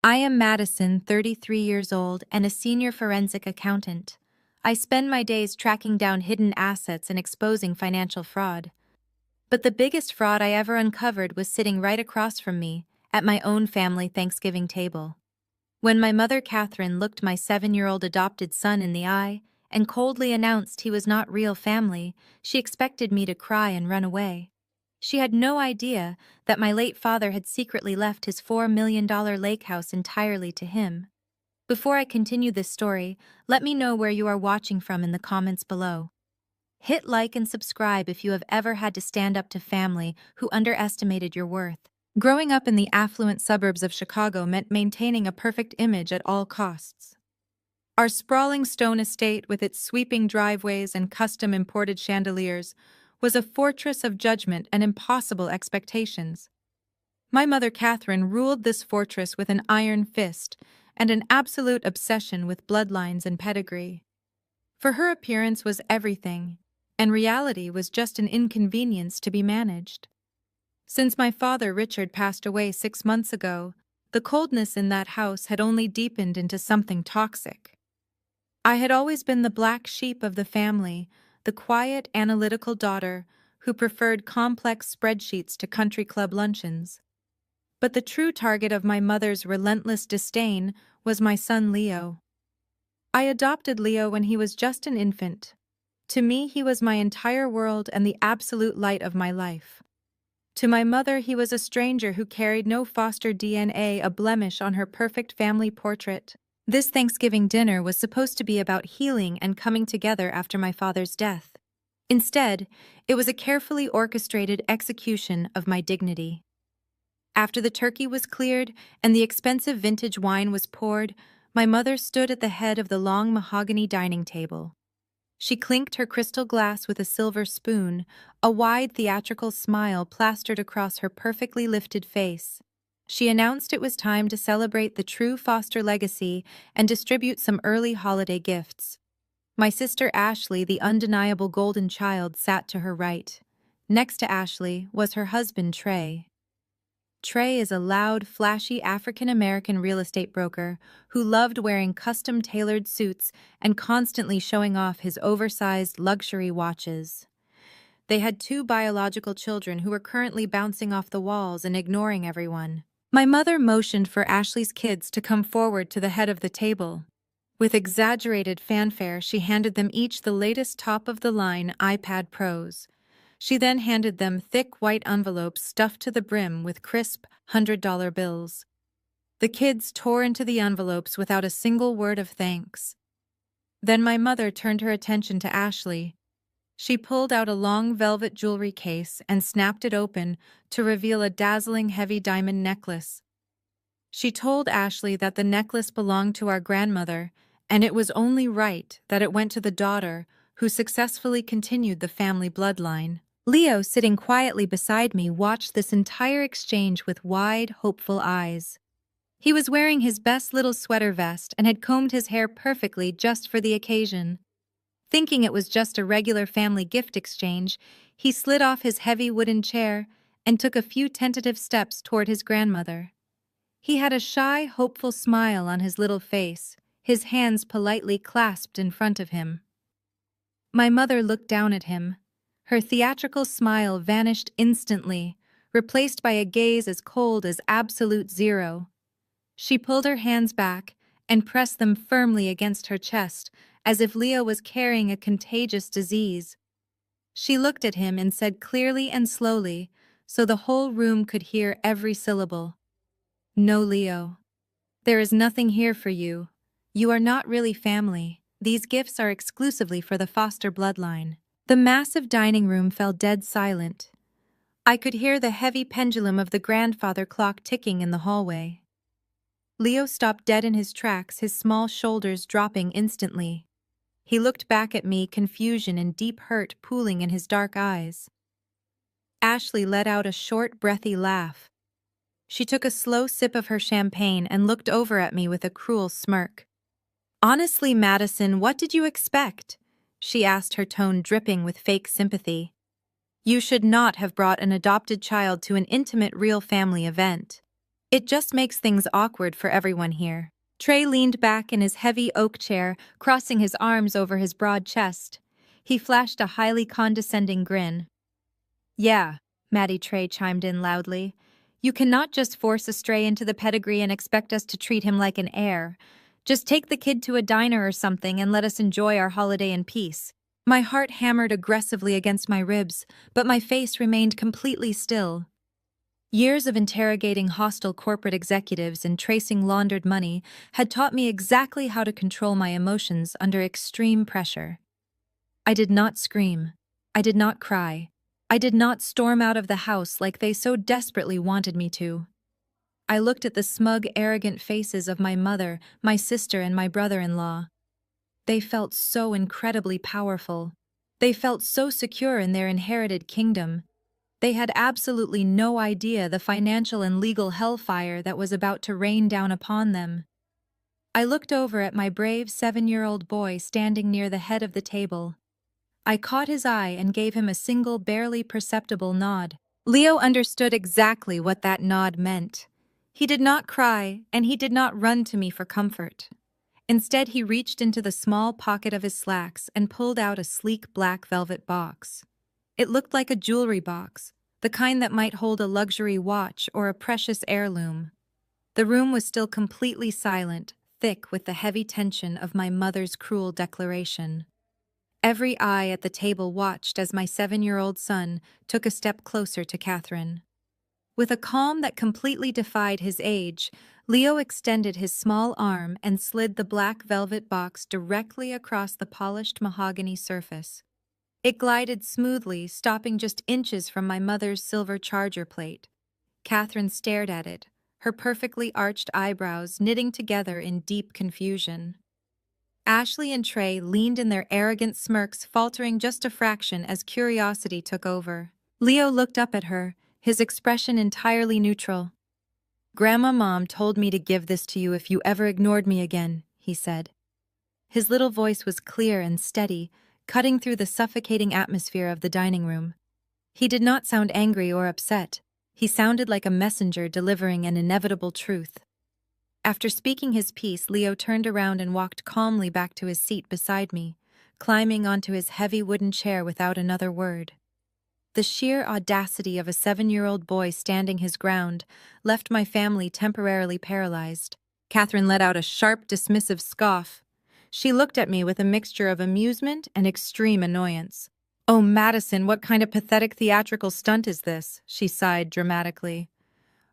I am Madison, 33 years old, and a senior forensic accountant. I spend my days tracking down hidden assets and exposing financial fraud. But the biggest fraud I ever uncovered was sitting right across from me, at my own family Thanksgiving table. When my mother Katherine looked my 7-year-old adopted son in the eye and coldly announced he was not real family, she expected me to cry and run away. She had no idea that my late father had secretly left his $4 million lake house entirely to him. Before I continue this story, let me know where you are watching from in the comments below. Hit like and subscribe if you have ever had to stand up to family who underestimated your worth. Growing up in the affluent suburbs of Chicago meant maintaining a perfect image at all costs. Our sprawling stone estate, with its sweeping driveways and custom imported chandeliers, was a fortress of judgment and impossible expectations. My mother Katherine ruled this fortress with an iron fist and an absolute obsession with bloodlines and pedigree. For her, appearance was everything, and reality was just an inconvenience to be managed. Since my father Richard passed away 6 months ago, the coldness in that house had only deepened into something toxic. I had always been the black sheep of the family, the quiet, analytical daughter who preferred complex spreadsheets to country club luncheons. But the true target of my mother's relentless disdain was my son Leo. I adopted Leo when he was just an infant. To me, he was my entire world and the absolute light of my life. To my mother, he was a stranger who carried no foster DNA, a blemish on her perfect family portrait. This Thanksgiving dinner was supposed to be about healing and coming together after my father's death. Instead, it was a carefully orchestrated execution of my dignity. After the turkey was cleared and the expensive vintage wine was poured, my mother stood at the head of the long mahogany dining table. She clinked her crystal glass with a silver spoon, a wide theatrical smile plastered across her perfectly lifted face. She announced it was time to celebrate the true foster legacy and distribute some early holiday gifts. My sister Ashley, the undeniable golden child, sat to her right. Next to Ashley was her husband Trey. Trey is a loud, flashy African-American real estate broker who loved wearing custom-tailored suits and constantly showing off his oversized luxury watches. They had 2 biological children who were currently bouncing off the walls and ignoring everyone. My mother motioned for Ashley's kids to come forward to the head of the table. With exaggerated fanfare, she handed them each the latest top-of-the-line iPad Pros. She then handed them thick white envelopes stuffed to the brim with crisp $100 bills. The kids tore into the envelopes without a single word of thanks. Then my mother turned her attention to Ashley. She pulled out a long velvet jewelry case and snapped it open to reveal a dazzling heavy diamond necklace. She told Ashley that the necklace belonged to our grandmother, and it was only right that it went to the daughter who successfully continued the family bloodline. Leo, sitting quietly beside me, watched this entire exchange with wide, hopeful eyes. He was wearing his best little sweater vest and had combed his hair perfectly just for the occasion. Thinking it was just a regular family gift exchange, he slid off his heavy wooden chair and took a few tentative steps toward his grandmother. He had a shy, hopeful smile on his little face, his hands politely clasped in front of him. My mother looked down at him. Her theatrical smile vanished instantly, replaced by a gaze as cold as absolute zero. She pulled her hands back and pressed them firmly against her chest, as if Leo was carrying a contagious disease. She looked at him and said clearly and slowly, so the whole room could hear every syllable, "No, Leo. There is nothing here for you. You are not really family. These gifts are exclusively for the foster bloodline." The massive dining room fell dead silent. I could hear the heavy pendulum of the grandfather clock ticking in the hallway. Leo stopped dead in his tracks, his small shoulders dropping instantly. He looked back at me, confusion and deep hurt pooling in his dark eyes. Ashley let out a short, breathy laugh. She took a slow sip of her champagne and looked over at me with a cruel smirk. "Honestly, Madison, what did you expect?" she asked, her tone dripping with fake sympathy. "You should not have brought an adopted child to an intimate real family event." It just makes things awkward for everyone here. Trey leaned back in his heavy oak chair, crossing his arms over his broad chest. He flashed a highly condescending grin. Yeah, Maddie Trey chimed in loudly. You cannot just force a stray into the pedigree and expect us to treat him like an heir. Just take the kid to a diner or something and let us enjoy our holiday in peace. My heart hammered aggressively against my ribs, but my face remained completely still. Years of interrogating hostile corporate executives and tracing laundered money had taught me exactly how to control my emotions under extreme pressure. I did not scream. I did not cry. I did not storm out of the house like they so desperately wanted me to. I looked at the smug, arrogant faces of my mother, my sister, and my brother-in-law. They felt so incredibly powerful. They felt so secure in their inherited kingdom. They had absolutely no idea the financial and legal hellfire that was about to rain down upon them. I looked over at my brave 7-year-old boy standing near the head of the table. I caught his eye and gave him a single, barely perceptible nod. Leo understood exactly what that nod meant. He did not cry, and he did not run to me for comfort. Instead, he reached into the small pocket of his slacks and pulled out a sleek black velvet box. It looked like a jewelry box, the kind that might hold a luxury watch or a precious heirloom. The room was still completely silent, thick with the heavy tension of my mother's cruel declaration. Every eye at the table watched as my 7-year-old son took a step closer to Katherine. With a calm that completely defied his age, Leo extended his small arm and slid the black velvet box directly across the polished mahogany surface. It glided smoothly, stopping just inches from my mother's silver charger plate. Katherine stared at it, her perfectly arched eyebrows knitting together in deep confusion. Ashley and Trey leaned in their arrogant smirks, faltering just a fraction as curiosity took over. Leo looked up at her, his expression entirely neutral. "Grandma Mom told me to give this to you if you ever ignored me again," he said. His little voice was clear and steady, cutting through the suffocating atmosphere of the dining room. He did not sound angry or upset. He sounded like a messenger delivering an inevitable truth. After speaking his piece, Leo turned around and walked calmly back to his seat beside me, climbing onto his heavy wooden chair without another word. The sheer audacity of a 7-year-old boy standing his ground left my family temporarily paralyzed. Katherine let out a sharp, dismissive scoff. She looked at me with a mixture of amusement and extreme annoyance. "Oh, Madison, what kind of pathetic theatrical stunt is this?" she sighed dramatically.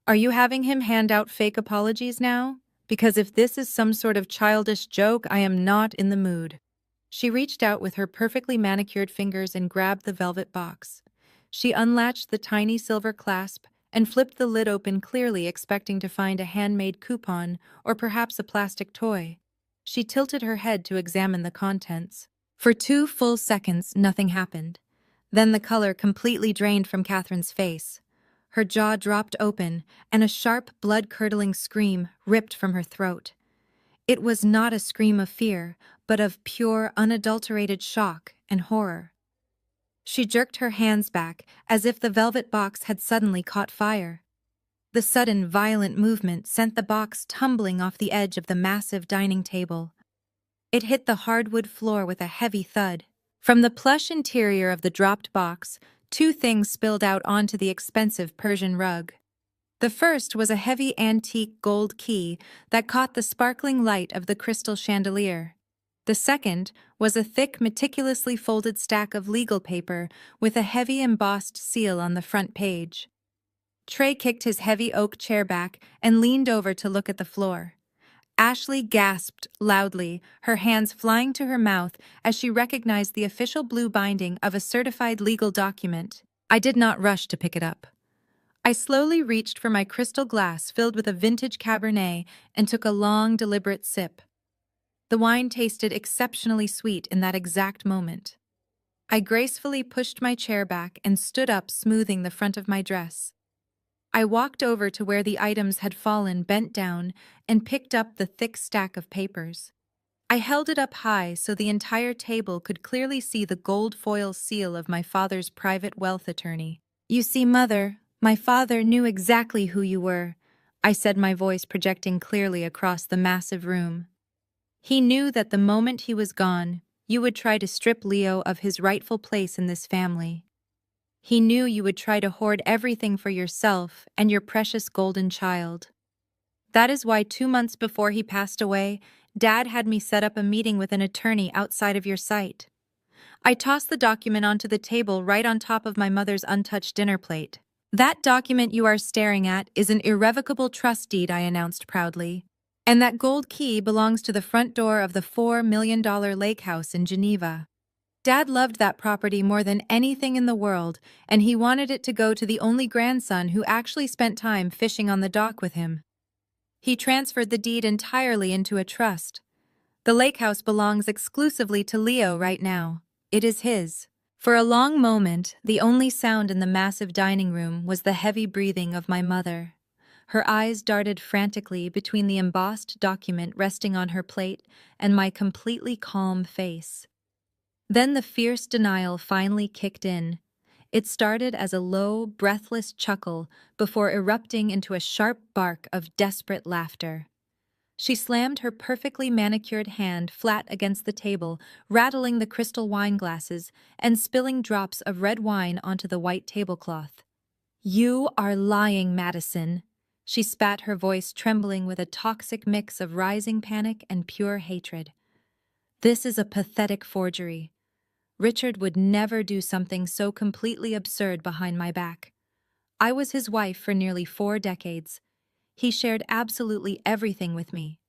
"Are you having him hand out fake apologies now? Because if this is some sort of childish joke, I am not in the mood." She reached out with her perfectly manicured fingers and grabbed the velvet box. She unlatched the tiny silver clasp and flipped the lid open, clearly expecting to find a handmade coupon or perhaps a plastic toy. She tilted her head to examine the contents. For 2 full seconds, nothing happened. Then the color completely drained from Katherine's face. Her jaw dropped open, and a sharp, blood-curdling scream ripped from her throat. It was not a scream of fear, but of pure, unadulterated shock and horror. She jerked her hands back, as if the velvet box had suddenly caught fire. The sudden, violent movement sent the box tumbling off the edge of the massive dining table. It hit the hardwood floor with a heavy thud. From the plush interior of the dropped box, 2 things spilled out onto the expensive Persian rug. The first was a heavy antique gold key that caught the sparkling light of the crystal chandelier. The second was a thick, meticulously folded stack of legal paper with a heavy embossed seal on the front page. Trey kicked his heavy oak chair back and leaned over to look at the floor. Ashley gasped loudly, her hands flying to her mouth as she recognized the official blue binding of a certified legal document. I did not rush to pick it up. I slowly reached for my crystal glass filled with a vintage Cabernet and took a long, deliberate sip. The wine tasted exceptionally sweet in that exact moment. I gracefully pushed my chair back and stood up, smoothing the front of my dress. I walked over to where the items had fallen, bent down, and picked up the thick stack of papers. I held it up high so the entire table could clearly see the gold foil seal of my father's private wealth attorney. "You see, Mother, my father knew exactly who you were. I said, my voice projecting clearly across the massive room. He knew that the moment he was gone, you would try to strip Leo of his rightful place in this family. He knew you would try to hoard everything for yourself and your precious golden child. That is why 2 months before he passed away, Dad had me set up a meeting with an attorney outside of your site. I tossed the document onto the table right on top of my mother's untouched dinner plate. That document you are staring at is an irrevocable trust deed, I announced proudly. And that gold key belongs to the front door of the $4 million lake house in Geneva. Dad loved that property more than anything in the world, and he wanted it to go to the only grandson who actually spent time fishing on the dock with him. He transferred the deed entirely into a trust. The lake house belongs exclusively to Leo right now. It is his. For a long moment, the only sound in the massive dining room was the heavy breathing of my mother. Her eyes darted frantically between the embossed document resting on her plate and my completely calm face. Then the fierce denial finally kicked in. It started as a low, breathless chuckle before erupting into a sharp bark of desperate laughter. She slammed her perfectly manicured hand flat against the table, rattling the crystal wine glasses and spilling drops of red wine onto the white tablecloth. "You are lying, Madison," she spat, her voice trembling with a toxic mix of rising panic and pure hatred. "This is a pathetic forgery. Richard would never do something so completely absurd behind my back. I was his wife for nearly 4 decades. He shared absolutely everything with me.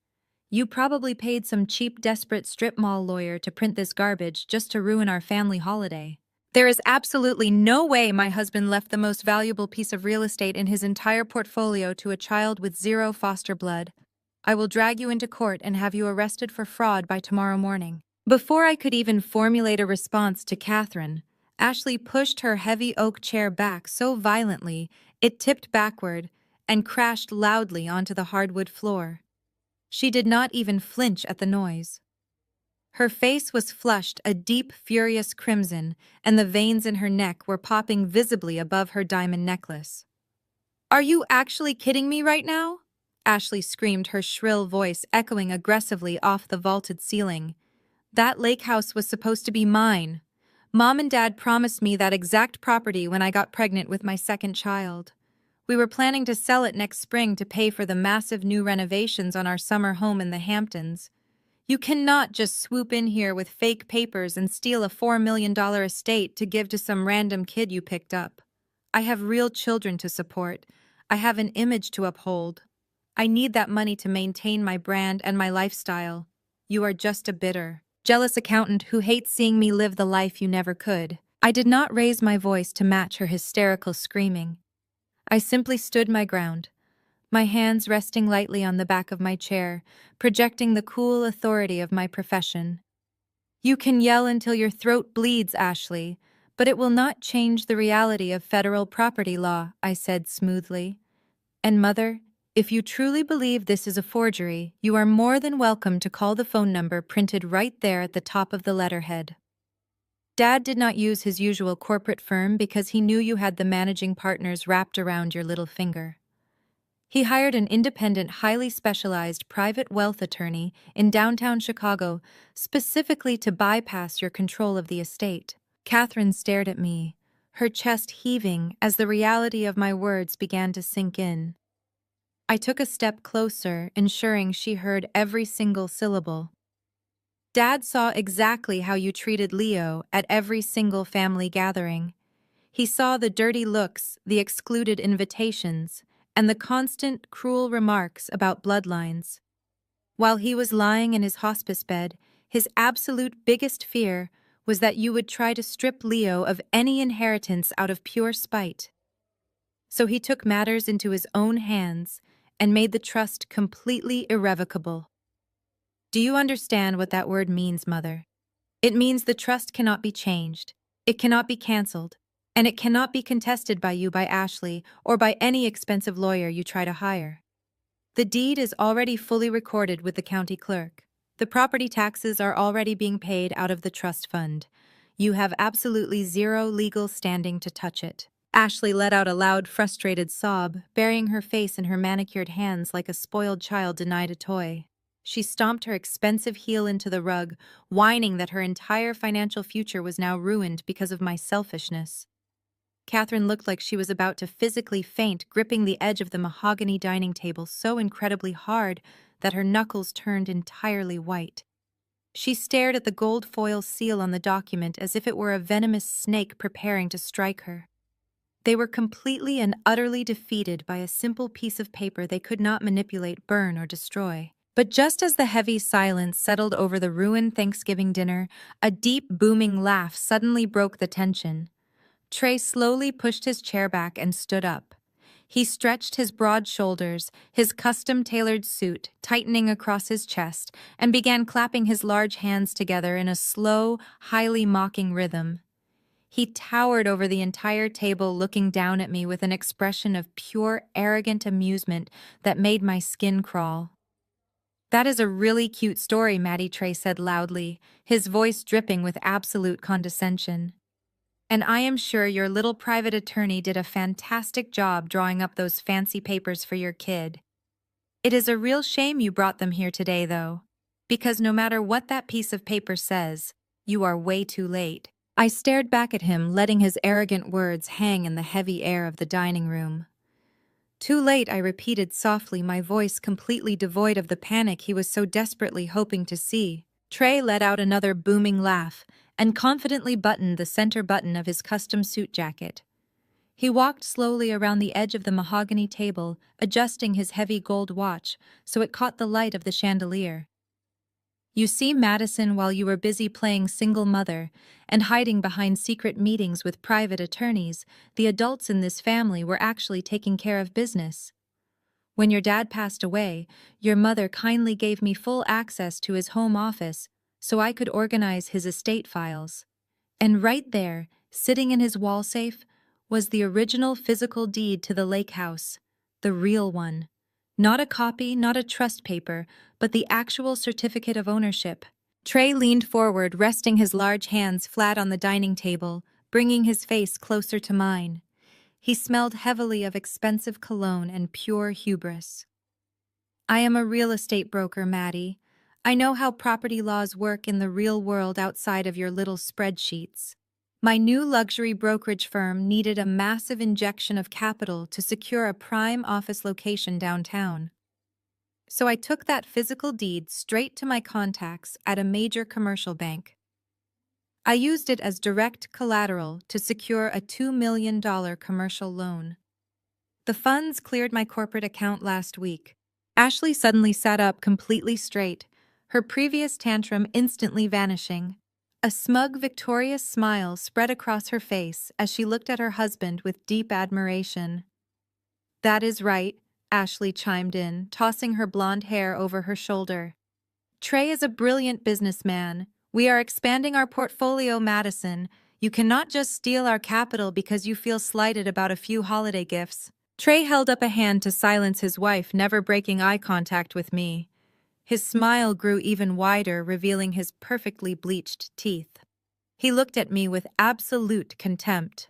You probably paid some cheap, desperate strip mall lawyer to print this garbage just to ruin our family holiday. There is absolutely no way my husband left the most valuable piece of real estate in his entire portfolio to a child with 0 foster blood. I will drag you into court and have you arrested for fraud by tomorrow morning." Before I could even formulate a response to Katherine, Ashley pushed her heavy oak chair back so violently it tipped backward and crashed loudly onto the hardwood floor. She did not even flinch at the noise. Her face was flushed a deep, furious crimson, and the veins in her neck were popping visibly above her diamond necklace. "Are you actually kidding me right now?" Ashley screamed, her shrill voice echoing aggressively off the vaulted ceiling. "That lake house was supposed to be mine. Mom and Dad promised me that exact property when I got pregnant with my second child. We were planning to sell it next spring to pay for the massive new renovations on our summer home in the Hamptons. You cannot just swoop in here with fake papers and steal a $4 million estate to give to some random kid you picked up. I have real children to support. I have an image to uphold. I need that money to maintain my brand and my lifestyle. You are just a bitter, jealous accountant who hates seeing me live the life you never could." I did not raise my voice to match her hysterical screaming. I simply stood my ground, my hands resting lightly on the back of my chair, projecting the cool authority of my profession. "You can yell until your throat bleeds, Ashley, but it will not change the reality of federal property law," I said smoothly. "And Mother, if you truly believe this is a forgery, you are more than welcome to call the phone number printed right there at the top of the letterhead." Dad did not use his usual corporate firm because he knew you had the managing partners wrapped around your little finger. He hired an independent, highly specialized private wealth attorney in downtown Chicago specifically to bypass your control of the estate. Katherine stared at me, her chest heaving as the reality of my words began to sink in. I took a step closer, ensuring she heard every single syllable. "Dad saw exactly how you treated Leo at every single family gathering. He saw the dirty looks, the excluded invitations, and the constant, cruel remarks about bloodlines. While he was lying in his hospice bed, his absolute biggest fear was that you would try to strip Leo of any inheritance out of pure spite. So he took matters into his own hands and made the trust completely irrevocable." Do you understand what that word means, Mother? It means the trust cannot be changed, it cannot be canceled, and it cannot be contested by you, by Ashley, or by any expensive lawyer you try to hire. The deed is already fully recorded with the county clerk. The property taxes are already being paid out of the trust fund. You have absolutely zero legal standing to touch it. Ashley let out a loud, frustrated sob, burying her face in her manicured hands like a spoiled child denied a toy. She stomped her expensive heel into the rug, whining that her entire financial future was now ruined because of my selfishness. Katherine looked like she was about to physically faint, gripping the edge of the mahogany dining table so incredibly hard that her knuckles turned entirely white. She stared at the gold foil seal on the document as if it were a venomous snake preparing to strike her. They were completely and utterly defeated by a simple piece of paper they could not manipulate, burn, or destroy. But just as the heavy silence settled over the ruined Thanksgiving dinner, a deep, booming laugh suddenly broke the tension. Trey slowly pushed his chair back and stood up. He stretched his broad shoulders, his custom-tailored suit tightening across his chest, and began clapping his large hands together in a slow, highly mocking rhythm. He towered over the entire table, looking down at me with an expression of pure, arrogant amusement that made my skin crawl. "That is a really cute story," Maddie Trey said loudly, his voice dripping with absolute condescension. "And I am sure your little private attorney did a fantastic job drawing up those fancy papers for your kid. It is a real shame you brought them here today, though, because no matter what that piece of paper says, you are way too late." I stared back at him, letting his arrogant words hang in the heavy air of the dining room. "Too late," I repeated softly, my voice completely devoid of the panic he was so desperately hoping to see. Trey let out another booming laugh and confidently buttoned the center button of his custom suit jacket. He walked slowly around the edge of the mahogany table, adjusting his heavy gold watch so it caught the light of the chandelier. "You see, Madison, while you were busy playing single mother and hiding behind secret meetings with private attorneys, the adults in this family were actually taking care of business. When your dad passed away, your mother kindly gave me full access to his home office so I could organize his estate files. And right there, sitting in his wall safe, was the original physical deed to the lake house, the real one. Not a copy, not a trust paper, but the actual certificate of ownership." Trey leaned forward, resting his large hands flat on the dining table, bringing his face closer to mine. He smelled heavily of expensive cologne and pure hubris. "I am a real estate broker, Maddie. I know how property laws work in the real world outside of your little spreadsheets. My new luxury brokerage firm needed a massive injection of capital to secure a prime office location downtown. So I took that physical deed straight to my contacts at a major commercial bank. I used it as direct collateral to secure a $2 million commercial loan. The funds cleared my corporate account last week." Ashley suddenly sat up completely straight, her previous tantrum instantly vanishing. A smug, victorious smile spread across her face as she looked at her husband with deep admiration. "That is right," Ashley chimed in, tossing her blonde hair over her shoulder. "Trey is a brilliant businessman. We are expanding our portfolio, Madison. You cannot just steal our capital because you feel slighted about a few holiday gifts." Trey held up a hand to silence his wife, never breaking eye contact with me. His smile grew even wider, revealing his perfectly bleached teeth. He looked at me with absolute contempt.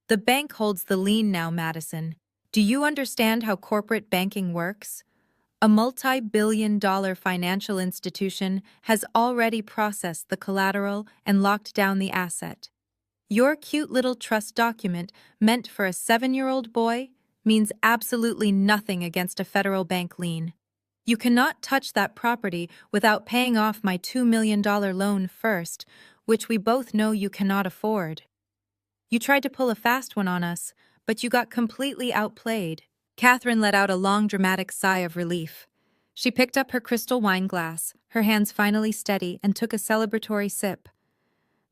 "The bank holds the lien now, Madison. Do you understand how corporate banking works? A multi-billion-dollar financial institution has already processed the collateral and locked down the asset. Your cute little trust document, meant for a 7-year-old boy, means absolutely nothing against a federal bank lien. You cannot touch that property without paying off my $2 million loan first, which we both know you cannot afford. You tried to pull a fast one on us, but you got completely outplayed." Katherine let out a long, dramatic sigh of relief. She picked up her crystal wine glass, her hands finally steady, and took a celebratory sip.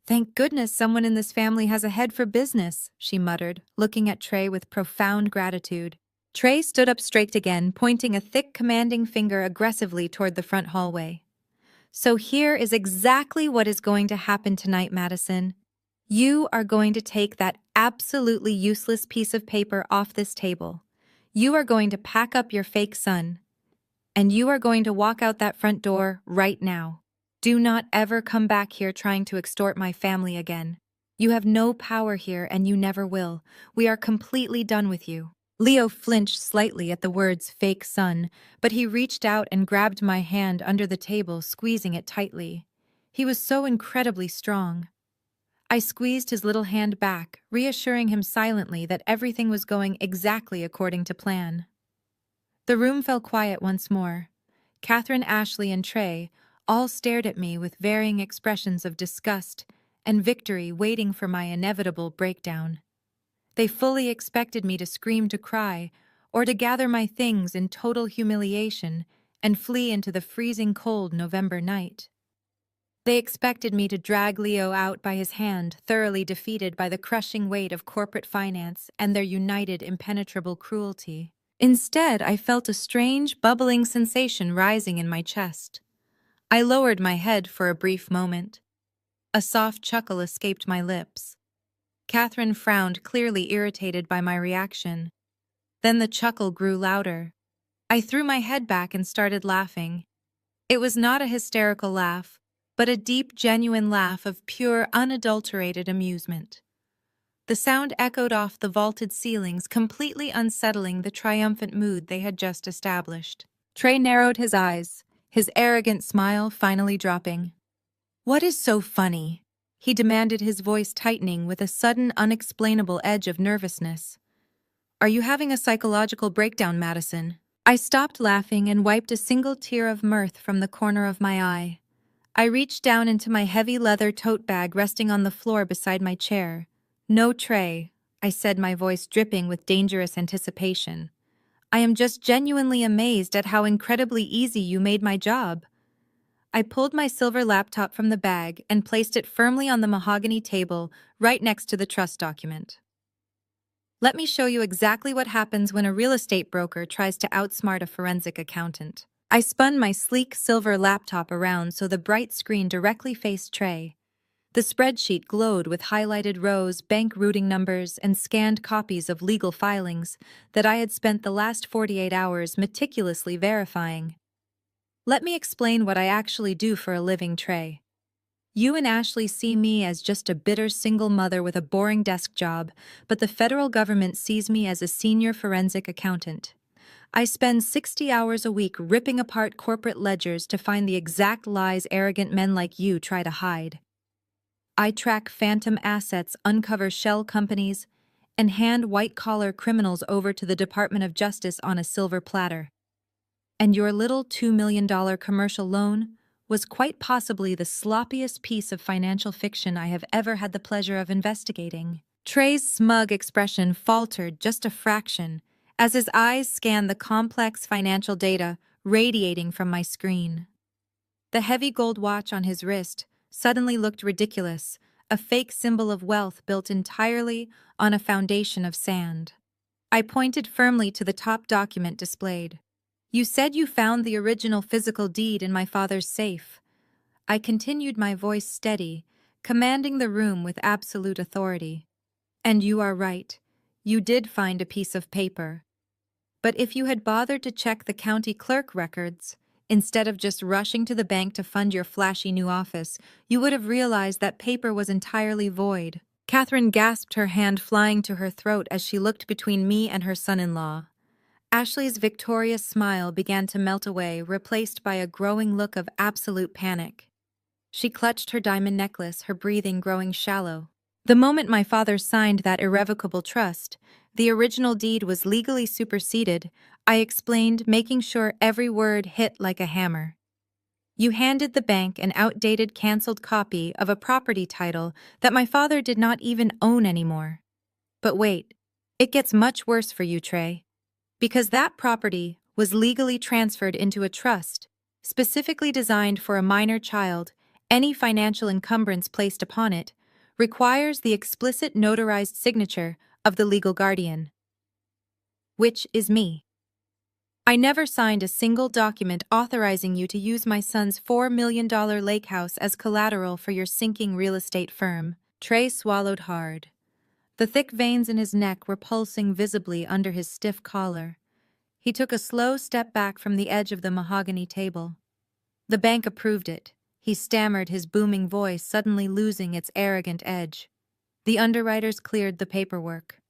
"Thank goodness someone in this family has a head for business," she muttered, looking at Trey with profound gratitude. Trey stood up straight again, pointing a thick, commanding finger aggressively toward the front hallway. "So here is exactly what is going to happen tonight, Madison. You are going to take that absolutely useless piece of paper off this table. You are going to pack up your fake son. And you are going to walk out that front door right now. Do not ever come back here trying to extort my family again." You have no power here and you never will. We are completely done with you. Leo flinched slightly at the words fake son, but he reached out and grabbed my hand under the table, squeezing it tightly. He was so incredibly strong. I squeezed his little hand back, reassuring him silently that everything was going exactly according to plan. The room fell quiet once more. Katherine, Ashley, and Trey all stared at me with varying expressions of disgust and victory, waiting for my inevitable breakdown. They fully expected me to scream, to cry, or to gather my things in total humiliation and flee into the freezing cold November night. They expected me to drag Leo out by his hand, thoroughly defeated by the crushing weight of corporate finance and their united impenetrable cruelty. Instead, I felt a strange, bubbling sensation rising in my chest. I lowered my head for a brief moment. A soft chuckle escaped my lips. Katherine frowned, clearly irritated by my reaction. Then the chuckle grew louder. I threw my head back and started laughing. It was not a hysterical laugh, but a deep, genuine laugh of pure, unadulterated amusement. The sound echoed off the vaulted ceilings, completely unsettling the triumphant mood they had just established. Trey narrowed his eyes, his arrogant smile finally dropping. "What is so funny?" he demanded, his voice tightening with a sudden, unexplainable edge of nervousness. "Are you having a psychological breakdown, Madison?" I stopped laughing and wiped a single tear of mirth from the corner of my eye. I reached down into my heavy leather tote bag resting on the floor beside my chair. "No, Trey," I said, my voice dripping with dangerous anticipation. "I am just genuinely amazed at how incredibly easy you made my job." I pulled my silver laptop from the bag and placed it firmly on the mahogany table right next to the trust document. "Let me show you exactly what happens when a real estate broker tries to outsmart a forensic accountant." I spun my sleek silver laptop around so the bright screen directly faced Trey. The spreadsheet glowed with highlighted rows, bank routing numbers, and scanned copies of legal filings that I had spent the last 48 hours meticulously verifying. "Let me explain what I actually do for a living, Trey. You and Ashley see me as just a bitter single mother with a boring desk job, but the federal government sees me as a senior forensic accountant. I spend 60 hours a week ripping apart corporate ledgers to find the exact lies arrogant men like you try to hide. I track phantom assets, uncover shell companies, and hand white-collar criminals over to the Department of Justice on a silver platter. And your little $2 million commercial loan was quite possibly the sloppiest piece of financial fiction I have ever had the pleasure of investigating." Trey's smug expression faltered just a fraction as his eyes scanned the complex financial data radiating from my screen. The heavy gold watch on his wrist suddenly looked ridiculous, a fake symbol of wealth built entirely on a foundation of sand. I pointed firmly to the top document displayed. "You said you found the original physical deed in my father's safe." I continued, my voice steady, commanding the room with absolute authority. "And you are right. You did find a piece of paper. But if you had bothered to check the county clerk records, instead of just rushing to the bank to fund your flashy new office, you would have realized that paper was entirely void." Katherine gasped, her hand flying to her throat as she looked between me and her son-in-law. Ashley's victorious smile began to melt away, replaced by a growing look of absolute panic. She clutched her diamond necklace, her breathing growing shallow. "The moment my father signed that irrevocable trust, the original deed was legally superseded," I explained, making sure every word hit like a hammer. "You handed the bank an outdated, canceled copy of a property title that my father did not even own anymore. But wait, it gets much worse for you, Trey. Because that property was legally transferred into a trust, specifically designed for a minor child, any financial encumbrance placed upon it requires the explicit notarized signature of the legal guardian, which is me. I never signed a single document authorizing you to use my son's $4 million lake house as collateral for your sinking real estate firm." Trey swallowed hard. The thick veins in his neck were pulsing visibly under his stiff collar. He took a slow step back from the edge of the mahogany table. "The bank approved it," he stammered, his booming voice suddenly losing its arrogant edge. The underwriters cleared the paperwork.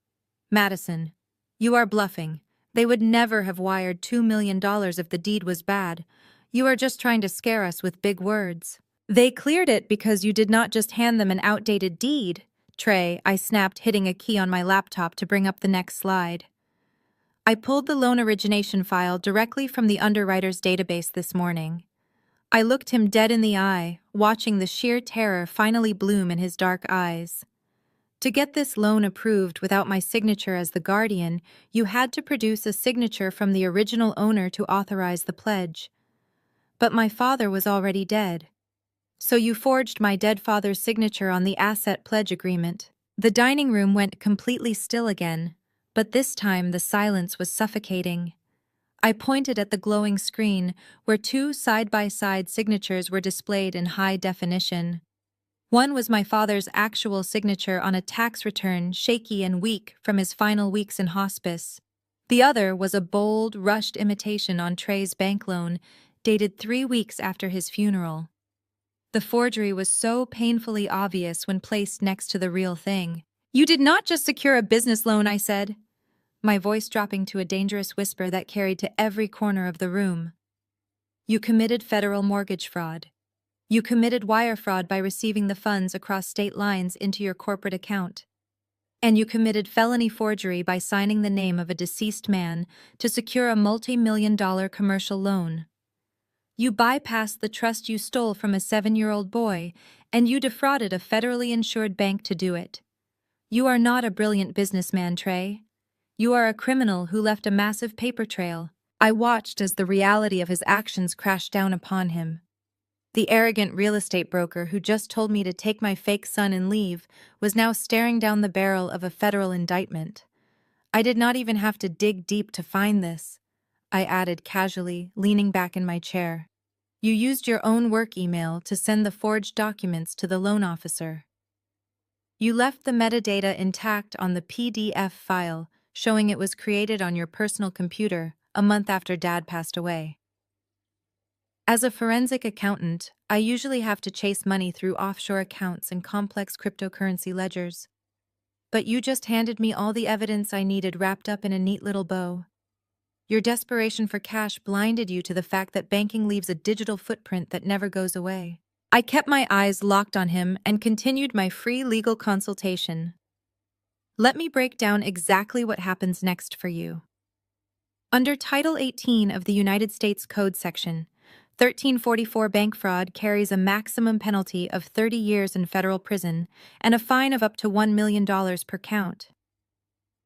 Madison, you are bluffing. They would never have wired $2 million if the deed was bad. You are just trying to scare us with big words. They cleared it because you did not just hand them an outdated deed. Trey, I snapped, hitting a key on my laptop to bring up the next slide. I pulled the loan origination file directly from the underwriter's database this morning. I looked him dead in the eye, watching the sheer terror finally bloom in his dark eyes. To get this loan approved without my signature as the guardian, you had to produce a signature from the original owner to authorize the pledge. But my father was already dead. So you forged my dead father's signature on the asset pledge agreement. The dining room went completely still again, but this time the silence was suffocating. I pointed at the glowing screen, where two side-by-side signatures were displayed in high definition. One was my father's actual signature on a tax return, shaky and weak from his final weeks in hospice. The other was a bold, rushed imitation on Trey's bank loan, dated 3 weeks after his funeral. The forgery was so painfully obvious when placed next to the real thing. "You did not just secure a business loan," I said, my voice dropping to a dangerous whisper that carried to every corner of the room. "You committed federal mortgage fraud. You committed wire fraud by receiving the funds across state lines into your corporate account. And you committed felony forgery by signing the name of a deceased man to secure a multi-million-dollar commercial loan. You bypassed the trust you stole from a 7-year-old boy, and you defrauded a federally insured bank to do it. You are not a brilliant businessman, Trey. You are a criminal who left a massive paper trail." I watched as the reality of his actions crashed down upon him. The arrogant real estate broker who just told me to take my fake son and leave was now staring down the barrel of a federal indictment. "I did not even have to dig deep to find this," I added casually, leaning back in my chair. "You used your own work email to send the forged documents to the loan officer. You left the metadata intact on the PDF file, showing it was created on your personal computer a month after Dad passed away. As a forensic accountant, I usually have to chase money through offshore accounts and complex cryptocurrency ledgers. But you just handed me all the evidence I needed wrapped up in a neat little bow. Your desperation for cash blinded you to the fact that banking leaves a digital footprint that never goes away." I kept my eyes locked on him and continued my free legal consultation. "Let me break down exactly what happens next for you. Under Title 18 of the United States Code Section 1344, bank fraud carries a maximum penalty of 30 years in federal prison and a fine of up to $1 million per count.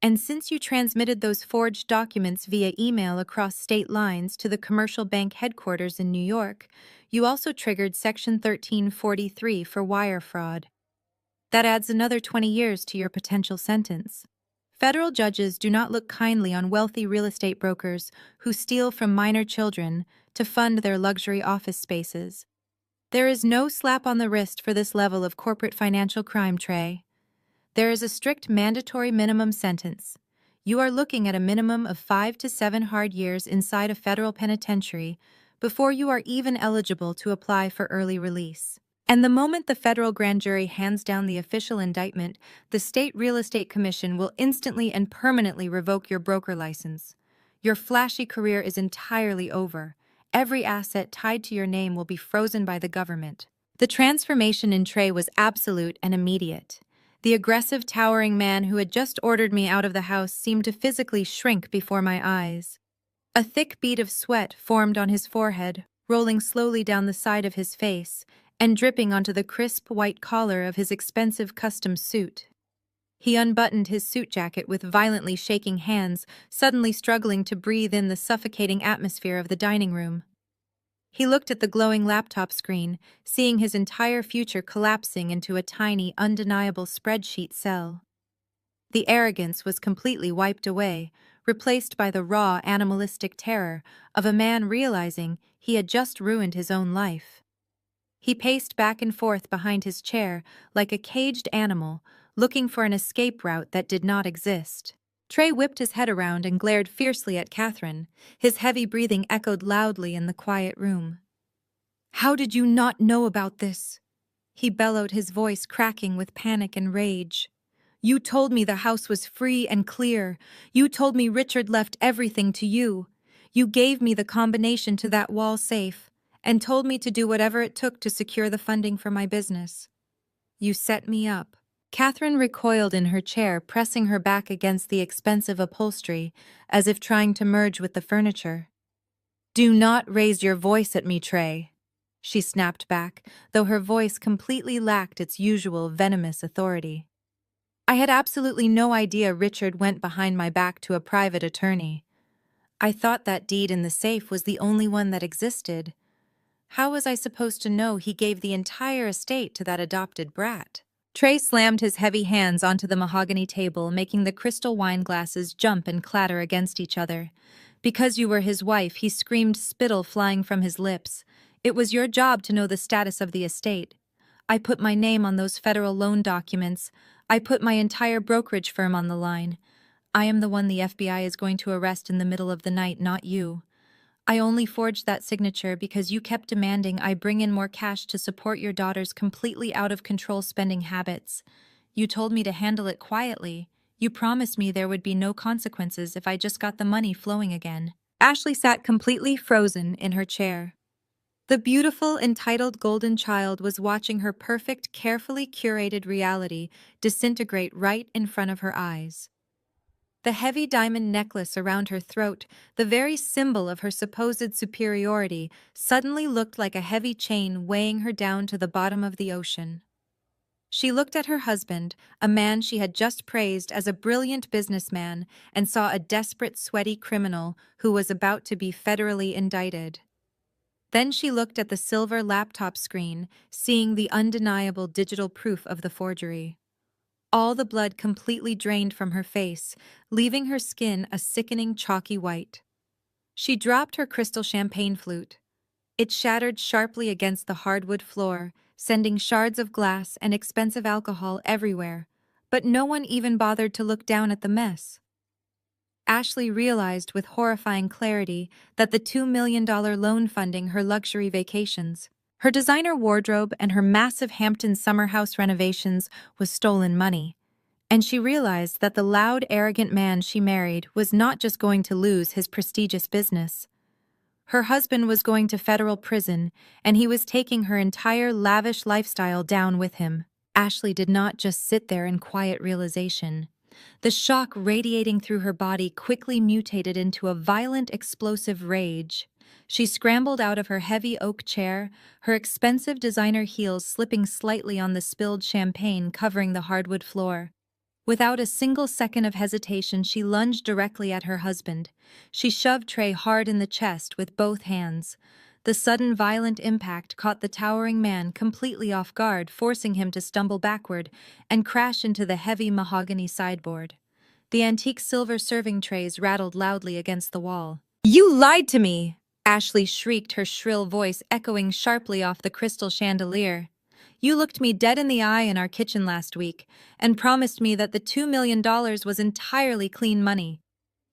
And since you transmitted those forged documents via email across state lines to the commercial bank headquarters in New York, you also triggered Section 1343 for wire fraud. That adds another 20 years to your potential sentence. Federal judges do not look kindly on wealthy real estate brokers who steal from minor children to fund their luxury office spaces. There is no slap on the wrist for this level of corporate financial crime, Trey. There is a strict mandatory minimum sentence. You are looking at a minimum of 5 to 7 hard years inside a federal penitentiary before you are even eligible to apply for early release. And the moment the federal grand jury hands down the official indictment, the State Real Estate Commission will instantly and permanently revoke your broker license. Your flashy career is entirely over. Every asset tied to your name will be frozen by the government. The transformation in Trey was absolute and immediate. The aggressive, towering man who had just ordered me out of the house seemed to physically shrink before my eyes. A thick bead of sweat formed on his forehead, rolling slowly down the side of his face and dripping onto the crisp white collar of his expensive custom suit. He unbuttoned his suit jacket with violently shaking hands, suddenly struggling to breathe in the suffocating atmosphere of the dining room. He looked at the glowing laptop screen, seeing his entire future collapsing into a tiny, undeniable spreadsheet cell. The arrogance was completely wiped away, replaced by the raw, animalistic terror of a man realizing he had just ruined his own life. He paced back and forth behind his chair like a caged animal, looking for an escape route that did not exist. Trey whipped his head around and glared fiercely at Katherine. His heavy breathing echoed loudly in the quiet room. "How did you not know about this?" He bellowed, his voice cracking with panic and rage. You told me the house was free and clear. You told me Richard left everything to you. You gave me the combination to that wall safe and told me to do whatever it took to secure the funding for my business. You set me up. Katherine recoiled in her chair, pressing her back against the expensive upholstery, as if trying to merge with the furniture. Do not raise your voice at me, Trey, she snapped back, though her voice completely lacked its usual venomous authority. I had absolutely no idea Richard went behind my back to a private attorney. I thought that deed in the safe was the only one that existed. How was I supposed to know he gave the entire estate to that adopted brat? Trey slammed his heavy hands onto the mahogany table, making the crystal wine glasses jump and clatter against each other. Because you were his wife, he screamed, spittle flying from his lips. It was your job to know the status of the estate. I put my name on those federal loan documents. I put my entire brokerage firm on the line. I am the one the FBI is going to arrest in the middle of the night, not you. I only forged that signature because you kept demanding I bring in more cash to support your daughter's completely out-of-control spending habits. You told me to handle it quietly. You promised me there would be no consequences if I just got the money flowing again. Ashley sat completely frozen in her chair. The beautiful, entitled golden child was watching her perfect, carefully curated reality disintegrate right in front of her eyes. The heavy diamond necklace around her throat, the very symbol of her supposed superiority, suddenly looked like a heavy chain weighing her down to the bottom of the ocean. She looked at her husband, a man she had just praised as a brilliant businessman, and saw a desperate, sweaty criminal who was about to be federally indicted. Then she looked at the silver laptop screen, seeing the undeniable digital proof of the forgery. All the blood completely drained from her face, leaving her skin a sickening chalky white. She dropped her crystal champagne flute. It shattered sharply against the hardwood floor, sending shards of glass and expensive alcohol everywhere, but no one even bothered to look down at the mess. Ashley realized with horrifying clarity that the $2 million loan funding her luxury vacations, her designer wardrobe, and her massive Hampton summer house renovations was stolen money. And she realized that the loud, arrogant man she married was not just going to lose his prestigious business. Her husband was going to federal prison, and he was taking her entire lavish lifestyle down with him. Ashley did not just sit there in quiet realization. The shock radiating through her body quickly mutated into a violent, explosive rage. She scrambled out of her heavy oak chair, her expensive designer heels slipping slightly on the spilled champagne covering the hardwood floor. Without a single second of hesitation, she lunged directly at her husband. She shoved Trey hard in the chest with both hands. The sudden violent impact caught the towering man completely off guard, forcing him to stumble backward and crash into the heavy mahogany sideboard. The antique silver serving trays rattled loudly against the wall. "You lied to me!" Ashley shrieked, her shrill voice echoing sharply off the crystal chandelier. "You looked me dead in the eye in our kitchen last week and promised me that the $2 million was entirely clean money.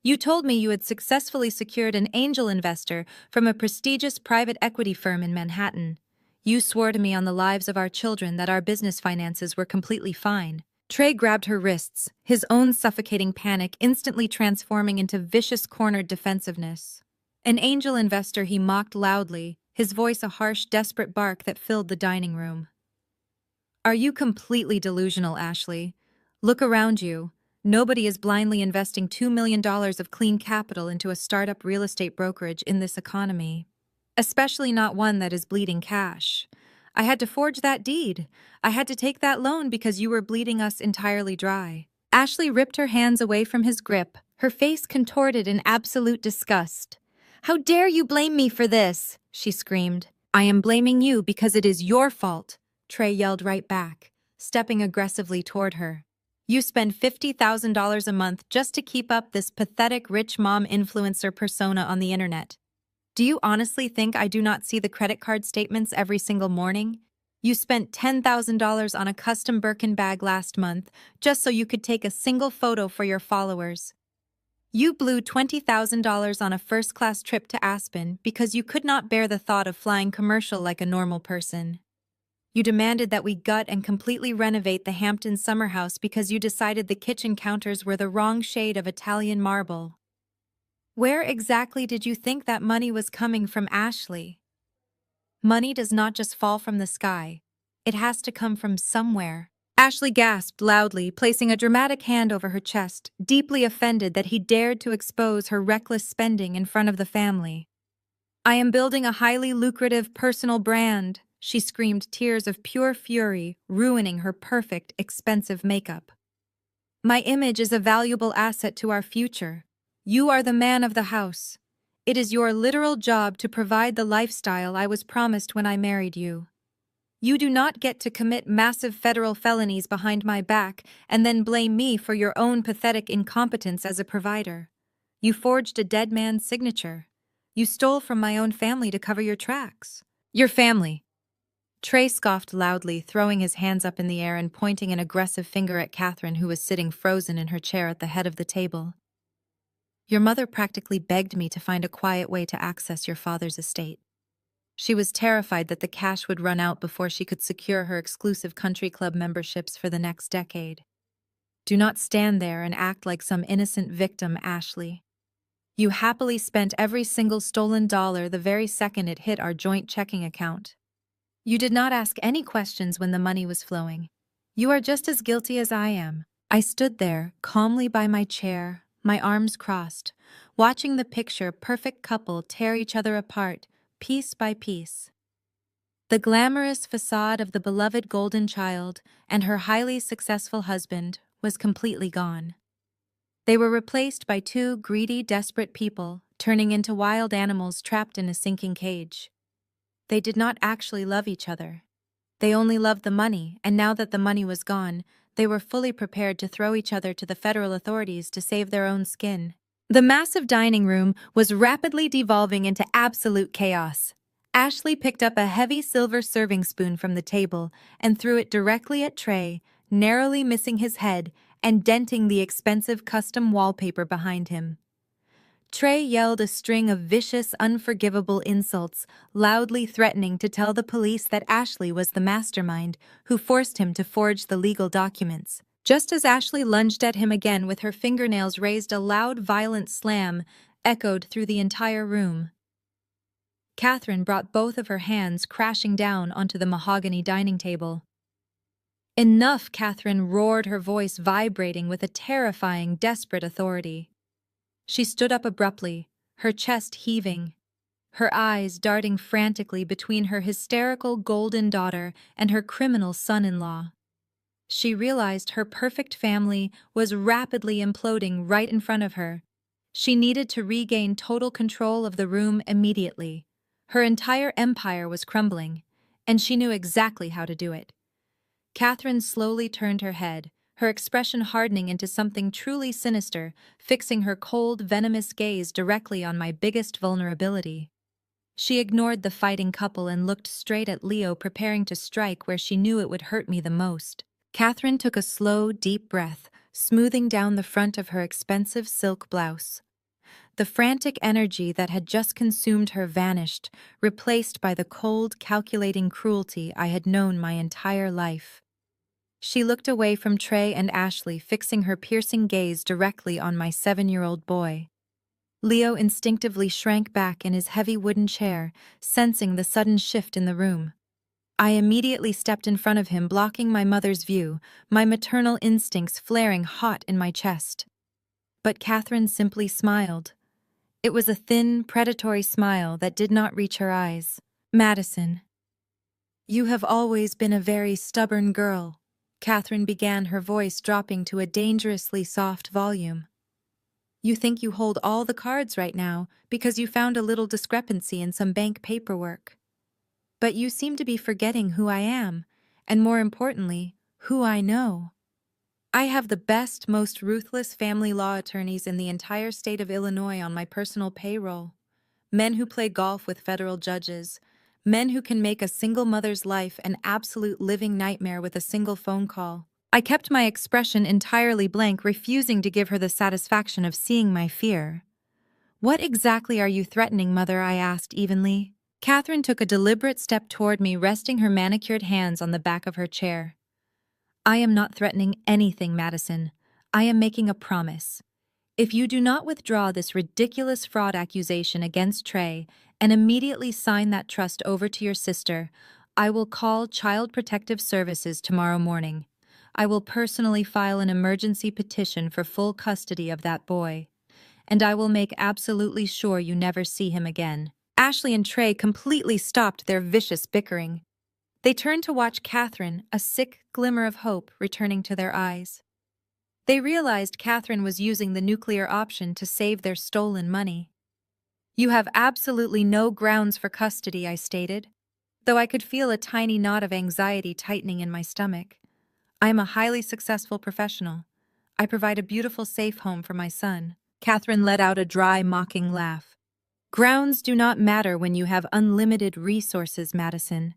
You told me you had successfully secured an angel investor from a prestigious private equity firm in Manhattan. You swore to me on the lives of our children that our business finances were completely fine." Trey grabbed her wrists, his own suffocating panic instantly transforming into vicious cornered defensiveness. An angel investor, he mocked loudly, his voice a harsh, desperate bark that filled the dining room. "Are you completely delusional, Ashley? Look around you. Nobody is blindly investing $2 million of clean capital into a startup real estate brokerage in this economy. Especially not one that is bleeding cash. I had to forge that deed. I had to take that loan because you were bleeding us entirely dry." Ashley ripped her hands away from his grip, her face contorted in absolute disgust. "How dare you blame me for this?" she screamed. "I am blaming you because it is your fault," Trey yelled right back, stepping aggressively toward her. "You spend $50,000 a month just to keep up this pathetic rich mom influencer persona on the internet. Do you honestly think I do not see the credit card statements every single morning? You spent $10,000 on a custom Birkin bag last month just so you could take a single photo for your followers. You blew $20,000 on a first-class trip to Aspen because you could not bear the thought of flying commercial like a normal person. You demanded that we gut and completely renovate the Hampton summer house because you decided the kitchen counters were the wrong shade of Italian marble. Where exactly did you think that money was coming from, Ashley? Money does not just fall from the sky. It has to come from somewhere. Ashley gasped loudly, placing a dramatic hand over her chest, deeply offended that he dared to expose her reckless spending in front of the family. I am building a highly lucrative personal brand, she screamed, tears of pure fury, ruining her perfect, expensive makeup. My image is a valuable asset to our future. You are the man of the house. It is your literal job to provide the lifestyle I was promised when I married you. You do not get to commit massive federal felonies behind my back and then blame me for your own pathetic incompetence as a provider. You forged a dead man's signature. You stole from my own family to cover your tracks. Your family. Trey scoffed loudly, throwing his hands up in the air and pointing an aggressive finger at Katherine, who was sitting frozen in her chair at the head of the table. Your mother practically begged me to find a quiet way to access your father's estate. She was terrified that the cash would run out before she could secure her exclusive country club memberships for the next decade. Do not stand there and act like some innocent victim, Ashley. You happily spent every single stolen dollar the very second it hit our joint checking account. You did not ask any questions when the money was flowing. You are just as guilty as I am. I stood there, calmly by my chair, my arms crossed, watching the picture-perfect couple tear each other apart, piece by piece. The glamorous facade of the beloved golden child and her highly successful husband was completely gone. They were replaced by two greedy, desperate people, turning into wild animals trapped in a sinking cage. They did not actually love each other. They only loved the money, and now that the money was gone, they were fully prepared to throw each other to the federal authorities to save their own skin. The massive dining room was rapidly devolving into absolute chaos. Ashley picked up a heavy silver serving spoon from the table and threw it directly at Trey, narrowly missing his head and denting the expensive custom wallpaper behind him. Trey yelled a string of vicious, unforgivable insults, loudly threatening to tell the police that Ashley was the mastermind who forced him to forge the legal documents. Just as Ashley lunged at him again with her fingernails raised, a loud, violent slam echoed through the entire room. Katherine brought both of her hands crashing down onto the mahogany dining table. Enough, Katherine roared, her voice vibrating with a terrifying, desperate authority. She stood up abruptly, her chest heaving, her eyes darting frantically between her hysterical golden daughter and her criminal son-in-law. She realized her perfect family was rapidly imploding right in front of her. She needed to regain total control of the room immediately. Her entire empire was crumbling, and she knew exactly how to do it. Katherine slowly turned her head, her expression hardening into something truly sinister, fixing her cold, venomous gaze directly on my biggest vulnerability. She ignored the fighting couple and looked straight at Leo, preparing to strike where she knew it would hurt me the most. Katherine took a slow, deep breath, smoothing down the front of her expensive silk blouse. The frantic energy that had just consumed her vanished, replaced by the cold, calculating cruelty I had known my entire life. She looked away from Trey and Ashley, fixing her piercing gaze directly on my 7-year-old boy. Leo instinctively shrank back in his heavy wooden chair, sensing the sudden shift in the room. I immediately stepped in front of him, blocking my mother's view, my maternal instincts flaring hot in my chest. But Katherine simply smiled. It was a thin, predatory smile that did not reach her eyes. Madison, you have always been a very stubborn girl. Katherine began, her voice dropping to a dangerously soft volume. You think you hold all the cards right now because you found a little discrepancy in some bank paperwork. But you seem to be forgetting who I am, and more importantly, who I know. I have the best, most ruthless family law attorneys in the entire state of Illinois on my personal payroll. Men who play golf with federal judges. Men who can make a single mother's life an absolute living nightmare with a single phone call. I kept my expression entirely blank, refusing to give her the satisfaction of seeing my fear. What exactly are you threatening, Mother? I asked evenly. Katherine took a deliberate step toward me, resting her manicured hands on the back of her chair. I am not threatening anything, Madison. I am making a promise. If you do not withdraw this ridiculous fraud accusation against Trey and immediately sign that trust over to your sister, I will call Child Protective Services tomorrow morning. I will personally file an emergency petition for full custody of that boy. And I will make absolutely sure you never see him again. Ashley and Trey completely stopped their vicious bickering. They turned to watch Katherine, a sick glimmer of hope returning to their eyes. They realized Katherine was using the nuclear option to save their stolen money. You have absolutely no grounds for custody, I stated, though I could feel a tiny knot of anxiety tightening in my stomach. I am a highly successful professional. I provide a beautiful safe home for my son. Katherine let out a dry, mocking laugh. Grounds do not matter when you have unlimited resources, Madison.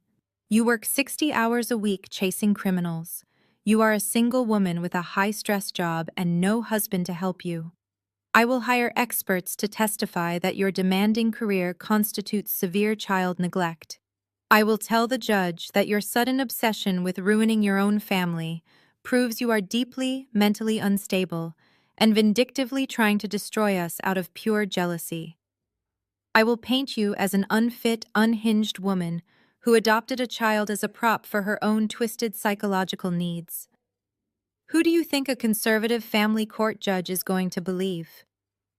You work 60 hours a week chasing criminals. You are a single woman with a high-stress job and no husband to help you. I will hire experts to testify that your demanding career constitutes severe child neglect. I will tell the judge that your sudden obsession with ruining your own family proves you are deeply mentally unstable and vindictively trying to destroy us out of pure jealousy. I will paint you as an unfit, unhinged woman who adopted a child as a prop for her own twisted psychological needs. Who do you think a conservative family court judge is going to believe?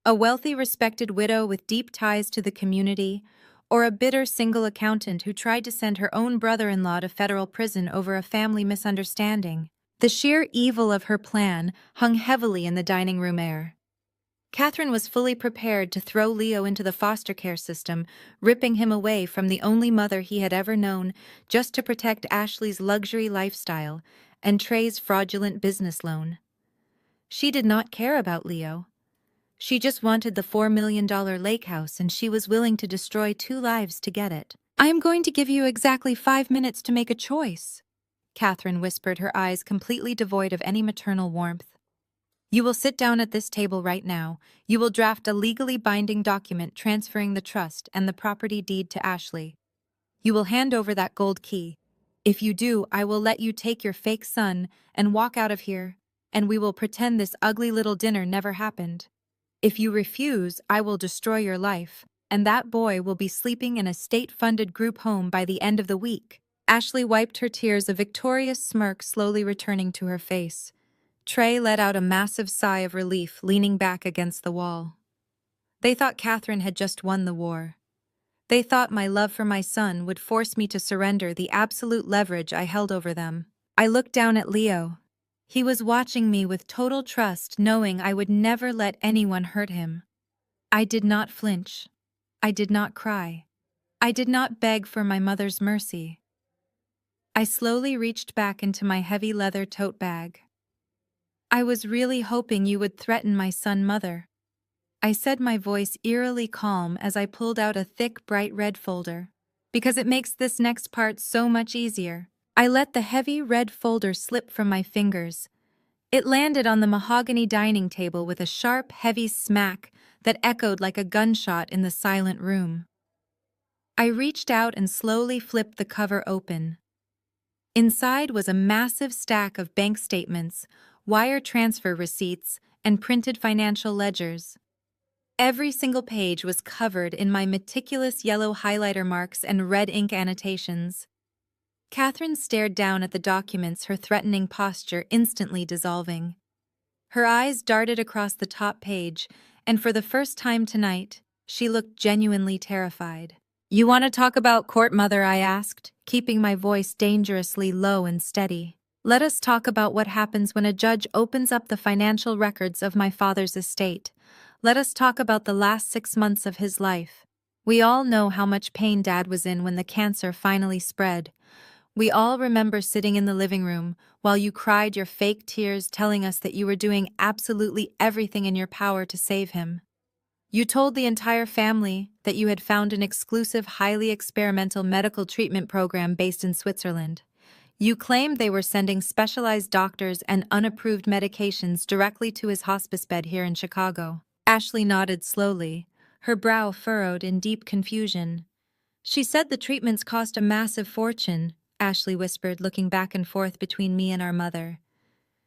A wealthy, respected widow with deep ties to the community, or a bitter single accountant who tried to send her own brother-in-law to federal prison over a family misunderstanding? The sheer evil of her plan hung heavily in the dining room air. Katherine was fully prepared to throw Leo into the foster care system, ripping him away from the only mother he had ever known just to protect Ashley's luxury lifestyle and Trey's fraudulent business loan. She did not care about Leo. She just wanted the $4 million lake house, and she was willing to destroy 2 lives to get it. I am going to give you exactly 5 minutes to make a choice, Katherine whispered, her eyes completely devoid of any maternal warmth. You will sit down at this table right now. You will draft a legally binding document transferring the trust and the property deed to Ashley. You will hand over that gold key. If you do, I will let you take your fake son and walk out of here, and we will pretend this ugly little dinner never happened. If you refuse, I will destroy your life, and that boy will be sleeping in a state-funded group home by the end of the week. Ashley wiped her tears, a victorious smirk slowly returning to her face. Trey let out a massive sigh of relief, leaning back against the wall. They thought Katherine had just won the war. They thought my love for my son would force me to surrender the absolute leverage I held over them. I looked down at Leo. He was watching me with total trust, knowing I would never let anyone hurt him. I did not flinch. I did not cry. I did not beg for my mother's mercy. I slowly reached back into my heavy leather tote bag. I was really hoping you would threaten my son, Mother. I said, my voice eerily calm as I pulled out a thick, bright red folder. Because it makes this next part so much easier. I let the heavy red folder slip from my fingers. It landed on the mahogany dining table with a sharp, heavy smack that echoed like a gunshot in the silent room. I reached out and slowly flipped the cover open. Inside was a massive stack of bank statements, wire transfer receipts, and printed financial ledgers. Every single page was covered in my meticulous yellow highlighter marks and red ink annotations. Katherine stared down at the documents, her threatening posture instantly dissolving. Her eyes darted across the top page, and for the first time tonight, she looked genuinely terrified. You want to talk about court, Mother? I asked, keeping my voice dangerously low and steady. Let us talk about what happens when a judge opens up the financial records of my father's estate. Let us talk about the last 6 months of his life. We all know how much pain Dad was in when the cancer finally spread. We all remember sitting in the living room while you cried your fake tears, telling us that you were doing absolutely everything in your power to save him. You told the entire family that you had found an exclusive, highly experimental medical treatment program based in Switzerland. You claimed they were sending specialized doctors and unapproved medications directly to his hospice bed here in Chicago. Ashley nodded slowly, her brow furrowed in deep confusion. She said the treatments cost a massive fortune, Ashley whispered, looking back and forth between me and our mother.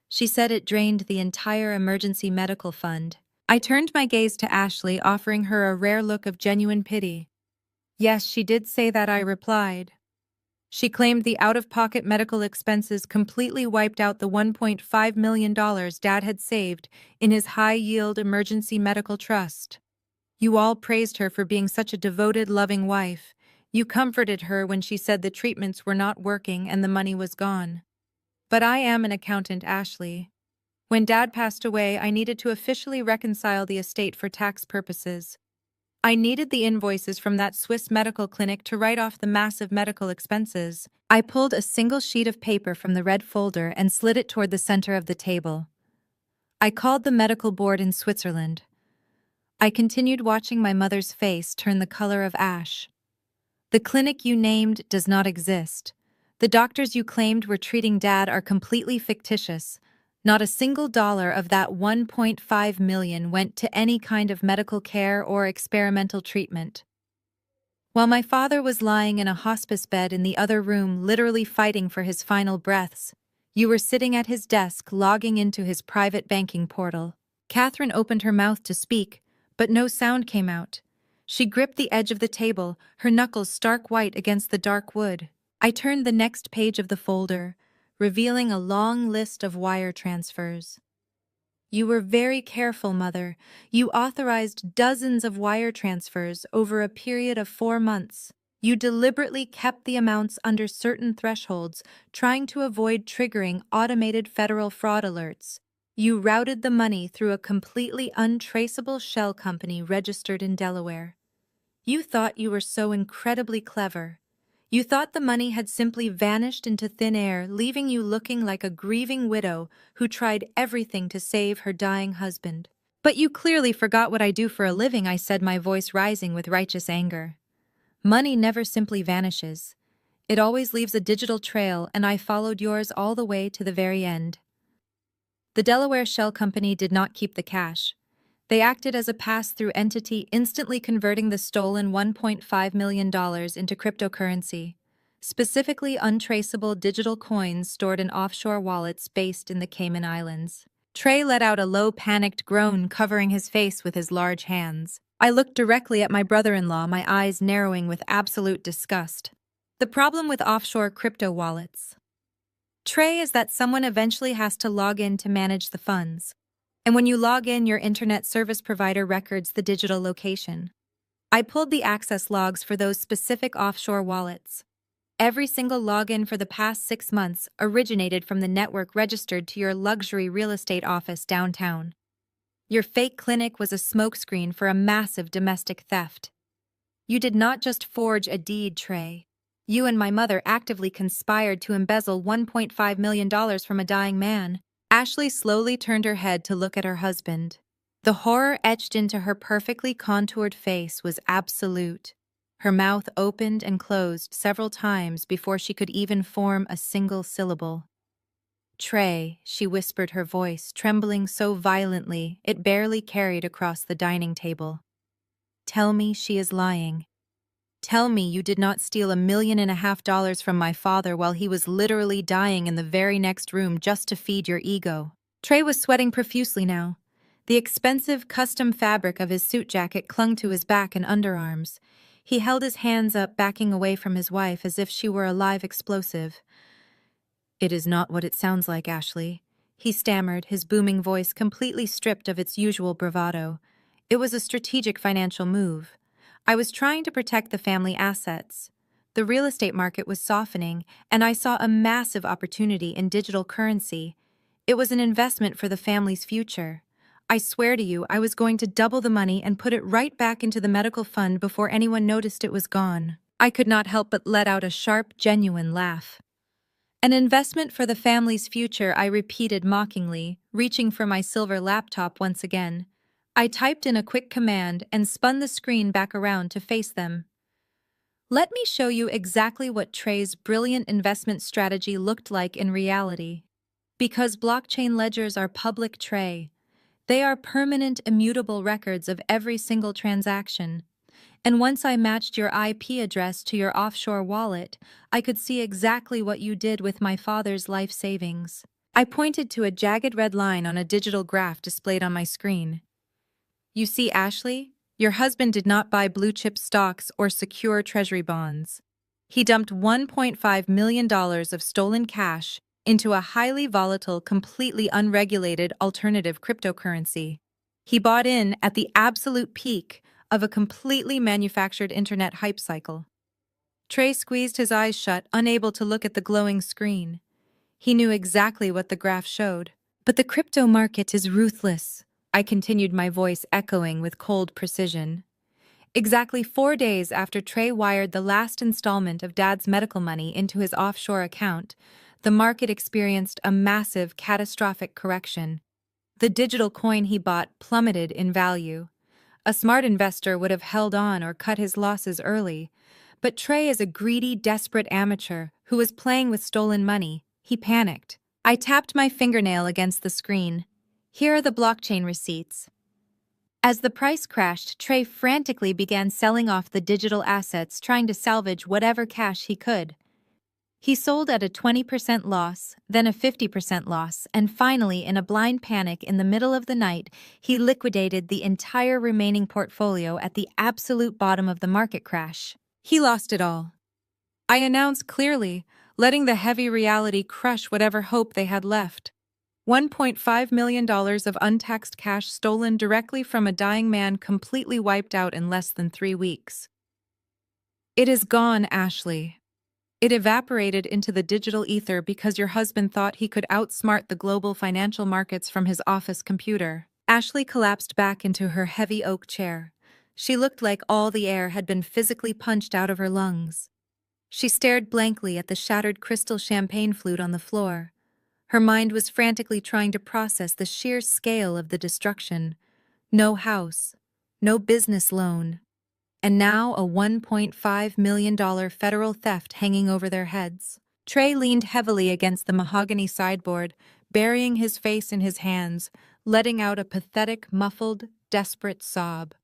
She said it drained the entire emergency medical fund. I turned my gaze to Ashley, offering her a rare look of genuine pity. Yes, she did say that, I replied. She claimed the out-of-pocket medical expenses completely wiped out the $1.5 million Dad had saved in his high-yield emergency medical trust. You all praised her for being such a devoted, loving wife. You comforted her when she said the treatments were not working and the money was gone. But I am an accountant, Ashley. When Dad passed away, I needed to officially reconcile the estate for tax purposes. I needed the invoices from that Swiss medical clinic to write off the massive medical expenses. I pulled a single sheet of paper from the red folder and slid it toward the center of the table. I called the medical board in Switzerland. I continued watching my mother's face turn the color of ash. The clinic you named does not exist. The doctors you claimed were treating Dad are completely fictitious. Not a single dollar of that $1.5 million went to any kind of medical care or experimental treatment. While my father was lying in a hospice bed in the other room, literally fighting for his final breaths, you were sitting at his desk logging into his private banking portal. Katherine opened her mouth to speak, but no sound came out. She gripped the edge of the table, her knuckles stark white against the dark wood. I turned the next page of the folder, revealing a long list of wire transfers. You were very careful, Mother. You authorized dozens of wire transfers over a period of 4 months. You deliberately kept the amounts under certain thresholds, trying to avoid triggering automated federal fraud alerts. You routed the money through a completely untraceable shell company registered in Delaware. You thought you were so incredibly clever. You thought the money had simply vanished into thin air, leaving you looking like a grieving widow who tried everything to save her dying husband. But you clearly forgot what I do for a living, I said, my voice rising with righteous anger. Money never simply vanishes. It always leaves a digital trail, and I followed yours all the way to the very end. The Delaware Shell Company did not keep the cash. They acted as a pass-through entity, instantly converting the stolen $1.5 million into cryptocurrency, specifically untraceable digital coins stored in offshore wallets based in the Cayman Islands. Trey let out a low, panicked groan, covering his face with his large hands. I looked directly at my brother-in-law, my eyes narrowing with absolute disgust. The problem with offshore crypto wallets, Trey, is that someone eventually has to log in to manage the funds. And when you log in, your internet service provider records the digital location. I pulled the access logs for those specific offshore wallets. Every single login for the past 6 months originated from the network registered to your luxury real estate office downtown. Your fake clinic was a smokescreen for a massive domestic theft. You did not just forge a deed, Trey. You and my mother actively conspired to embezzle $1.5 million from a dying man. Ashley slowly turned her head to look at her husband. The horror etched into her perfectly contoured face was absolute. Her mouth opened and closed several times before she could even form a single syllable. Trey, she whispered, her voice trembling so violently it barely carried across the dining table. Tell me she is lying. Tell me you did not steal $1.5 million from my father while he was literally dying in the very next room just to feed your ego. Trey was sweating profusely now. The expensive custom fabric of his suit jacket clung to his back and underarms. He held his hands up, backing away from his wife as if she were a live explosive. It is not what it sounds like, Ashley, he stammered, his booming voice completely stripped of its usual bravado. It was a strategic financial move. I was trying to protect the family assets. The real estate market was softening, and I saw a massive opportunity in digital currency. It was an investment for the family's future. I swear to you, I was going to double the money and put it right back into the medical fund before anyone noticed it was gone. I could not help but let out a sharp, genuine laugh. An investment for the family's future, I repeated mockingly, reaching for my silver laptop once again. I typed in a quick command and spun the screen back around to face them. Let me show you exactly what Trey's brilliant investment strategy looked like in reality. Because blockchain ledgers are public, Trey, they are permanent, immutable records of every single transaction. and once I matched your IP address to your offshore wallet, I could see exactly what you did with my father's life savings. I pointed to a jagged red line on a digital graph displayed on my screen. You see, Ashley, your husband did not buy blue-chip stocks or secure treasury bonds. He dumped $1.5 million of stolen cash into a highly volatile, completely unregulated alternative cryptocurrency. He bought in at the absolute peak of a completely manufactured internet hype cycle. Trey squeezed his eyes shut, unable to look at the glowing screen. He knew exactly what the graph showed. But the crypto market is ruthless, I continued, my voice echoing with cold precision. Exactly 4 days after Trey wired the last installment of Dad's medical money into his offshore account, the market experienced a massive, catastrophic correction. The digital coin he bought plummeted in value. A smart investor would have held on or cut his losses early. But Trey is a greedy, desperate amateur who was playing with stolen money. He panicked. I tapped my fingernail against the screen. Here are the blockchain receipts. As the price crashed, Trey frantically began selling off the digital assets, trying to salvage whatever cash he could. He sold at a 20% loss, then a 50% loss, and finally, in a blind panic in the middle of the night, he liquidated the entire remaining portfolio at the absolute bottom of the market crash. He lost it all. I announced clearly, letting the heavy reality crush whatever hope they had left. $1.5 million of untaxed cash stolen directly from a dying man, completely wiped out in less than 3 weeks. It is gone, Ashley. It evaporated into the digital ether because your husband thought he could outsmart the global financial markets from his office computer. Ashley collapsed back into her heavy oak chair. She looked like all the air had been physically punched out of her lungs. She stared blankly at the shattered crystal champagne flute on the floor. Her mind was frantically trying to process the sheer scale of the destruction. No house, no business loan, and now a $1.5 million federal theft hanging over their heads. Trey leaned heavily against the mahogany sideboard, burying his face in his hands, letting out a pathetic, muffled, desperate sob.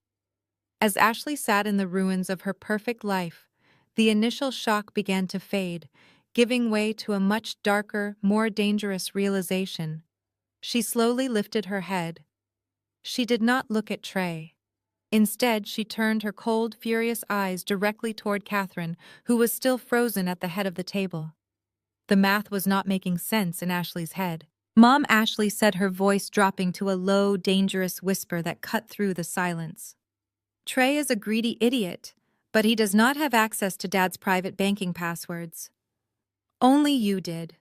As Ashley sat in the ruins of her perfect life, the initial shock began to fade, giving way to a much darker, more dangerous realization. She slowly lifted her head. She did not look at Trey. Instead, she turned her cold, furious eyes directly toward Katherine, who was still frozen at the head of the table. The math was not making sense in Ashley's head. "Mom," Ashley said, her voice dropping to a low, dangerous whisper that cut through the silence. "Trey is a greedy idiot, but he does not have access to Dad's private banking passwords. Only you did.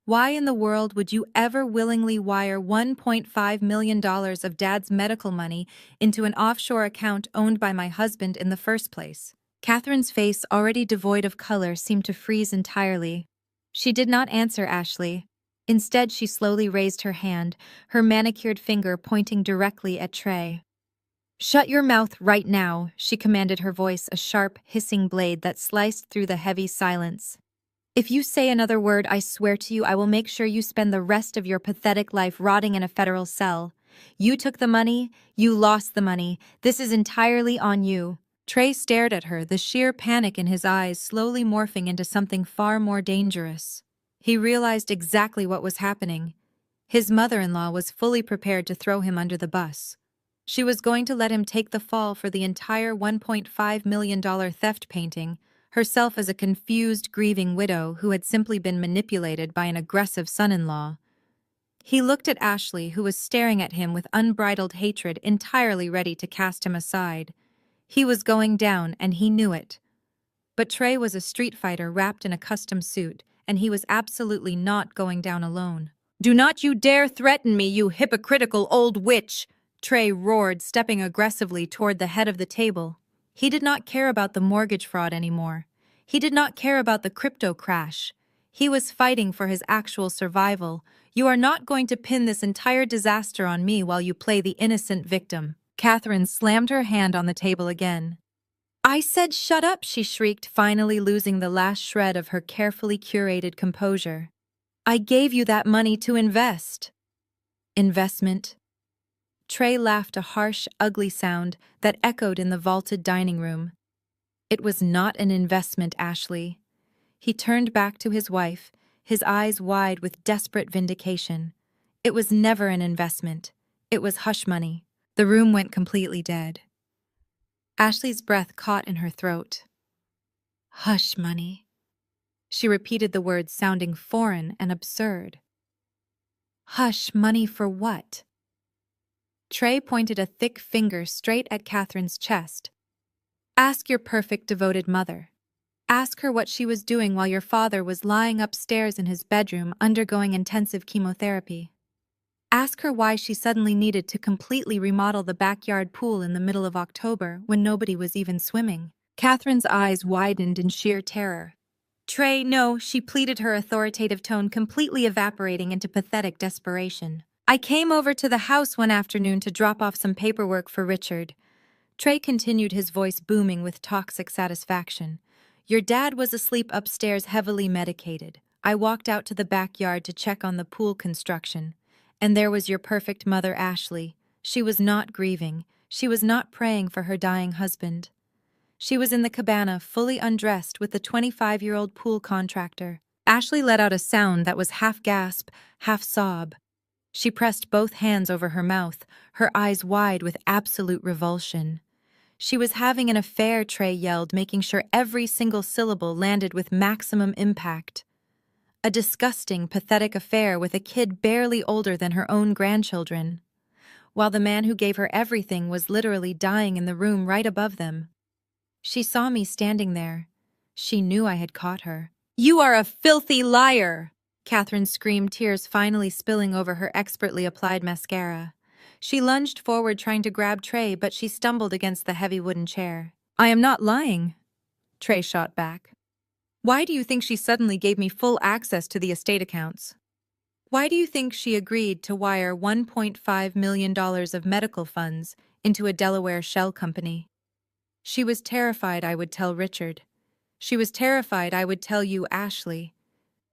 Why in the world would you ever willingly wire $1.5 million of Dad's medical money into an offshore account owned by my husband in the first place?" Katherine's face, already devoid of color, seemed to freeze entirely. She did not answer Ashley. Instead, she slowly raised her hand, her manicured finger pointing directly at Trey. "Shut your mouth right now," she commanded, her voice a sharp, hissing blade that sliced through the heavy silence. "If you say another word, I swear to you I will make sure you spend the rest of your pathetic life rotting in a federal cell. You took the money, you lost the money. This is entirely on you." Trey stared at her, the sheer panic in his eyes slowly morphing into something far more dangerous. He realized exactly what was happening. His mother-in-law was fully prepared to throw him under the bus. She was going to let him take the fall for the entire $1.5 million theft, painting herself as a confused, grieving widow who had simply been manipulated by an aggressive son-in-law. He looked at Ashley, who was staring at him with unbridled hatred, entirely ready to cast him aside. He was going down, and he knew it. But Trey was a street fighter wrapped in a custom suit, and he was absolutely not going down alone. "Do not you dare threaten me, you hypocritical old witch!" Trey roared, stepping aggressively toward the head of the table. He did not care about the mortgage fraud anymore. He did not care about the crypto crash. He was fighting for his actual survival. "You are not going to pin this entire disaster on me while you play the innocent victim." Katherine slammed her hand on the table again. "I said shut up," she shrieked, finally losing the last shred of her carefully curated composure. "I gave you that money to invest." "Investment?" Trey laughed a harsh, ugly sound that echoed in the vaulted dining room. It was not an investment, Ashley. He turned back to his wife, his eyes wide with desperate vindication. It was never an investment. It was hush money. The room went completely dead. Ashley's breath caught in her throat. Hush money. She repeated the words, sounding foreign and absurd. Hush money for what? Trey pointed a thick finger straight at Katherine's chest. Ask your perfect devoted mother. Ask her what she was doing while your father was lying upstairs in his bedroom undergoing intensive chemotherapy. Ask her why she suddenly needed to completely remodel the backyard pool in the middle of October when nobody was even swimming. Katherine's eyes widened in sheer terror. Trey, no, she pleaded, her authoritative tone completely evaporating into pathetic desperation. I came over to the house one afternoon to drop off some paperwork for Richard. Trey continued, his voice booming with toxic satisfaction. Your dad was asleep upstairs, heavily medicated. I walked out to the backyard to check on the pool construction. And there was your perfect mother, Ashley. She was not grieving. She was not praying for her dying husband. She was in the cabana, fully undressed, with the 25-year-old pool contractor. Ashley let out a sound that was half gasp, half sob. She pressed both hands over her mouth, her eyes wide with absolute revulsion. She was having an affair, Trey yelled, making sure every single syllable landed with maximum impact. A disgusting, pathetic affair with a kid barely older than her own grandchildren, while the man who gave her everything was literally dying in the room right above them. She saw me standing there. She knew I had caught her. You are a filthy liar! Katherine screamed, tears finally spilling over her expertly applied mascara. She lunged forward, trying to grab Trey, but she stumbled against the heavy wooden chair. I am not lying, Trey shot back. Why do you think she suddenly gave me full access to the estate accounts? Why do you think she agreed to wire $1.5 million of medical funds into a Delaware shell company? She was terrified I would tell Richard. She was terrified I would tell you, Ashley.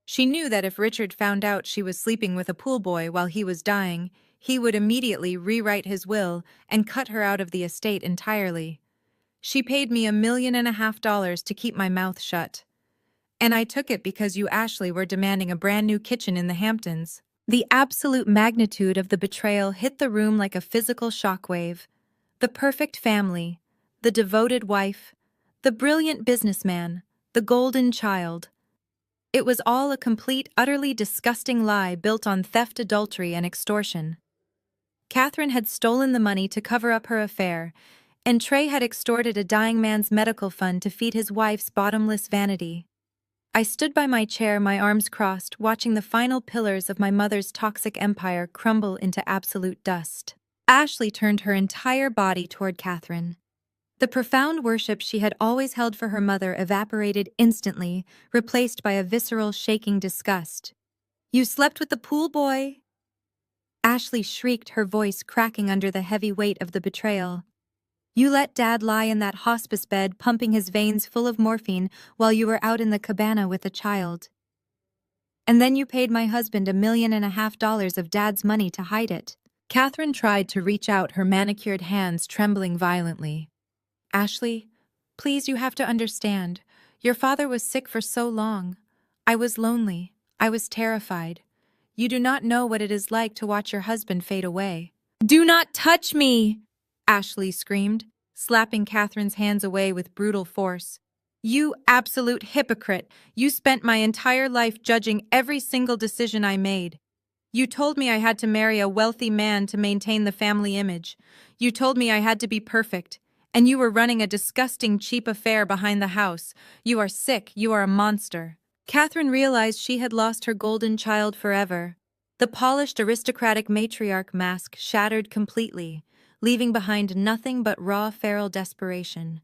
She knew that if Richard found out she was sleeping with a pool boy while he was dying, he would immediately rewrite his will and cut her out of the estate entirely. She paid me $1.5 million to keep my mouth shut. And I took it because you, Ashley, were demanding a brand new kitchen in the Hamptons. The absolute magnitude of the betrayal hit the room like a physical shockwave. The perfect family, the devoted wife, the brilliant businessman, the golden child. It was all a complete, utterly disgusting lie built on theft, adultery, and extortion. Katherine had stolen the money to cover up her affair, and Trey had extorted a dying man's medical fund to feed his wife's bottomless vanity. I stood by my chair, my arms crossed, watching the final pillars of my mother's toxic empire crumble into absolute dust. Ashley turned her entire body toward Katherine. The profound worship she had always held for her mother evaporated instantly, replaced by a visceral, shaking disgust. You slept with the pool boy? Ashley shrieked, her voice cracking under the heavy weight of the betrayal. You let Dad lie in that hospice bed, pumping his veins full of morphine while you were out in the cabana with a child. And then you paid my husband $1.5 million of Dad's money to hide it. Katherine tried to reach out, her manicured hands trembling violently. Ashley, please, you have to understand. Your father was sick for so long. I was lonely. I was terrified. You do not know what it is like to watch your husband fade away. Do not touch me! Ashley screamed, slapping Katherine's hands away with brutal force. You absolute hypocrite! You spent my entire life judging every single decision I made. You told me I had to marry a wealthy man to maintain the family image. You told me I had to be perfect. And you were running a disgusting, cheap affair behind the house. You are sick. You are a monster. Katherine realized she had lost her golden child forever. The polished, aristocratic matriarch mask shattered completely, leaving behind nothing but raw, feral desperation.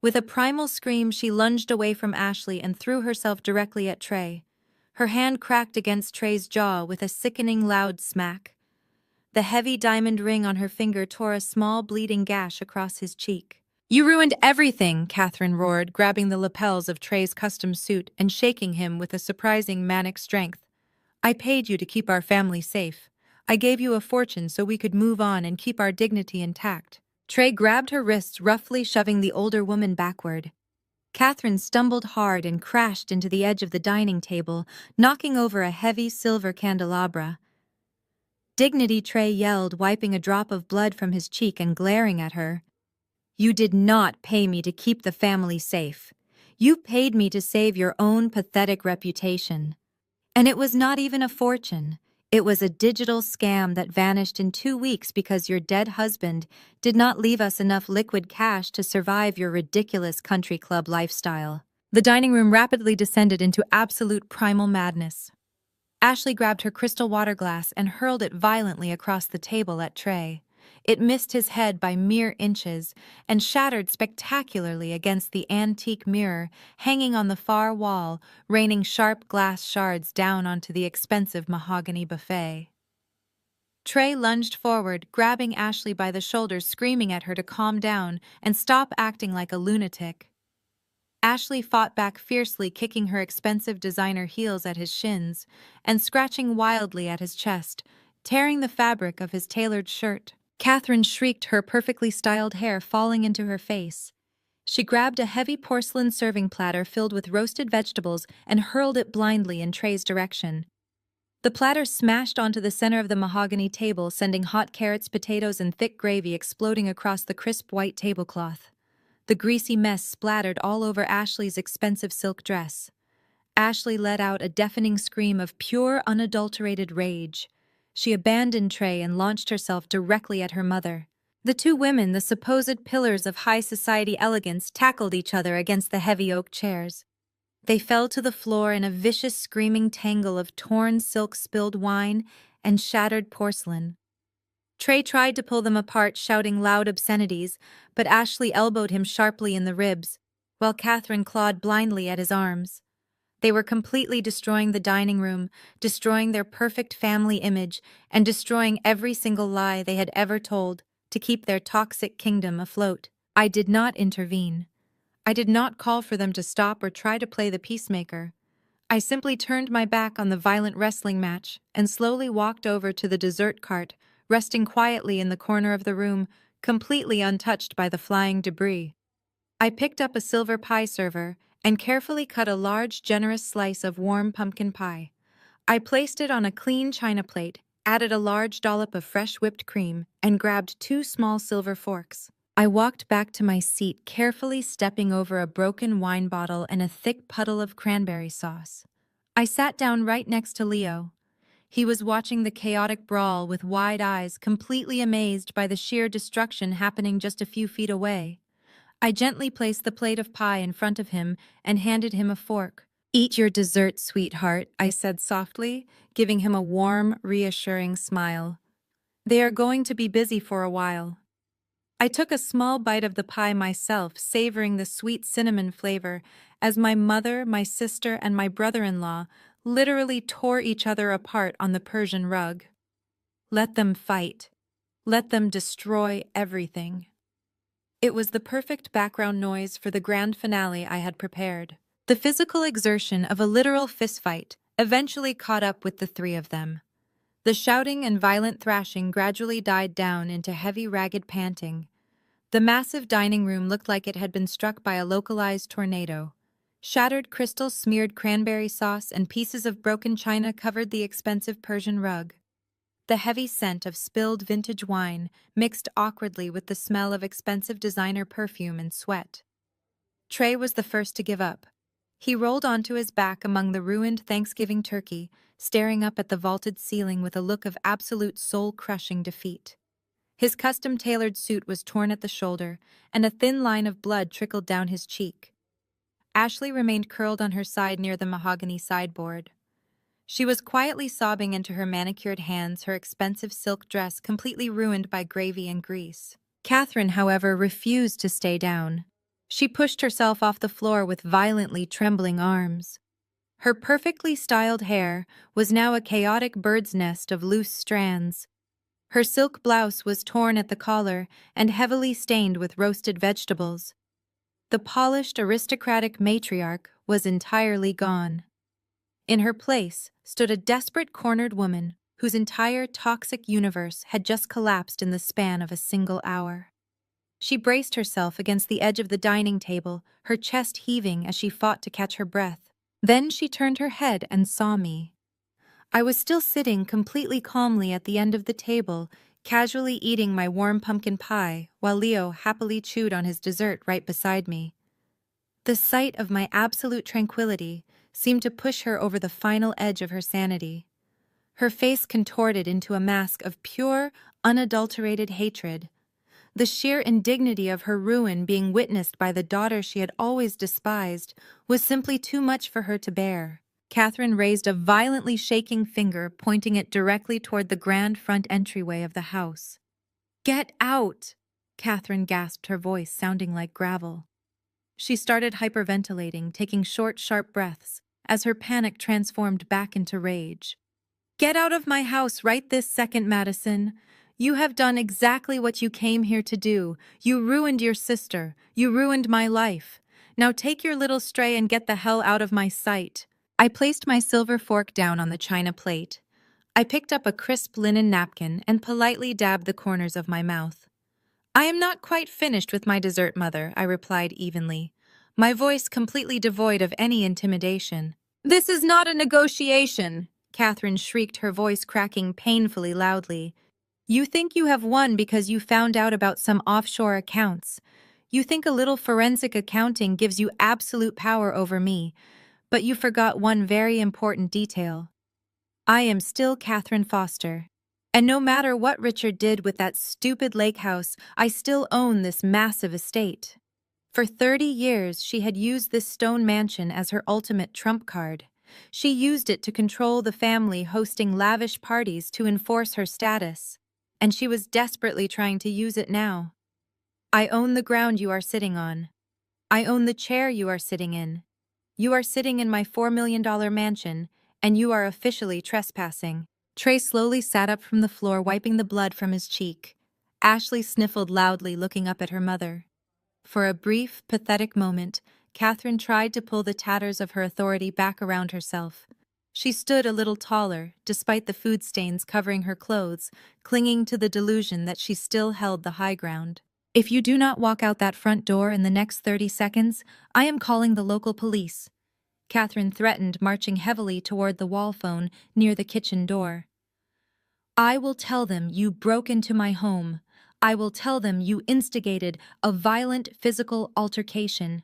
With a primal scream, she lunged away from Ashley and threw herself directly at Trey. Her hand cracked against Trey's jaw with a sickening, loud smack. The heavy diamond ring on her finger tore a small, bleeding gash across his cheek. You ruined everything, Katherine roared, grabbing the lapels of Trey's custom suit and shaking him with a surprising manic strength. I paid you to keep our family safe. I gave you a fortune so we could move on and keep our dignity intact." Trey grabbed her wrists, roughly shoving the older woman backward. Katherine stumbled hard and crashed into the edge of the dining table, knocking over a heavy silver candelabra. "Dignity," Trey yelled, wiping a drop of blood from his cheek and glaring at her. "You did not pay me to keep the family safe. You paid me to save your own pathetic reputation. And it was not even a fortune. It was a digital scam that vanished in 2 weeks because your dead husband did not leave us enough liquid cash to survive your ridiculous country club lifestyle." The dining room rapidly descended into absolute primal madness. Ashley grabbed her crystal water glass and hurled it violently across the table at Trey. It missed his head by mere inches and shattered spectacularly against the antique mirror hanging on the far wall, raining sharp glass shards down onto the expensive mahogany buffet. Trey lunged forward, grabbing Ashley by the shoulders, screaming at her to calm down and stop acting like a lunatic. Ashley fought back fiercely, kicking her expensive designer heels at his shins and scratching wildly at his chest, tearing the fabric of his tailored shirt. Katherine shrieked, her perfectly styled hair falling into her face. She grabbed a heavy porcelain serving platter filled with roasted vegetables and hurled it blindly in Trey's direction. The platter smashed onto the center of the mahogany table, sending hot carrots, potatoes, and thick gravy exploding across the crisp white tablecloth. The greasy mess splattered all over Ashley's expensive silk dress. Ashley let out a deafening scream of pure, unadulterated rage. She abandoned Trey and launched herself directly at her mother. The two women, the supposed pillars of high society elegance, tackled each other against the heavy oak chairs. They fell to the floor in a vicious screaming tangle of torn silk, spilled wine, and shattered porcelain. Trey tried to pull them apart, shouting loud obscenities, but Ashley elbowed him sharply in the ribs, while Katherine clawed blindly at his arms. They were completely destroying the dining room, destroying their perfect family image, and destroying every single lie they had ever told to keep their toxic kingdom afloat. I did not intervene. I did not call for them to stop or try to play the peacemaker. I simply turned my back on the violent wrestling match and slowly walked over to the dessert cart, resting quietly in the corner of the room, completely untouched by the flying debris. I picked up a silver pie server and carefully cut a large, generous slice of warm pumpkin pie. I placed it on a clean china plate, added a large dollop of fresh whipped cream, and grabbed 2 small silver forks. I walked back to my seat, carefully stepping over a broken wine bottle and a thick puddle of cranberry sauce. I sat down right next to Leo. He was watching the chaotic brawl with wide eyes, completely amazed by the sheer destruction happening just a few feet away. I gently placed the plate of pie in front of him and handed him a fork. "Eat your dessert, sweetheart," I said softly, giving him a warm, reassuring smile. "They are going to be busy for a while." I took a small bite of the pie myself, savoring the sweet cinnamon flavor, as my mother, my sister, and my brother-in-law literally tore each other apart on the Persian rug. Let them fight. Let them destroy everything. It was the perfect background noise for the grand finale I had prepared. The physical exertion of a literal fistfight eventually caught up with the three of them. The shouting and violent thrashing gradually died down into heavy, ragged panting. The massive dining room looked like it had been struck by a localized tornado. Shattered crystals, smeared cranberry sauce, and pieces of broken china covered the expensive Persian rug. The heavy scent of spilled vintage wine mixed awkwardly with the smell of expensive designer perfume and sweat. Trey was the first to give up. He rolled onto his back among the ruined Thanksgiving turkey, staring up at the vaulted ceiling with a look of absolute soul-crushing defeat. His custom-tailored suit was torn at the shoulder, and a thin line of blood trickled down his cheek. Ashley remained curled on her side near the mahogany sideboard. She was quietly sobbing into her manicured hands, her expensive silk dress completely ruined by gravy and grease. Katherine, however, refused to stay down. She pushed herself off the floor with violently trembling arms. Her perfectly styled hair was now a chaotic bird's nest of loose strands. Her silk blouse was torn at the collar and heavily stained with roasted vegetables. The polished, aristocratic matriarch was entirely gone. In her place stood a desperate, cornered woman whose entire toxic universe had just collapsed in the span of a single hour. She braced herself against the edge of the dining table, her chest heaving as she fought to catch her breath. Then she turned her head and saw me. I was still sitting completely calmly at the end of the table, casually eating my warm pumpkin pie, while Leo happily chewed on his dessert right beside me. The sight of my absolute tranquility seemed to push her over the final edge of her sanity. Her face contorted into a mask of pure, unadulterated hatred. The sheer indignity of her ruin being witnessed by the daughter she had always despised was simply too much for her to bear. Katherine raised a violently shaking finger, pointing it directly toward the grand front entryway of the house. "Get out!" Katherine gasped, her voice sounding like gravel. She started hyperventilating, taking short, sharp breaths, as her panic transformed back into rage. "Get out of my house right this second, Madison. You have done exactly what you came here to do. You ruined your sister. You ruined my life. Now take your little stray and get the hell out of my sight." I placed my silver fork down on the china plate. I picked up a crisp linen napkin and politely dabbed the corners of my mouth. "I am not quite finished with my dessert, Mother," I replied evenly, my voice completely devoid of any intimidation. "This is not a negotiation," Katherine shrieked, her voice cracking painfully loudly. "You think you have won because you found out about some offshore accounts. You think a little forensic accounting gives you absolute power over me, but you forgot one very important detail. I am still Katherine Foster. And no matter what Richard did with that stupid lake house, I still own this massive estate." For 30 years, she had used this stone mansion as her ultimate trump card. She used it to control the family, hosting lavish parties to enforce her status. And she was desperately trying to use it now. "I own the ground you are sitting on. I own the chair you are sitting in. You are sitting in my $4 million mansion, and you are officially trespassing." Trey slowly sat up from the floor, wiping the blood from his cheek. Ashley sniffled loudly, looking up at her mother. For a brief, pathetic moment, Katherine tried to pull the tatters of her authority back around herself. She stood a little taller, despite the food stains covering her clothes, clinging to the delusion that she still held the high ground. "If you do not walk out that front door in the next 30 seconds, I am calling the local police," Katherine threatened, marching heavily toward the wall phone near the kitchen door. "I will tell them you broke into my home. I will tell them you instigated a violent physical altercation.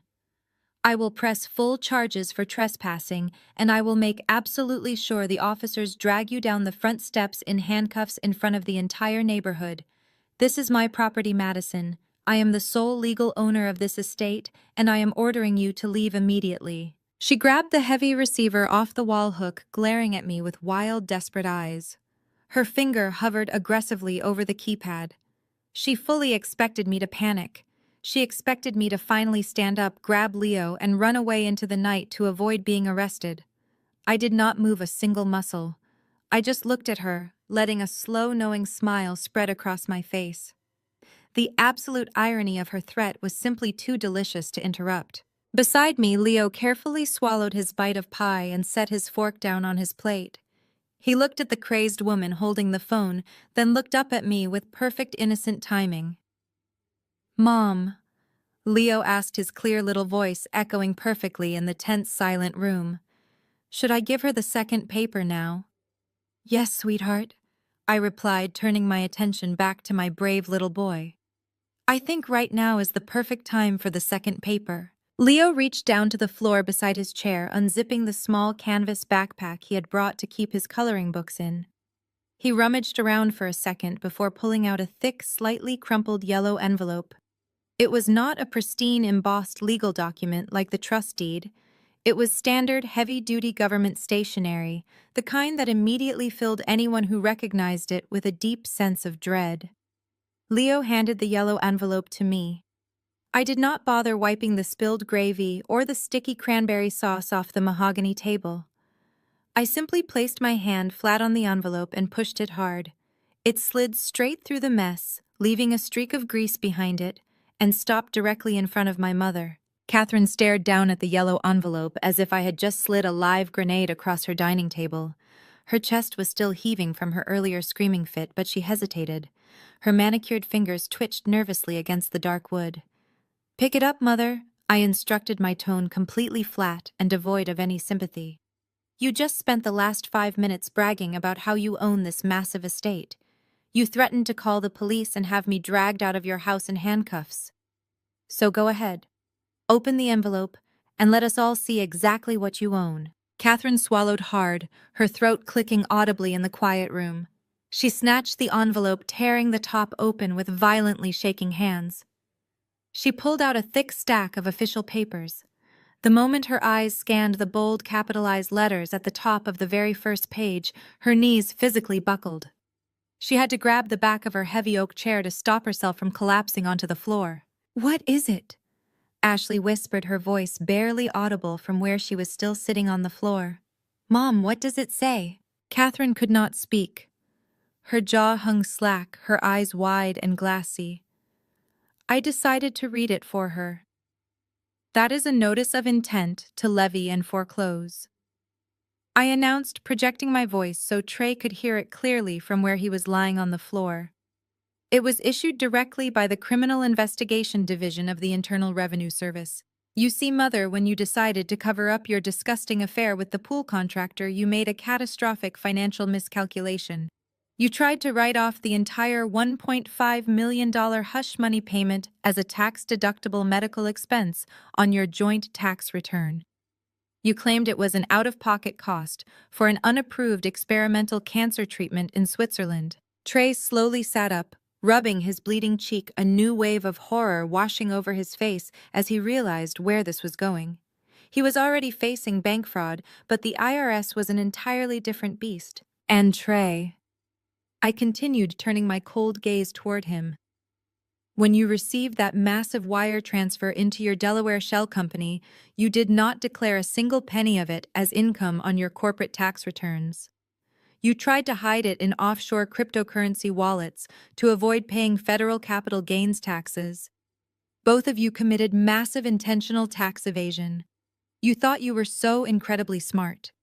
I will press full charges for trespassing, and I will make absolutely sure the officers drag you down the front steps in handcuffs in front of the entire neighborhood. This is my property, Madison. I am the sole legal owner of this estate, and I am ordering you to leave immediately." She grabbed the heavy receiver off the wall hook, glaring at me with wild, desperate eyes. Her finger hovered aggressively over the keypad. She fully expected me to panic. She expected me to finally stand up, grab Leo, and run away into the night to avoid being arrested. I did not move a single muscle. I just looked at her, letting a slow, knowing smile spread across my face. The absolute irony of her threat was simply too delicious to interrupt. Beside me, Leo carefully swallowed his bite of pie and set his fork down on his plate. He looked at the crazed woman holding the phone, then looked up at me with perfect innocent timing. "Mom," Leo asked, his clear little voice echoing perfectly in the tense, silent room. "Should I give her the second paper now?" "Yes, sweetheart," I replied, turning my attention back to my brave little boy. "I think right now is the perfect time for the second paper." Leo reached down to the floor beside his chair, unzipping the small canvas backpack he had brought to keep his coloring books in. He rummaged around for a second before pulling out a thick, slightly crumpled yellow envelope. It was not a pristine, embossed legal document like the trust deed. It was standard, heavy-duty government stationery, the kind that immediately filled anyone who recognized it with a deep sense of dread. Leo handed the yellow envelope to me. I did not bother wiping the spilled gravy or the sticky cranberry sauce off the mahogany table. I simply placed my hand flat on the envelope and pushed it hard. It slid straight through the mess, leaving a streak of grease behind it, and stopped directly in front of my mother. Katherine stared down at the yellow envelope as if I had just slid a live grenade across her dining table. Her chest was still heaving from her earlier screaming fit, but she hesitated. Her manicured fingers twitched nervously against the dark wood. "Pick it up, Mother," I instructed, my tone completely flat and devoid of any sympathy. "You just spent the last 5 minutes bragging about how you own this massive estate. You threatened to call the police and have me dragged out of your house in handcuffs. So go ahead. Open the envelope and let us all see exactly what you own." Katherine swallowed hard, her throat clicking audibly in the quiet room. She snatched the envelope, tearing the top open with violently shaking hands. She pulled out a thick stack of official papers. The moment her eyes scanned the bold capitalized letters at the top of the very first page, her knees physically buckled. She had to grab the back of her heavy oak chair to stop herself from collapsing onto the floor. "What is it?" Ashley whispered, her voice barely audible from where she was still sitting on the floor. "Mom, what does it say?" Katherine could not speak. Her jaw hung slack, her eyes wide and glassy. I decided to read it for her. "That is a notice of intent to levy and foreclose," I announced, projecting my voice so Trey could hear it clearly from where he was lying on the floor. "It was issued directly by the Criminal Investigation Division of the Internal Revenue Service. You see, Mother, when you decided to cover up your disgusting affair with the pool contractor, you made a catastrophic financial miscalculation. You tried to write off the entire $1.5 million hush money payment as a tax-deductible medical expense on your joint tax return. You claimed it was an out-of-pocket cost for an unapproved experimental cancer treatment in Switzerland." Trey slowly sat up, rubbing his bleeding cheek, a new wave of horror washing over his face as he realized where this was going. He was already facing bank fraud, but the IRS was an entirely different beast. "And Trey," I continued, turning my cold gaze toward him, "when you received that massive wire transfer into your Delaware shell company, you did not declare a single penny of it as income on your corporate tax returns. You tried to hide it in offshore cryptocurrency wallets to avoid paying federal capital gains taxes. Both of you committed massive intentional tax evasion. You thought you were so incredibly smart.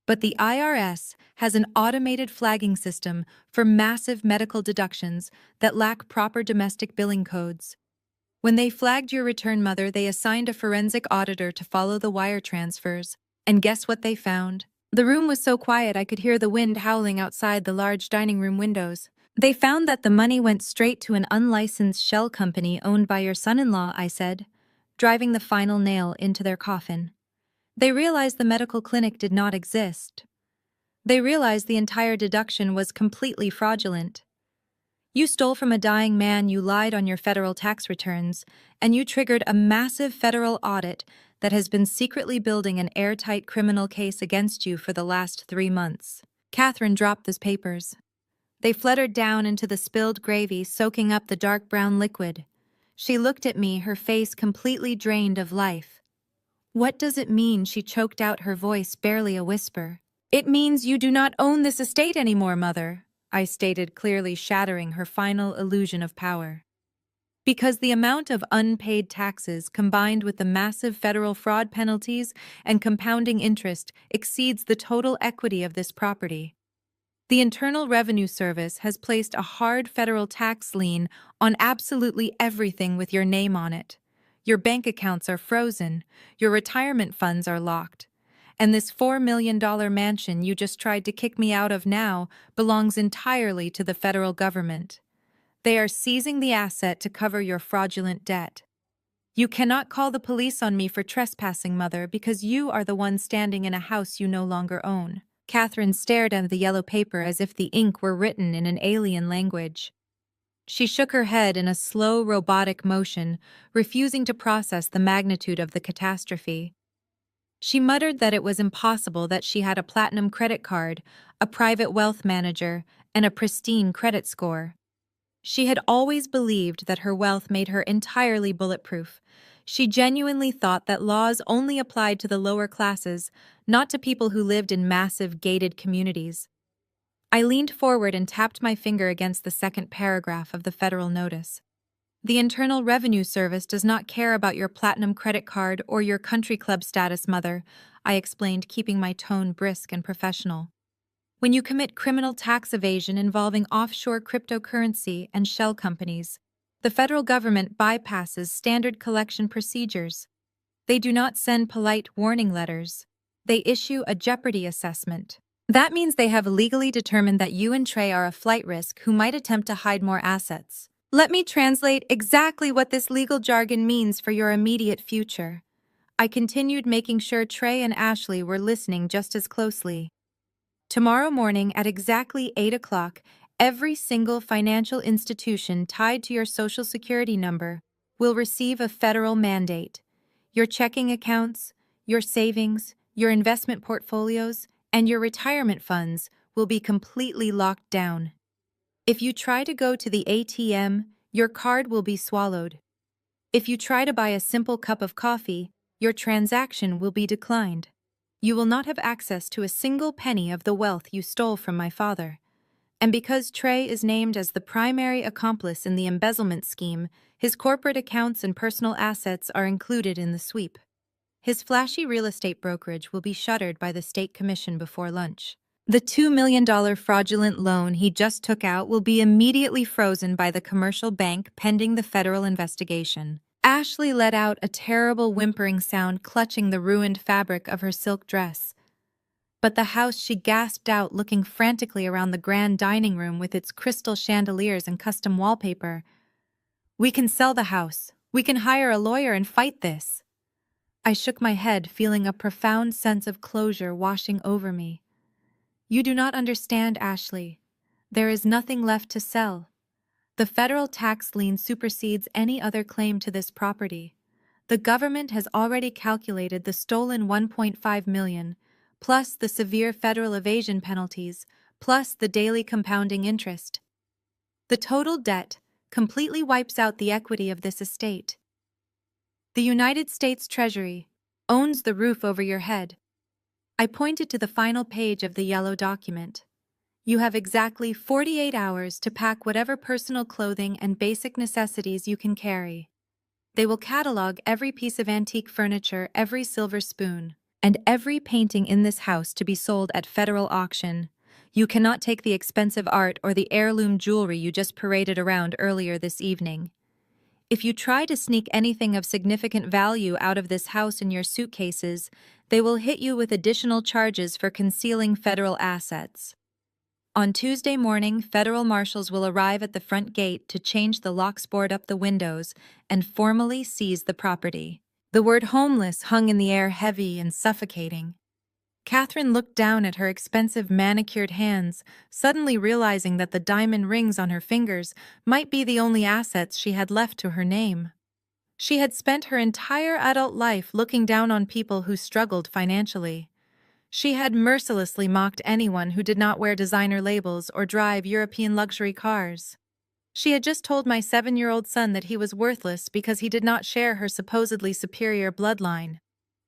But the IRS has an automated flagging system for massive medical deductions that lack proper domestic billing codes. When they flagged your return, Mother, they assigned a forensic auditor to follow the wire transfers. And guess what they found? The room was so quiet I could hear the wind howling outside the large dining room windows. They found that the money went straight to an unlicensed shell company owned by your son-in-law," I said, driving the final nail into their coffin. "They realized the medical clinic did not exist. They realized the entire deduction was completely fraudulent. You stole from a dying man, you lied on your federal tax returns, and you triggered a massive federal audit that has been secretly building an airtight criminal case against you for the last 3 months." Katherine dropped the papers. They fluttered down into the spilled gravy, soaking up the dark brown liquid. She looked at me, her face completely drained of life. "What does it mean?" she choked out, her voice barely a whisper. "It means you do not own this estate anymore, Mother," I stated, clearly shattering her final illusion of power. "Because the amount of unpaid taxes combined with the massive federal fraud penalties and compounding interest exceeds the total equity of this property. The Internal Revenue Service has placed a hard federal tax lien on absolutely everything with your name on it. Your bank accounts are frozen, your retirement funds are locked, and this $4 million mansion you just tried to kick me out of now belongs entirely to the federal government. They are seizing the asset to cover your fraudulent debt. You cannot call the police on me for trespassing, Mother, because you are the one standing in a house you no longer own." Katherine stared at the yellow paper as if the ink were written in an alien language. She shook her head in a slow, robotic motion, refusing to process the magnitude of the catastrophe. She muttered that it was impossible, that she had a platinum credit card, a private wealth manager, and a pristine credit score. She had always believed that her wealth made her entirely bulletproof. She genuinely thought that laws only applied to the lower classes, not to people who lived in massive, gated communities. I leaned forward and tapped my finger against the second paragraph of the federal notice. "The Internal Revenue Service does not care about your platinum credit card or your country club status, Mother," I explained, keeping my tone brisk and professional. When you commit criminal tax evasion involving offshore cryptocurrency and shell companies, the federal government bypasses standard collection procedures. They do not send polite warning letters. They issue a jeopardy assessment. That means they have legally determined that you and Trey are a flight risk who might attempt to hide more assets. Let me translate exactly what this legal jargon means for your immediate future. I continued making sure Trey and Ashley were listening just as closely. Tomorrow morning at exactly 8 o'clock, every single financial institution tied to your Social Security number will receive a federal mandate. Your checking accounts, your savings, your investment portfolios, and your retirement funds will be completely locked down. If you try to go to the ATM, your card will be swallowed. If you try to buy a simple cup of coffee, your transaction will be declined. You will not have access to a single penny of the wealth you stole from my father. And because Trey is named as the primary accomplice in the embezzlement scheme, his corporate accounts and personal assets are included in the sweep. His flashy real estate brokerage will be shuttered by the state commission before lunch. The $2 million fraudulent loan he just took out will be immediately frozen by the commercial bank pending the federal investigation. Ashley let out a terrible whimpering sound, clutching the ruined fabric of her silk dress. But the house, she gasped out, looking frantically around the grand dining room with its crystal chandeliers and custom wallpaper. "We can sell the house. We can hire a lawyer and fight this." I shook my head, feeling a profound sense of closure washing over me. "You do not understand, Ashley. There is nothing left to sell. The federal tax lien supersedes any other claim to this property. The government has already calculated the stolen $1.5 million, plus the severe federal evasion penalties, plus the daily compounding interest. The total debt completely wipes out the equity of this estate. The United States Treasury owns the roof over your head." I pointed to the final page of the yellow document. "You have exactly 48 hours to pack whatever personal clothing and basic necessities you can carry. They will catalog every piece of antique furniture, every silver spoon, and every painting in this house to be sold at federal auction. You cannot take the expensive art or the heirloom jewelry you just paraded around earlier this evening. If you try to sneak anything of significant value out of this house in your suitcases, they will hit you with additional charges for concealing federal assets. On Tuesday morning, federal marshals will arrive at the front gate to change the locks, board up the windows, and formally seize the property." The word homeless hung in the air, heavy and suffocating. Katherine looked down at her expensive manicured hands, suddenly realizing that the diamond rings on her fingers might be the only assets she had left to her name. She had spent her entire adult life looking down on people who struggled financially. She had mercilessly mocked anyone who did not wear designer labels or drive European luxury cars. She had just told my 7-year-old son that he was worthless because he did not share her supposedly superior bloodline.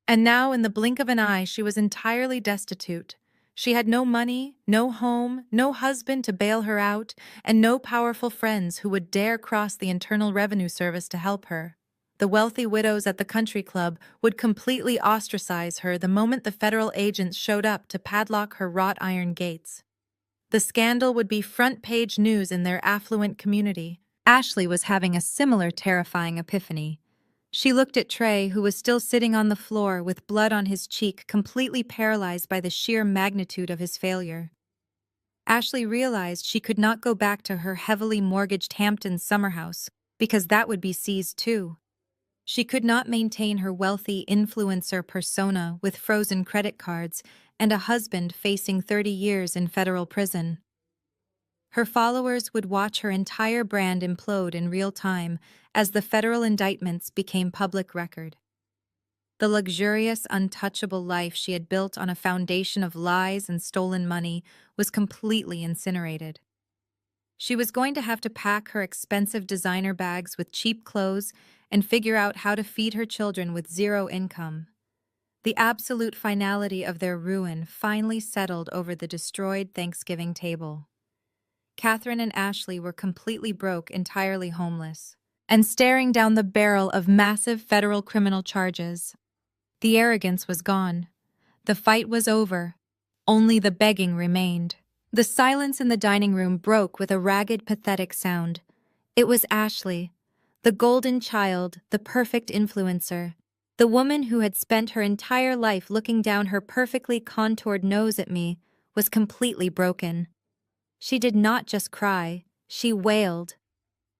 And now, in the blink of an eye, she was entirely destitute. She had no money, no home, no husband to bail her out, and no powerful friends who would dare cross the Internal Revenue Service to help her. The wealthy widows at the country club would completely ostracize her the moment the federal agents showed up to padlock her wrought iron gates. The scandal would be front-page news in their affluent community. Ashley was having a similar terrifying epiphany. She looked at Trey, who was still sitting on the floor with blood on his cheek, completely paralyzed by the sheer magnitude of his failure. Ashley realized she could not go back to her heavily mortgaged Hampton summer house, because that would be seized too. She could not maintain her wealthy influencer persona with frozen credit cards and a husband facing 30 years in federal prison. Her followers would watch her entire brand implode in real time as the federal indictments became public record. The luxurious, untouchable life she had built on a foundation of lies and stolen money was completely incinerated. She was going to have to pack her expensive designer bags with cheap clothes and figure out how to feed her children with zero income. The absolute finality of their ruin finally settled over the destroyed Thanksgiving table. Katherine and Ashley were completely broke, entirely homeless, and staring down the barrel of massive federal criminal charges. The arrogance was gone. The fight was over. Only the begging remained. The silence in the dining room broke with a ragged, pathetic sound. It was Ashley, the golden child, the perfect influencer. The woman who had spent her entire life looking down her perfectly contoured nose at me was completely broken. She did not just cry, she wailed.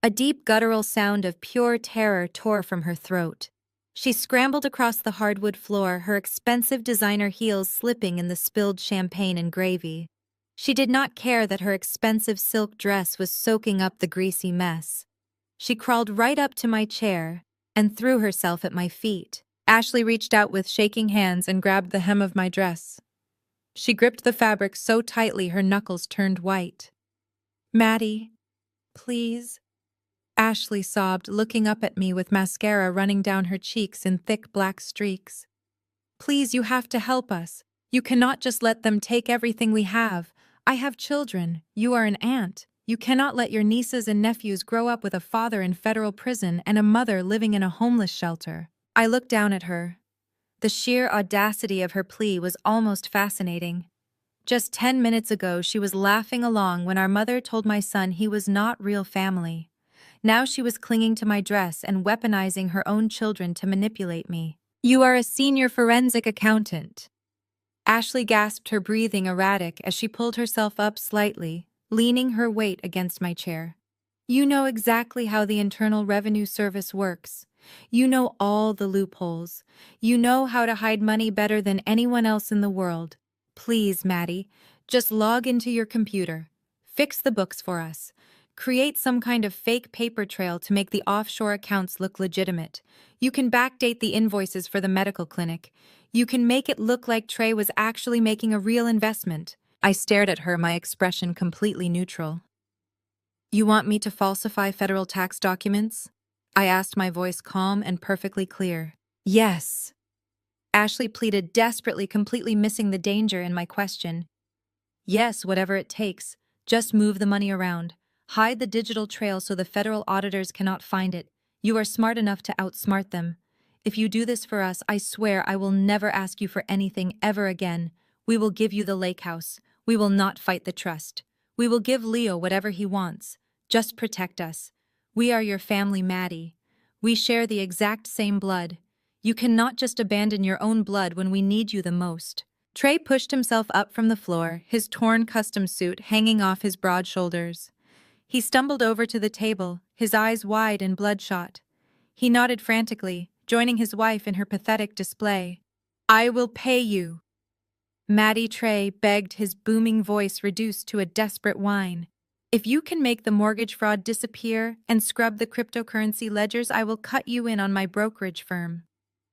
A deep guttural sound of pure terror tore from her throat. She scrambled across the hardwood floor, her expensive designer heels slipping in the spilled champagne and gravy. She did not care that her expensive silk dress was soaking up the greasy mess. She crawled right up to my chair and threw herself at my feet. Ashley reached out with shaking hands and grabbed the hem of my dress. She gripped the fabric so tightly her knuckles turned white. "Maddie, please," Ashley sobbed, looking up at me with mascara running down her cheeks in thick black streaks. "Please, you have to help us. You cannot just let them take everything we have. I have children. You are an aunt. You cannot let your nieces and nephews grow up with a father in federal prison and a mother living in a homeless shelter." I looked down at her. The sheer audacity of her plea was almost fascinating. Just 10 minutes ago, she was laughing along when our mother told my son he was not real family. Now she was clinging to my dress and weaponizing her own children to manipulate me. "You are a senior forensic accountant." Ashley gasped, her breathing erratic as she pulled herself up slightly, leaning her weight against my chair. "You know exactly how the Internal Revenue Service works. You know all the loopholes. You know how to hide money better than anyone else in the world. Please, Maddie, just log into your computer. Fix the books for us. Create some kind of fake paper trail to make the offshore accounts look legitimate. You can backdate the invoices for the medical clinic. You can make it look like Trey was actually making a real investment." I stared at her, my expression completely neutral. "You want me to falsify federal tax documents?" I asked, my voice calm and perfectly clear. "Yes," Ashley pleaded, desperately, completely missing the danger in my question. "Yes, whatever it takes. Just move the money around. Hide the digital trail so the federal auditors cannot find it. You are smart enough to outsmart them. If you do this for us, I swear I will never ask you for anything ever again. We will give you the lake house. We will not fight the trust. We will give Leo whatever he wants. Just protect us. We are your family, Maddie. We share the exact same blood. You cannot just abandon your own blood when we need you the most." Trey pushed himself up from the floor, his torn custom suit hanging off his broad shoulders. He stumbled over to the table, his eyes wide and bloodshot. He nodded frantically, joining his wife in her pathetic display. "I will pay you." Maddie, Trey begged, his booming voice reduced to a desperate whine. "If you can make the mortgage fraud disappear and scrub the cryptocurrency ledgers, I will cut you in on my brokerage firm.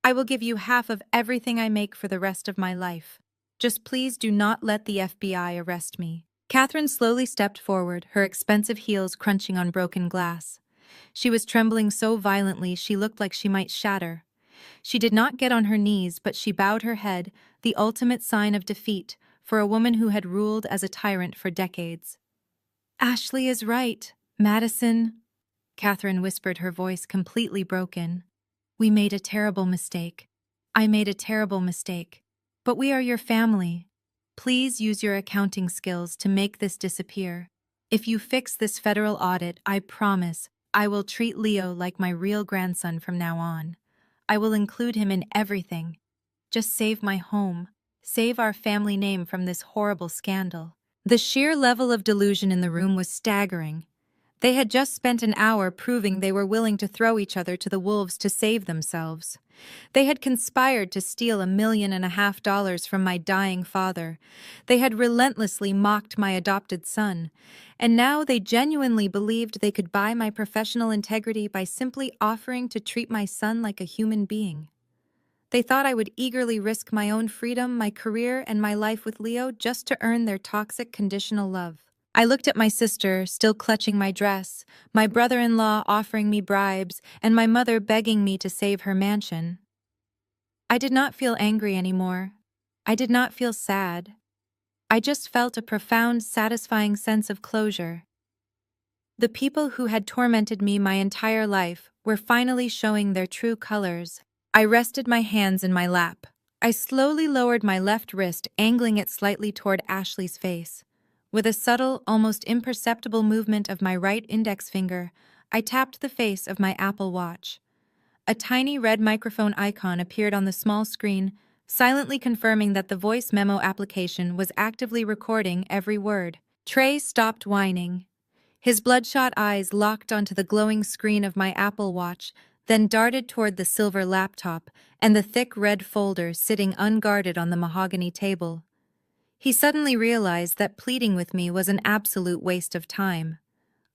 I will give you half of everything I make for the rest of my life. Just please do not let the FBI arrest me." Katherine slowly stepped forward, her expensive heels crunching on broken glass. She was trembling so violently she looked like she might shatter. She did not get on her knees, but she bowed her head, the ultimate sign of defeat for a woman who had ruled as a tyrant for decades. "Ashley is right, Madison," Katherine whispered, her voice completely broken. "We made a terrible mistake. I made a terrible mistake. But we are your family. Please use your accounting skills to make this disappear. If you fix this federal audit, I promise I will treat Leo like my real grandson from now on. I will include him in everything. Just save my home. Save our family name from this horrible scandal." The sheer level of delusion in the room was staggering. They had just spent an hour proving they were willing to throw each other to the wolves to save themselves. They had conspired to steal $1.5 million from my dying father. They had relentlessly mocked my adopted son. And now they genuinely believed they could buy my professional integrity by simply offering to treat my son like a human being. They thought I would eagerly risk my own freedom, my career, and my life with Leo just to earn their toxic conditional love. I looked at my sister, still clutching my dress, my brother-in-law offering me bribes, and my mother begging me to save her mansion. I did not feel angry anymore. I did not feel sad. I just felt a profound, satisfying sense of closure. The people who had tormented me my entire life were finally showing their true colors. I rested my hands in my lap. I slowly lowered my left wrist, angling it slightly toward Ashley's face. With a subtle, almost imperceptible movement of my right index finger, I tapped the face of my Apple Watch. A tiny red microphone icon appeared on the small screen, silently confirming that the voice memo application was actively recording every word. Trey stopped whining. His bloodshot eyes locked onto the glowing screen of my Apple Watch, then darted toward the silver laptop and the thick red folder sitting unguarded on the mahogany table. He suddenly realized that pleading with me was an absolute waste of time.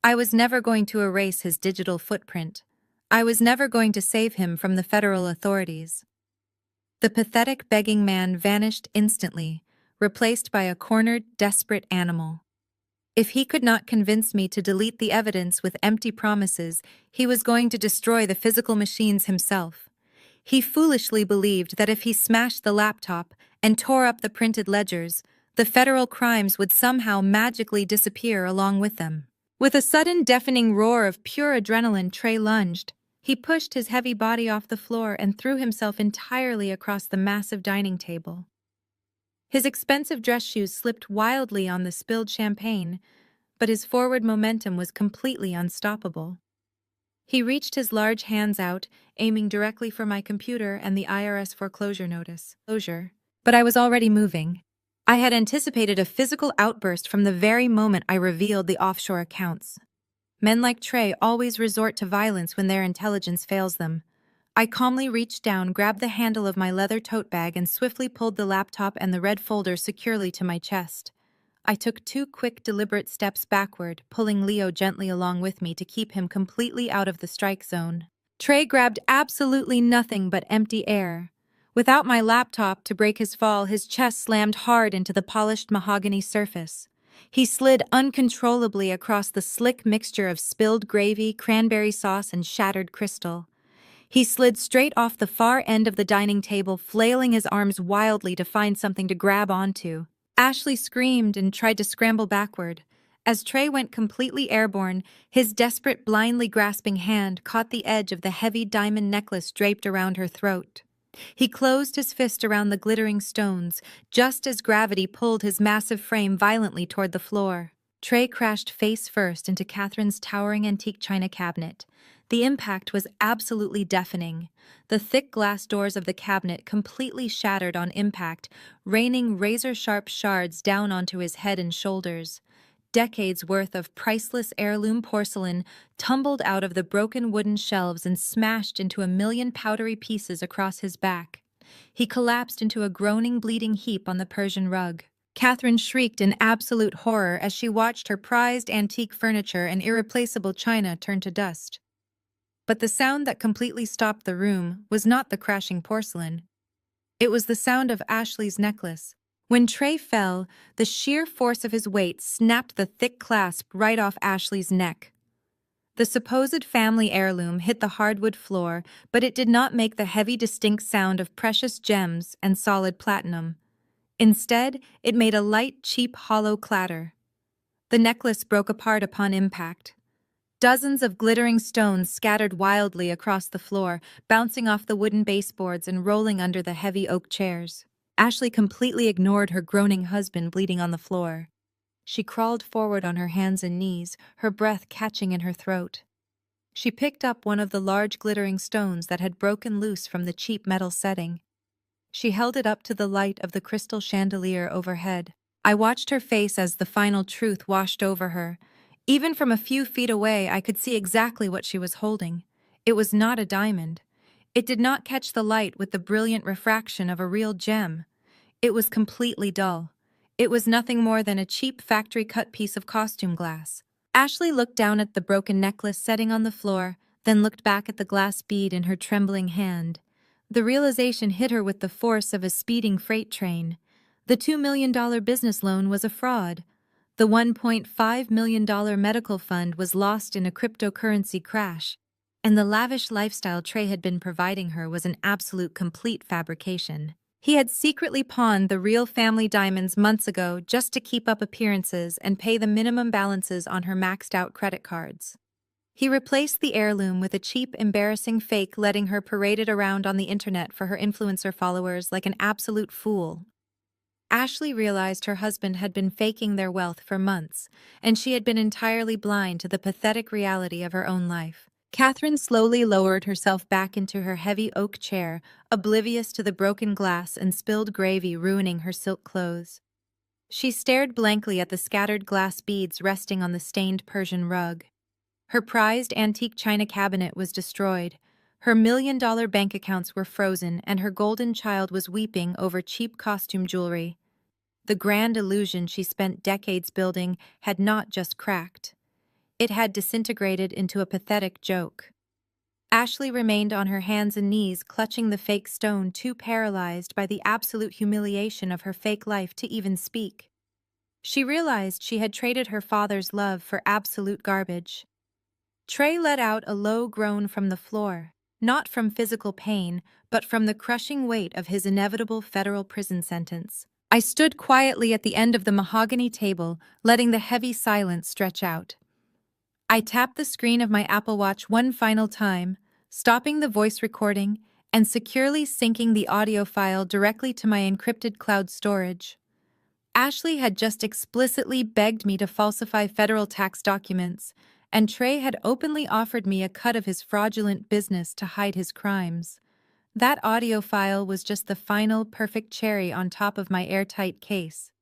I was never going to erase his digital footprint. I was never going to save him from the federal authorities. The pathetic begging man vanished instantly, replaced by a cornered, desperate animal. If he could not convince me to delete the evidence with empty promises, he was going to destroy the physical machines himself. He foolishly believed that if he smashed the laptop and tore up the printed ledgers, the federal crimes would somehow magically disappear along with them. With a sudden deafening roar of pure adrenaline, Trey lunged. He pushed his heavy body off the floor and threw himself entirely across the massive dining table. His expensive dress shoes slipped wildly on the spilled champagne, but his forward momentum was completely unstoppable. He reached his large hands out, aiming directly for my computer and the IRS foreclosure notice. But I was already moving. I had anticipated a physical outburst from the very moment I revealed the offshore accounts. Men like Trey always resort to violence when their intelligence fails them. I calmly reached down, grabbed the handle of my leather tote bag, and swiftly pulled the laptop and the red folder securely to my chest. I took 2 quick, deliberate steps backward, pulling Leo gently along with me to keep him completely out of the strike zone. Trey grabbed absolutely nothing but empty air. Without my laptop to break his fall, his chest slammed hard into the polished mahogany surface. He slid uncontrollably across the slick mixture of spilled gravy, cranberry sauce, and shattered crystal. He slid straight off the far end of the dining table, flailing his arms wildly to find something to grab onto. Ashley screamed and tried to scramble backward. As Trey went completely airborne, his desperate, blindly grasping hand caught the edge of the heavy diamond necklace draped around her throat. He closed his fist around the glittering stones, just as gravity pulled his massive frame violently toward the floor. Trey crashed face first into Katherine's towering antique china cabinet. The impact was absolutely deafening. The thick glass doors of the cabinet completely shattered on impact, raining razor-sharp shards down onto his head and shoulders. Decades' worth of priceless heirloom porcelain tumbled out of the broken wooden shelves and smashed into a million powdery pieces across his back. He collapsed into a groaning, bleeding heap on the Persian rug. Katherine shrieked in absolute horror as she watched her prized antique furniture and irreplaceable china turn to dust. But the sound that completely stopped the room was not the crashing porcelain. It was the sound of Ashley's necklace. When Trey fell, the sheer force of his weight snapped the thick clasp right off Ashley's neck. The supposed family heirloom hit the hardwood floor, but it did not make the heavy, distinct sound of precious gems and solid platinum. Instead, it made a light, cheap, hollow clatter. The necklace broke apart upon impact. Dozens of glittering stones scattered wildly across the floor, bouncing off the wooden baseboards and rolling under the heavy oak chairs. Ashley completely ignored her groaning husband bleeding on the floor. She crawled forward on her hands and knees, her breath catching in her throat. She picked up one of the large glittering stones that had broken loose from the cheap metal setting. She held it up to the light of the crystal chandelier overhead. I watched her face as the final truth washed over her. Even from a few feet away, I could see exactly what she was holding. It was not a diamond. It did not catch the light with the brilliant refraction of a real gem. It was completely dull. It was nothing more than a cheap factory-cut piece of costume glass. Ashley looked down at the broken necklace setting on the floor, then looked back at the glass bead in her trembling hand. The realization hit her with the force of a speeding freight train. The $2 million business loan was a fraud. The $1.5 million medical fund was lost in a cryptocurrency crash, and the lavish lifestyle Trey had been providing her was an absolute complete fabrication. He had secretly pawned the real family diamonds months ago just to keep up appearances and pay the minimum balances on her maxed-out credit cards. He replaced the heirloom with a cheap, embarrassing fake, letting her parade it around on the internet for her influencer followers like an absolute fool. Ashley realized her husband had been faking their wealth for months, and she had been entirely blind to the pathetic reality of her own life. Katherine slowly lowered herself back into her heavy oak chair, oblivious to the broken glass and spilled gravy ruining her silk clothes. She stared blankly at the scattered glass beads resting on the stained Persian rug. Her prized antique china cabinet was destroyed. Her million-dollar bank accounts were frozen, and her golden child was weeping over cheap costume jewelry. The grand illusion she spent decades building had not just cracked. It had disintegrated into a pathetic joke. Ashley remained on her hands and knees, clutching the fake stone, too paralyzed by the absolute humiliation of her fake life to even speak. She realized she had traded her father's love for absolute garbage. Trey let out a low groan from the floor, not from physical pain, but from the crushing weight of his inevitable federal prison sentence. I stood quietly at the end of the mahogany table, letting the heavy silence stretch out. I tapped the screen of my Apple Watch one final time, stopping the voice recording and securely syncing the audio file directly to my encrypted cloud storage. Ashley had just explicitly begged me to falsify federal tax documents, and Trey had openly offered me a cut of his fraudulent business to hide his crimes. That audio file was just the final perfect cherry on top of my airtight case.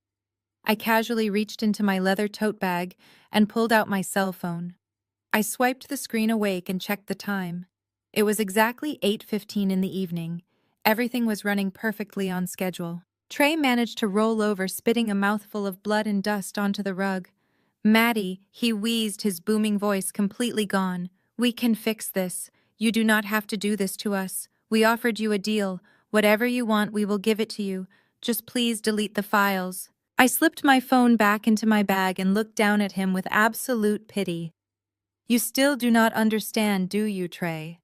I casually reached into my leather tote bag and pulled out my cell phone. I swiped the screen awake and checked the time. It was exactly 8:15 in the evening. Everything was running perfectly on schedule. Trey managed to roll over, spitting a mouthful of blood and dust onto the rug. "Maddie," he wheezed, his booming voice completely gone. "We can fix this. You do not have to do this to us. We offered you a deal. Whatever you want, we will give it to you. Just please delete the files." I slipped my phone back into my bag and looked down at him with absolute pity. "You still do not understand, do you, Trey?"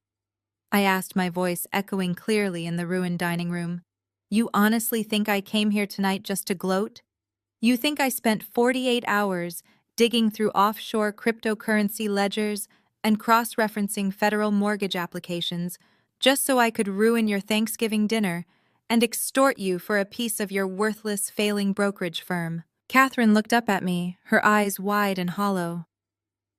I asked, my voice echoing clearly in the ruined dining room. "You honestly think I came here tonight just to gloat? You think I spent 48 hours digging through offshore cryptocurrency ledgers and cross-referencing federal mortgage applications just so I could ruin your Thanksgiving dinner and extort you for a piece of your worthless, failing brokerage firm?" Katherine looked up at me, her eyes wide and hollow.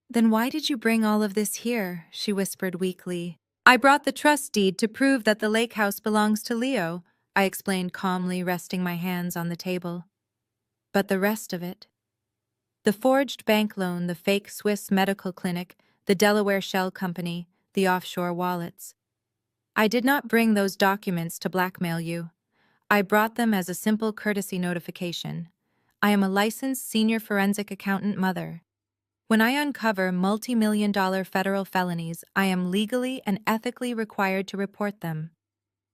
"Then why did you bring all of this here?" she whispered weakly. "I brought the trust deed to prove that the lake house belongs to Leo," I explained calmly, resting my hands on the table. "But the rest of it? The forged bank loan, the fake Swiss medical clinic, the Delaware shell company, the offshore wallets. I did not bring those documents to blackmail you. I brought them as a simple courtesy notification. I am a licensed senior forensic accountant mother. When I uncover multi-million-dollar federal felonies, I am legally and ethically required to report them.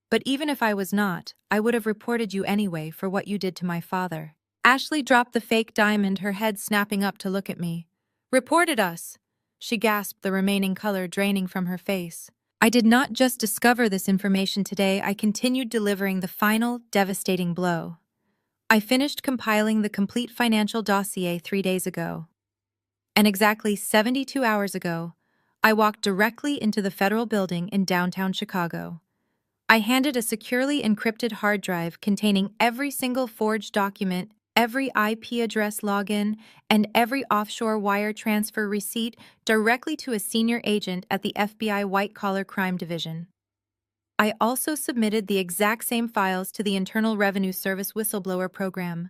But even if I was not, I would have reported you anyway for what you did to my father." Ashley dropped the fake diamond, her head snapping up to look at me. "Reported us!" she gasped, the remaining color draining from her face. I did not just discover this information today, I continued delivering the final, devastating blow. I finished compiling the complete financial dossier 3 days ago. And exactly 72 hours ago, I walked directly into the federal building in downtown Chicago. I handed a securely encrypted hard drive containing every single forged document, every IP address login, and every offshore wire transfer receipt directly to a senior agent at the FBI White-Collar Crime Division. I also submitted the exact same files to the Internal Revenue Service whistleblower program.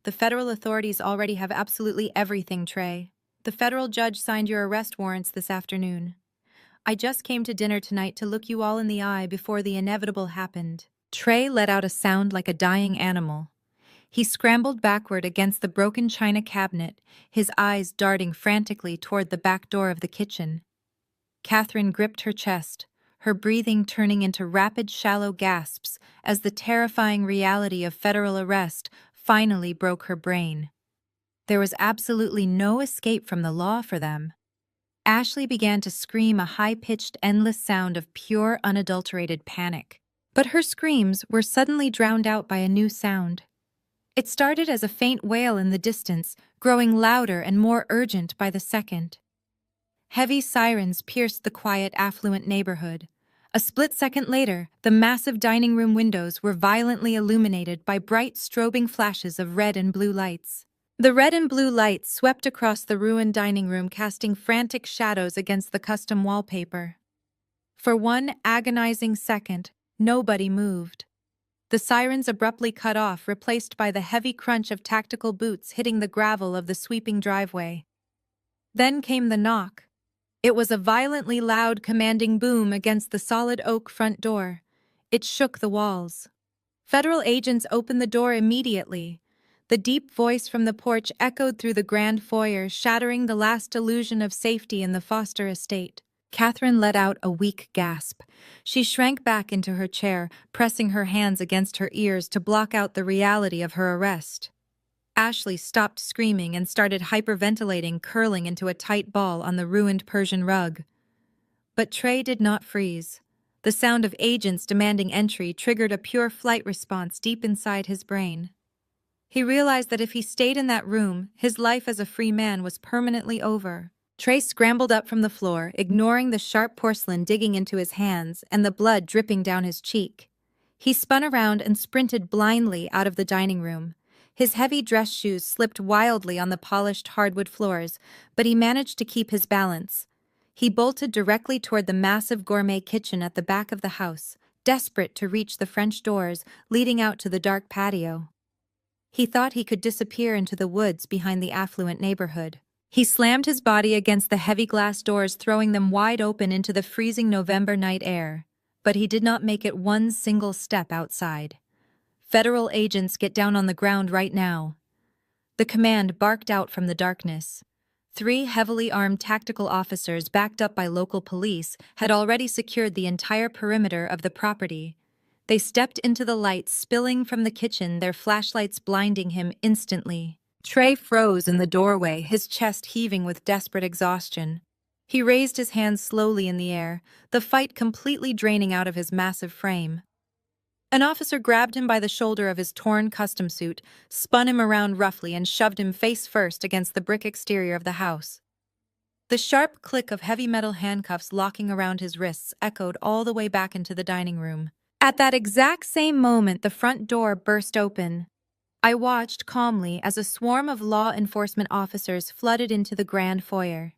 The federal authorities already have absolutely everything, Trey. The federal judge signed your arrest warrants this afternoon. I just came to dinner tonight to look you all in the eye before the inevitable happened." Trey let out a sound like a dying animal. He scrambled backward against the broken china cabinet, his eyes darting frantically toward the back door of the kitchen. Katherine gripped her chest, her breathing turning into rapid, shallow gasps as the terrifying reality of federal arrest finally broke her brain. There was absolutely no escape from the law for them. Ashley began to scream, a high-pitched, endless sound of pure, unadulterated panic. But her screams were suddenly drowned out by a new sound. It started as a faint wail in the distance, growing louder and more urgent by the second. Heavy sirens pierced the quiet, affluent neighborhood. A split second later, the massive dining room windows were violently illuminated by bright strobing flashes of red and blue lights. The red and blue lights swept across the ruined dining room, casting frantic shadows against the custom wallpaper. For one agonizing second, nobody moved. The sirens abruptly cut off, replaced by the heavy crunch of tactical boots hitting the gravel of the sweeping driveway. Then came the knock. It was a violently loud, commanding boom against the solid oak front door. It shook the walls. Federal agents opened the door immediately. The deep voice from the porch echoed through the grand foyer, shattering the last illusion of safety in the Foster estate. Katherine let out a weak gasp. She shrank back into her chair, pressing her hands against her ears to block out the reality of her arrest. Ashley stopped screaming and started hyperventilating, curling into a tight ball on the ruined Persian rug. But Trey did not freeze. The sound of agents demanding entry triggered a pure flight response deep inside his brain. He realized that if he stayed in that room, his life as a free man was permanently over. Trey scrambled up from the floor, ignoring the sharp porcelain digging into his hands and the blood dripping down his cheek. He spun around and sprinted blindly out of the dining room. His heavy dress shoes slipped wildly on the polished hardwood floors, but he managed to keep his balance. He bolted directly toward the massive gourmet kitchen at the back of the house, desperate to reach the French doors leading out to the dark patio. He thought he could disappear into the woods behind the affluent neighborhood. He slammed his body against the heavy glass doors, throwing them wide open into the freezing November night air. But he did not make it one single step outside. "Federal agents, get down on the ground right now." The command barked out from the darkness. 3 heavily armed tactical officers, backed up by local police, had already secured the entire perimeter of the property. They stepped into the light spilling from the kitchen, their flashlights blinding him instantly. Trey froze in the doorway, his chest heaving with desperate exhaustion. He raised his hands slowly in the air, the fight completely draining out of his massive frame. An officer grabbed him by the shoulder of his torn custom suit, spun him around roughly, and shoved him face first against the brick exterior of the house. The sharp click of heavy metal handcuffs locking around his wrists echoed all the way back into the dining room. At that exact same moment, the front door burst open. I watched calmly as a swarm of law enforcement officers flooded into the grand foyer.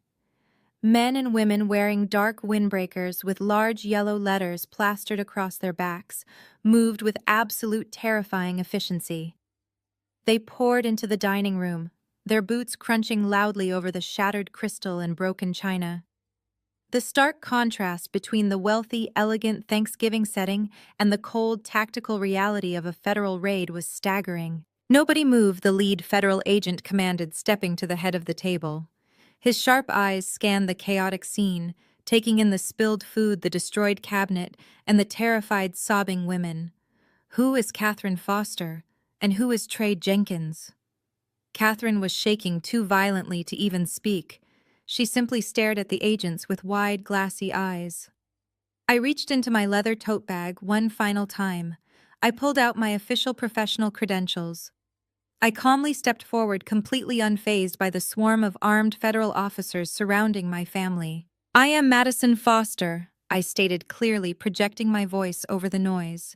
Men and women wearing dark windbreakers with large yellow letters plastered across their backs moved with absolute terrifying efficiency. They poured into the dining room, their boots crunching loudly over the shattered crystal and broken china. The stark contrast between the wealthy, elegant Thanksgiving setting and the cold, tactical reality of a federal raid was staggering. "Nobody move," the lead federal agent commanded, stepping to the head of the table. His sharp eyes scanned the chaotic scene, taking in the spilled food, the destroyed cabinet, and the terrified, sobbing women. Who is Katherine Foster, and who is Trey Jenkins? Katherine was shaking too violently to even speak. She simply stared at the agents with wide, glassy eyes. I reached into my leather tote bag one final time. I pulled out my official professional credentials. I calmly stepped forward, completely unfazed by the swarm of armed federal officers surrounding my family. "I am Madison Foster," I stated clearly, projecting my voice over the noise.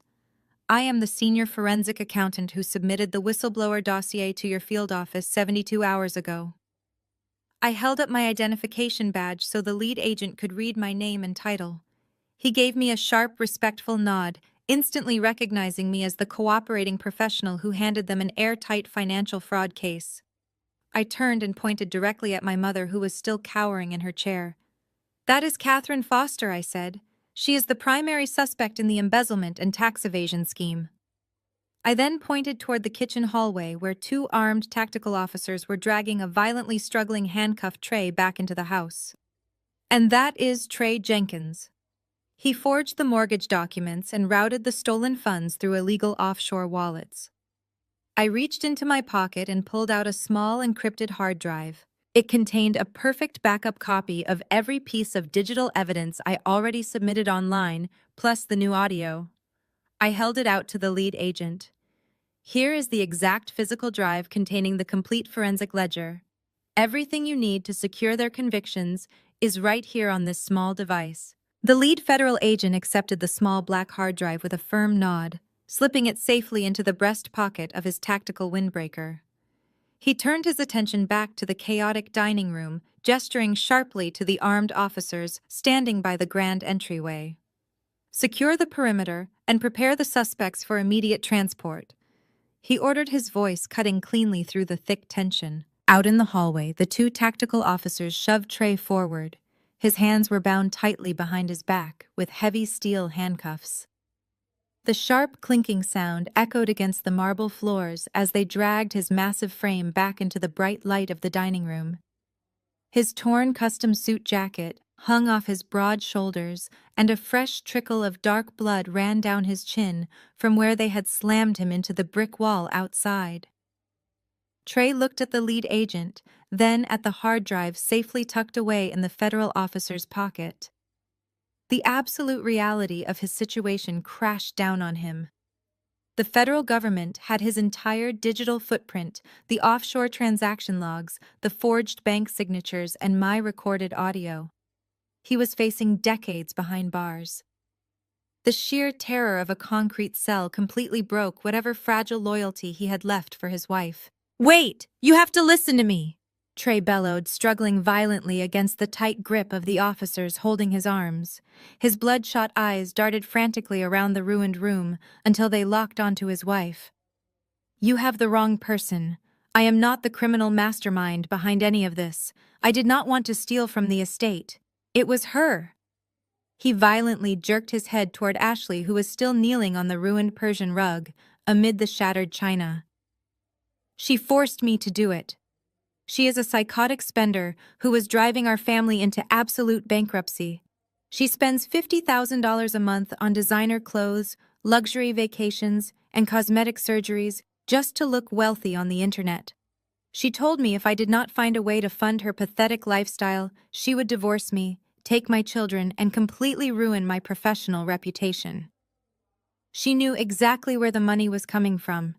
"I am the senior forensic accountant who submitted the whistleblower dossier to your field office 72 hours ago." I held up my identification badge so the lead agent could read my name and title. He gave me a sharp, respectful nod, instantly recognizing me as the cooperating professional who handed them an airtight financial fraud case. I turned and pointed directly at my mother, who was still cowering in her chair. "That is Katherine Foster," I said. "She is the primary suspect in the embezzlement and tax evasion scheme." I then pointed toward the kitchen hallway, where 2 armed tactical officers were dragging a violently struggling handcuffed Trey back into the house. "And that is Trey Jenkins." He forged the mortgage documents and routed the stolen funds through illegal offshore wallets. I reached into my pocket and pulled out a small encrypted hard drive. It contained a perfect backup copy of every piece of digital evidence I already submitted online, plus the new audio. I held it out to the lead agent. "Here is the exact physical drive containing the complete forensic ledger. Everything you need to secure their convictions is right here on this small device." The lead federal agent accepted the small black hard drive with a firm nod, slipping it safely into the breast pocket of his tactical windbreaker. He turned his attention back to the chaotic dining room, gesturing sharply to the armed officers standing by the grand entryway. "Secure the perimeter and prepare the suspects for immediate transport," he ordered, his voice cutting cleanly through the thick tension. Out in the hallway, the two tactical officers shoved Trey forward. His hands were bound tightly behind his back with heavy steel handcuffs. The sharp clinking sound echoed against the marble floors as they dragged his massive frame back into the bright light of the dining room. His torn custom suit jacket hung off his broad shoulders, and a fresh trickle of dark blood ran down his chin from where they had slammed him into the brick wall outside. Trey looked at the lead agent, then at the hard drive safely tucked away in the federal officer's pocket. The absolute reality of his situation crashed down on him. The federal government had his entire digital footprint, the offshore transaction logs, the forged bank signatures, and my recorded audio. He was facing decades behind bars. The sheer terror of a concrete cell completely broke whatever fragile loyalty he had left for his wife. "Wait! You have to listen to me!" Trey bellowed, struggling violently against the tight grip of the officers holding his arms. His bloodshot eyes darted frantically around the ruined room until they locked onto his wife. "You have the wrong person. I am not the criminal mastermind behind any of this. I did not want to steal from the estate. It was her." He violently jerked his head toward Ashley, who was still kneeling on the ruined Persian rug amid the shattered china. "She forced me to do it. She is a psychotic spender who was driving our family into absolute bankruptcy. She spends $50,000 a month on designer clothes, luxury vacations, and cosmetic surgeries just to look wealthy on the internet. She told me if I did not find a way to fund her pathetic lifestyle, she would divorce me, take my children, and completely ruin my professional reputation. She knew exactly where the money was coming from.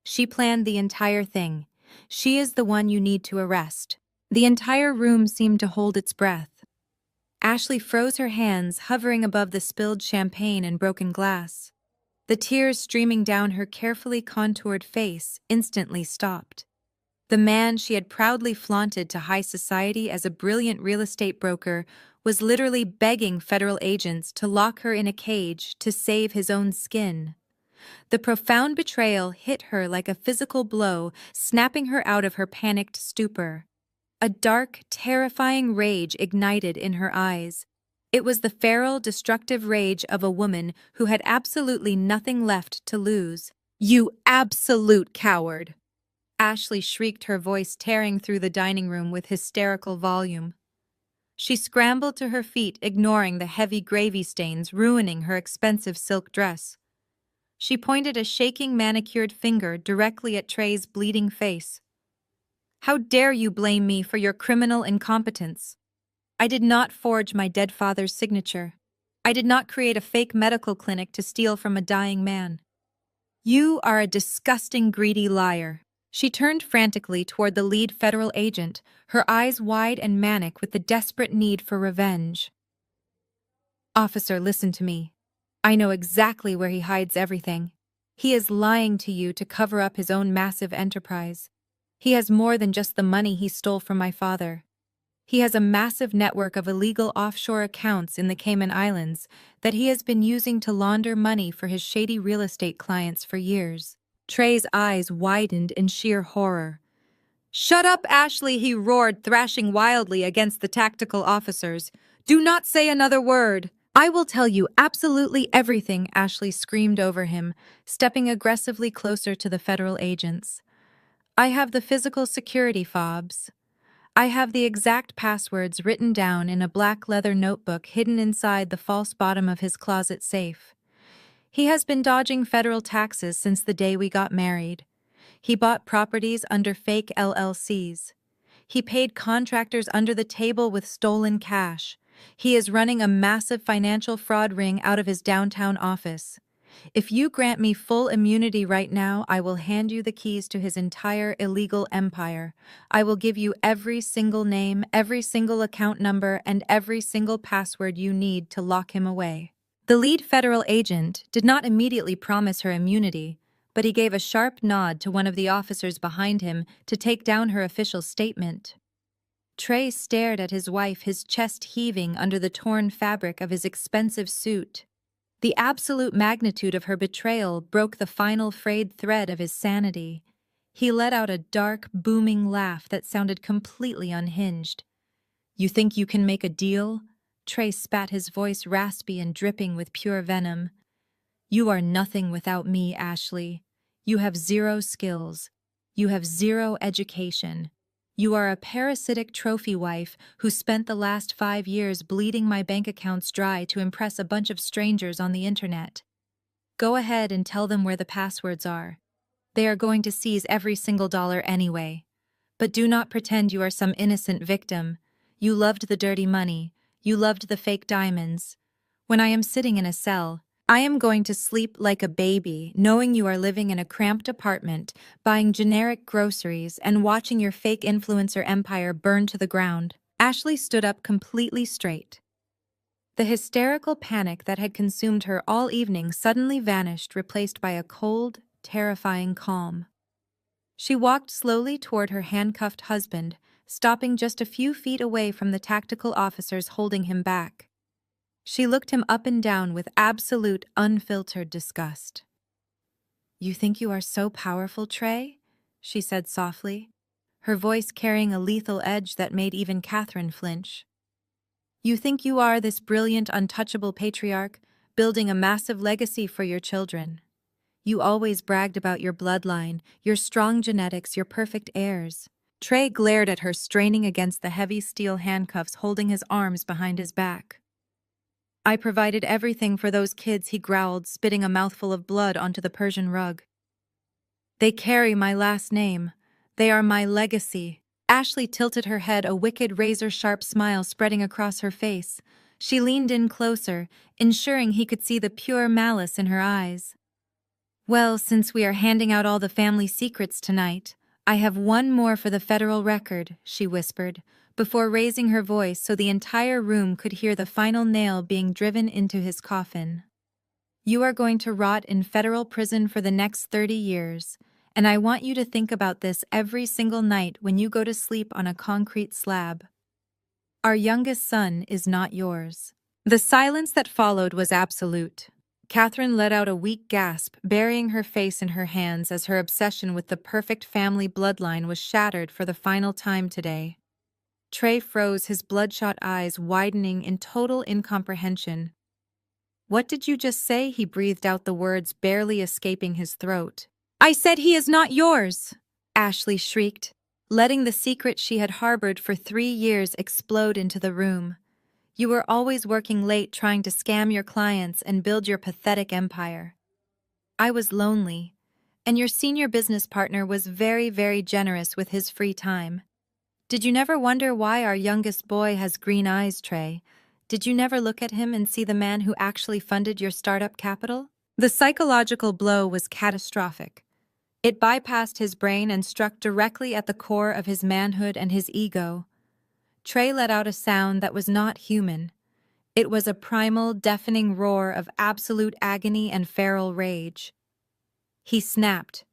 She planned the entire thing. She is the one you need to arrest." The entire room seemed to hold its breath. Ashley froze, her hands hovering above the spilled champagne and broken glass. The tears streaming down her carefully contoured face instantly stopped. The man she had proudly flaunted to high society as a brilliant real estate broker was literally begging federal agents to lock her in a cage to save his own skin. The profound betrayal hit her like a physical blow, snapping her out of her panicked stupor. A dark, terrifying rage ignited in her eyes. It was the feral, destructive rage of a woman who had absolutely nothing left to lose. "You absolute coward!" Ashley shrieked, her voice tearing through the dining room with hysterical volume. She scrambled to her feet, ignoring the heavy gravy stains ruining her expensive silk dress. She pointed a shaking manicured finger directly at Trey's bleeding face. "How dare you blame me for your criminal incompetence? I did not forge my dead father's signature. I did not create a fake medical clinic to steal from a dying man. You are a disgusting, greedy liar." She turned frantically toward the lead federal agent, her eyes wide and manic with the desperate need for revenge. "Officer, listen to me. I know exactly where he hides everything. He is lying to you to cover up his own massive enterprise. He has more than just the money he stole from my father. He has a massive network of illegal offshore accounts in the Cayman Islands that he has been using to launder money for his shady real estate clients for years." Trey's eyes widened in sheer horror. "Shut up, Ashley," he roared, thrashing wildly against the tactical officers. "Do not say another word." "I will tell you absolutely everything," Ashley screamed over him, stepping aggressively closer to the federal agents. "I have the physical security fobs. I have the exact passwords written down in a black leather notebook hidden inside the false bottom of his closet safe. He has been dodging federal taxes since the day we got married. He bought properties under fake LLCs. He paid contractors under the table with stolen cash. He is running a massive financial fraud ring out of his downtown office. If you grant me full immunity right now, I will hand you the keys to his entire illegal empire. I will give you every single name, every single account number, and every single password you need to lock him away." The lead federal agent did not immediately promise her immunity, but he gave a sharp nod to one of the officers behind him to take down her official statement. Trey stared at his wife, his chest heaving under the torn fabric of his expensive suit. The absolute magnitude of her betrayal broke the final frayed thread of his sanity. He let out a dark, booming laugh that sounded completely unhinged. "You think you can make a deal?" Trey spat, his voice raspy and dripping with pure venom. "You are nothing without me, Ashley. You have zero skills. You have zero education. You are a parasitic trophy wife who spent the last 5 years bleeding my bank accounts dry to impress a bunch of strangers on the internet. Go ahead and tell them where the passwords are. They are going to seize every single dollar anyway. But do not pretend you are some innocent victim. You loved the dirty money. You loved the fake diamonds. When I am sitting in a cell, I am going to sleep like a baby, knowing you are living in a cramped apartment, buying generic groceries, and watching your fake influencer empire burn to the ground." Ashley stood up completely straight. The hysterical panic that had consumed her all evening suddenly vanished, replaced by a cold, terrifying calm. She walked slowly toward her handcuffed husband, stopping just a few feet away from the tactical officers holding him back. She looked him up and down with absolute, unfiltered disgust. "You think you are so powerful, Trey?" she said softly, her voice carrying a lethal edge that made even Katherine flinch. "You think you are this brilliant, untouchable patriarch, building a massive legacy for your children. You always bragged about your bloodline, your strong genetics, your perfect heirs." Trey glared at her, straining against the heavy steel handcuffs holding his arms behind his back. "I provided everything for those kids," he growled, spitting a mouthful of blood onto the Persian rug. "They carry my last name. They are my legacy." Ashley tilted her head, a wicked, razor-sharp smile spreading across her face. She leaned in closer, ensuring he could see the pure malice in her eyes. "Well, since we are handing out all the family secrets tonight, I have one more for the federal record," she whispered, before raising her voice so the entire room could hear the final nail being driven into his coffin. "You are going to rot in federal prison for the next 30 years, and I want you to think about this every single night when you go to sleep on a concrete slab. Our youngest son is not yours." The silence that followed was absolute. Katherine let out a weak gasp, burying her face in her hands as her obsession with the perfect family bloodline was shattered for the final time today. Trey froze, his bloodshot eyes widening in total incomprehension. "What did you just say?" He breathed out the words, barely escaping his throat. "I said he is not yours!" Ashley shrieked, letting the secret she had harbored for 3 years explode into the room. "You were always working late trying to scam your clients and build your pathetic empire. I was lonely, and your senior business partner was very, very generous with his free time. Did you never wonder why our youngest boy has green eyes, Trey? Did you never look at him and see the man who actually funded your startup capital?" The psychological blow was catastrophic. It bypassed his brain and struck directly at the core of his manhood and his ego. Trey let out a sound that was not human. It was a primal, deafening roar of absolute agony and feral rage. He snapped.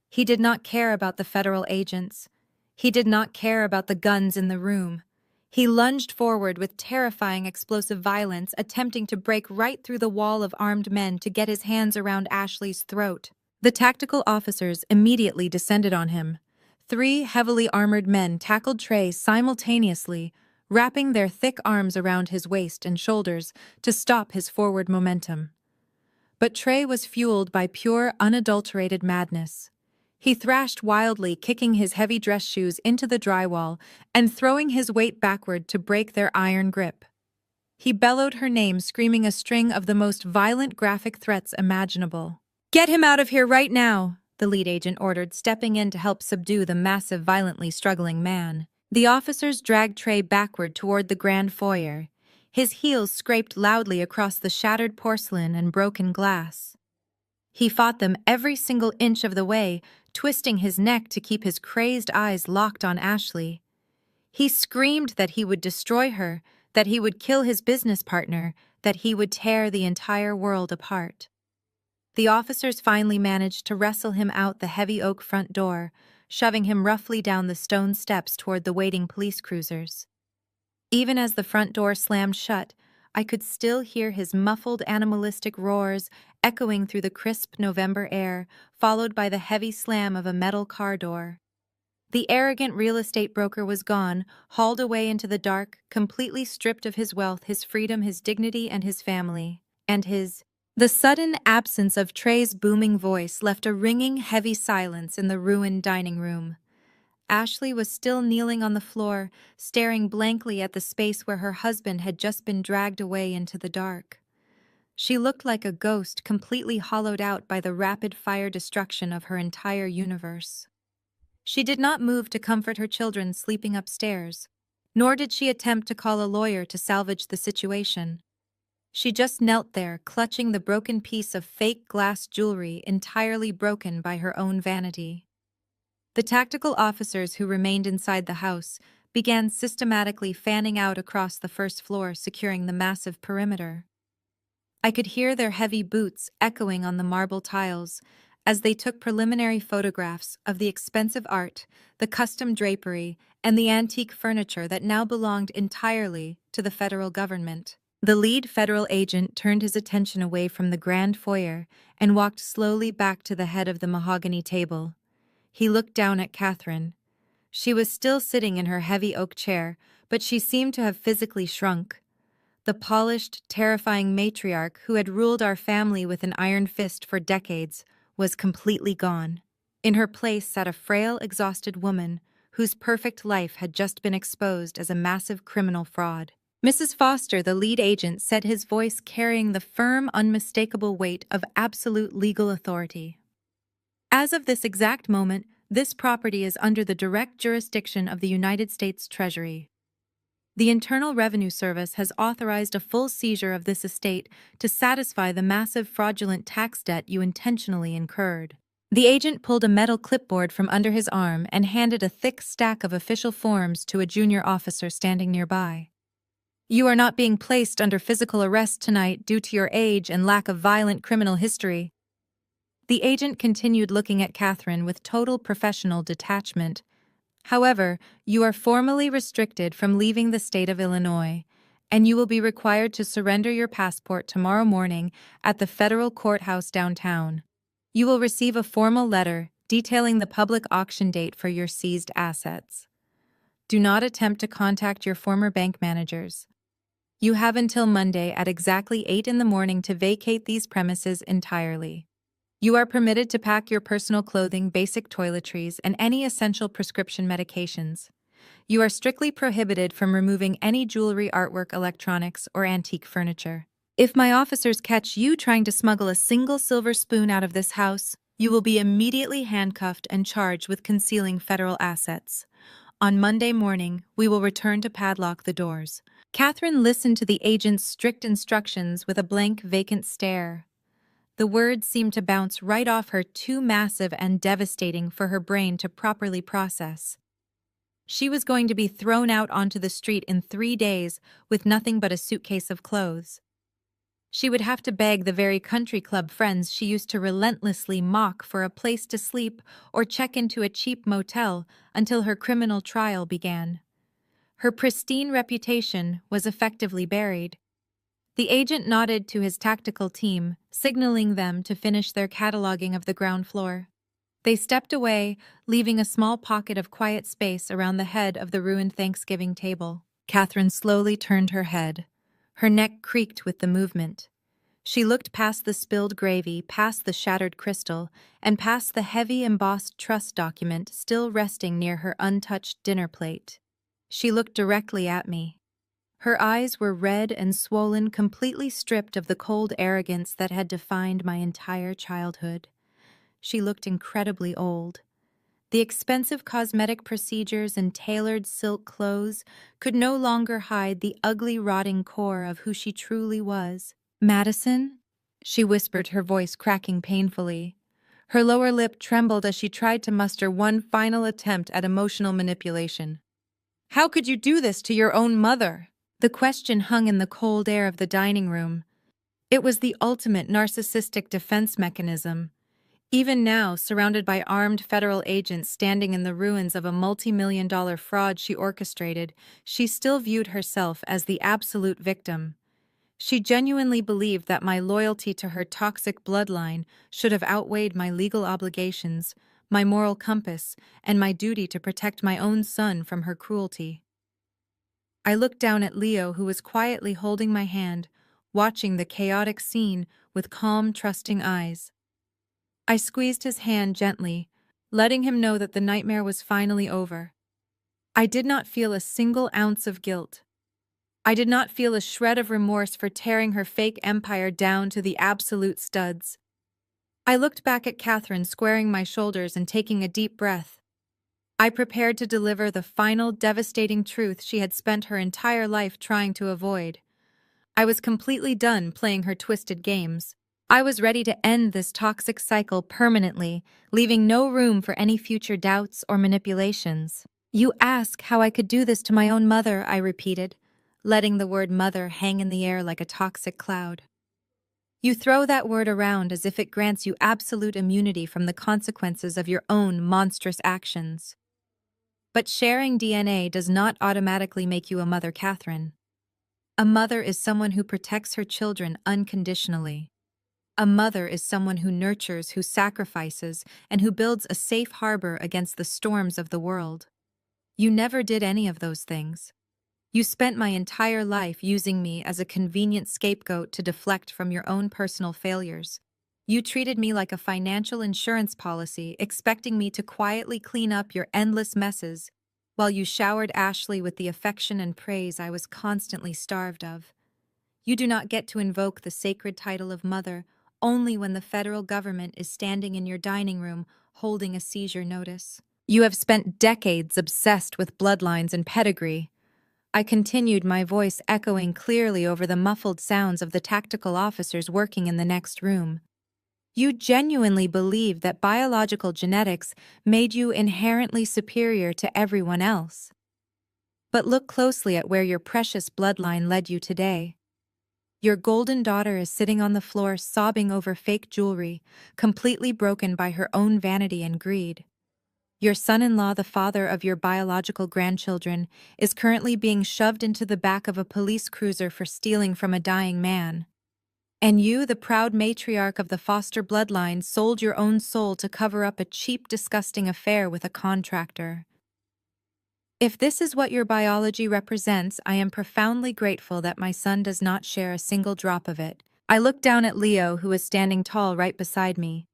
He did not care about the federal agents. He did not care about the guns in the room. He lunged forward with terrifying explosive violence, attempting to break right through the wall of armed men to get his hands around Ashley's throat. The tactical officers immediately descended on him. 3 heavily armored men tackled Trey simultaneously, wrapping their thick arms around his waist and shoulders to stop his forward momentum. But Trey was fueled by pure, unadulterated madness. He thrashed wildly, kicking his heavy dress shoes into the drywall and throwing his weight backward to break their iron grip. He bellowed her name, screaming a string of the most violent graphic threats imaginable. "Get him out of here right now," the lead agent ordered, stepping in to help subdue the massive, violently struggling man. The officers dragged Trey backward toward the grand foyer. His heels scraped loudly across the shattered porcelain and broken glass. He fought them every single inch of the way, twisting his neck to keep his crazed eyes locked on Ashley. He screamed that he would destroy her, that he would kill his business partner, that he would tear the entire world apart. The officers finally managed to wrestle him out the heavy oak front door, shoving him roughly down the stone steps toward the waiting police cruisers. Even as the front door slammed shut, I could still hear his muffled animalistic roars echoing through the crisp November air, followed by the heavy slam of a metal car door. The arrogant real estate broker was gone, hauled away into the dark, completely stripped of his wealth, his freedom, his dignity, and his family. The sudden absence of Trey's booming voice left a ringing, heavy silence in the ruined dining room. Ashley was still kneeling on the floor, staring blankly at the space where her husband had just been dragged away into the dark. She looked like a ghost completely hollowed out by the rapid-fire destruction of her entire universe. She did not move to comfort her children sleeping upstairs, nor did she attempt to call a lawyer to salvage the situation. She just knelt there, clutching the broken piece of fake glass jewelry entirely broken by her own vanity. The tactical officers who remained inside the house began systematically fanning out across the first floor, securing the massive perimeter. I could hear their heavy boots echoing on the marble tiles as they took preliminary photographs of the expensive art, the custom drapery, and the antique furniture that now belonged entirely to the federal government. The lead federal agent turned his attention away from the grand foyer and walked slowly back to the head of the mahogany table. He looked down at Katherine. She was still sitting in her heavy oak chair, but she seemed to have physically shrunk. The polished, terrifying matriarch who had ruled our family with an iron fist for decades was completely gone. In her place sat a frail, exhausted woman whose perfect life had just been exposed as a massive criminal fraud. Mrs. Foster, the lead agent, said, his voice carrying the firm, unmistakable weight of absolute legal authority. As of this exact moment, this property is under the direct jurisdiction of the United States Treasury. The Internal Revenue Service has authorized a full seizure of this estate to satisfy the massive fraudulent tax debt you intentionally incurred. The agent pulled a metal clipboard from under his arm and handed a thick stack of official forms to a junior officer standing nearby. You are not being placed under physical arrest tonight due to your age and lack of violent criminal history. The agent continued looking at Katherine with total professional detachment. However, you are formally restricted from leaving the state of Illinois, and you will be required to surrender your passport tomorrow morning at the federal courthouse downtown. You will receive a formal letter detailing the public auction date for your seized assets. Do not attempt to contact your former bank managers. You have until Monday at exactly 8 in the morning to vacate these premises entirely. You are permitted to pack your personal clothing, basic toiletries, and any essential prescription medications. You are strictly prohibited from removing any jewelry, artwork, electronics, or antique furniture. If my officers catch you trying to smuggle a single silver spoon out of this house, you will be immediately handcuffed and charged with concealing federal assets. On Monday morning, we will return to padlock the doors. Katherine listened to the agent's strict instructions with a blank, vacant stare. The words seemed to bounce right off her, too massive and devastating for her brain to properly process. She was going to be thrown out onto the street in 3 days with nothing but a suitcase of clothes. She would have to beg the very country club friends she used to relentlessly mock for a place to sleep or check into a cheap motel until her criminal trial began. Her pristine reputation was effectively buried. The agent nodded to his tactical team, signaling them to finish their cataloging of the ground floor. They stepped away, leaving a small pocket of quiet space around the head of the ruined Thanksgiving table. Katherine slowly turned her head. Her neck creaked with the movement. She looked past the spilled gravy, past the shattered crystal, and past the heavy embossed trust document still resting near her untouched dinner plate. She looked directly at me. Her eyes were red and swollen, completely stripped of the cold arrogance that had defined my entire childhood. She looked incredibly old. The expensive cosmetic procedures and tailored silk clothes could no longer hide the ugly, rotting core of who she truly was. Madison? she whispered, her voice cracking painfully. Her lower lip trembled as she tried to muster one final attempt at emotional manipulation. "How could you do this to your own mother?" The question hung in the cold air of the dining room. It was the ultimate narcissistic defense mechanism. Even now, surrounded by armed federal agents standing in the ruins of a multi-million-dollar fraud she orchestrated, she still viewed herself as the absolute victim. She genuinely believed that my loyalty to her toxic bloodline should have outweighed my legal obligations, my moral compass, and my duty to protect my own son from her cruelty. I looked down at Leo, who was quietly holding my hand, watching the chaotic scene with calm, trusting eyes. I squeezed his hand gently, letting him know that the nightmare was finally over. I did not feel a single ounce of guilt. I did not feel a shred of remorse for tearing her fake empire down to the absolute studs. I looked back at Katherine, squaring my shoulders and taking a deep breath. I prepared to deliver the final devastating truth she had spent her entire life trying to avoid. I was completely done playing her twisted games. I was ready to end this toxic cycle permanently, leaving no room for any future doubts or manipulations. "You ask how I could do this to my own mother," I repeated, letting the word mother hang in the air like a toxic cloud. "You throw that word around as if it grants you absolute immunity from the consequences of your own monstrous actions. But sharing DNA does not automatically make you a mother, Katherine. A mother is someone who protects her children unconditionally. A mother is someone who nurtures, who sacrifices, and who builds a safe harbor against the storms of the world. You never did any of those things. You spent my entire life using me as a convenient scapegoat to deflect from your own personal failures. You treated me like a financial insurance policy, expecting me to quietly clean up your endless messes, while you showered Ashley with the affection and praise I was constantly starved of. You do not get to invoke the sacred title of mother only when the federal government is standing in your dining room holding a seizure notice. You have spent decades obsessed with bloodlines and pedigree." I continued, my voice echoing clearly over the muffled sounds of the tactical officers working in the next room. "You genuinely believed that biological genetics made you inherently superior to everyone else. But look closely at where your precious bloodline led you today. Your golden daughter is sitting on the floor sobbing over fake jewelry, completely broken by her own vanity and greed. Your son-in-law, the father of your biological grandchildren, is currently being shoved into the back of a police cruiser for stealing from a dying man. And you, the proud matriarch of the foster bloodline, sold your own soul to cover up a cheap, disgusting affair with a contractor. If this is what your biology represents, I am profoundly grateful that my son does not share a single drop of it." I looked down at Leo, who was standing tall right beside me.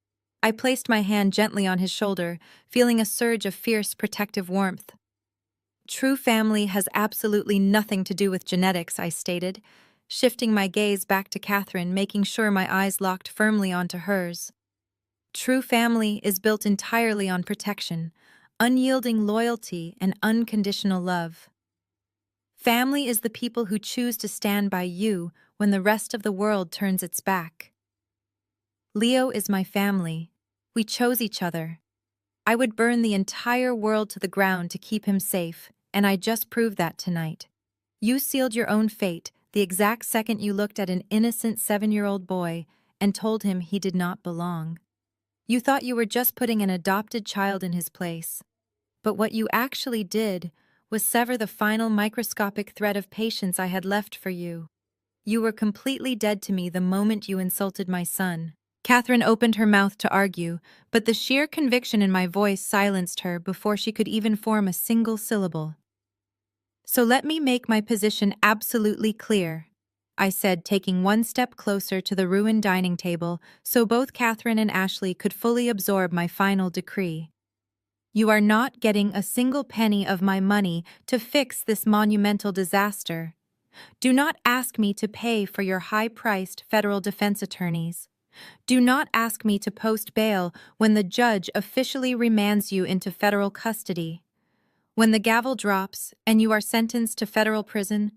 I placed my hand gently on his shoulder, feeling a surge of fierce, protective warmth. "True family has absolutely nothing to do with genetics," I stated, shifting my gaze back to Katherine, making sure my eyes locked firmly onto hers. "True family is built entirely on protection, unyielding loyalty, and unconditional love. Family is the people who choose to stand by you when the rest of the world turns its back. Leo is my family. We chose each other. I would burn the entire world to the ground to keep him safe, and I just proved that tonight. You sealed your own fate the exact second you looked at an innocent 7-year-old boy and told him he did not belong. You thought you were just putting an adopted child in his place. But what you actually did was sever the final microscopic thread of patience I had left for you. You were completely dead to me the moment you insulted my son." Katherine opened her mouth to argue, but the sheer conviction in my voice silenced her before she could even form a single syllable. "So let me make my position absolutely clear," I said, taking one step closer to the ruined dining table so both Katherine and Ashley could fully absorb my final decree. "You are not getting a single penny of my money to fix this monumental disaster. Do not ask me to pay for your high-priced federal defense attorneys. Do not ask me to post bail when the judge officially remands you into federal custody. When the gavel drops and you are sentenced to federal prison,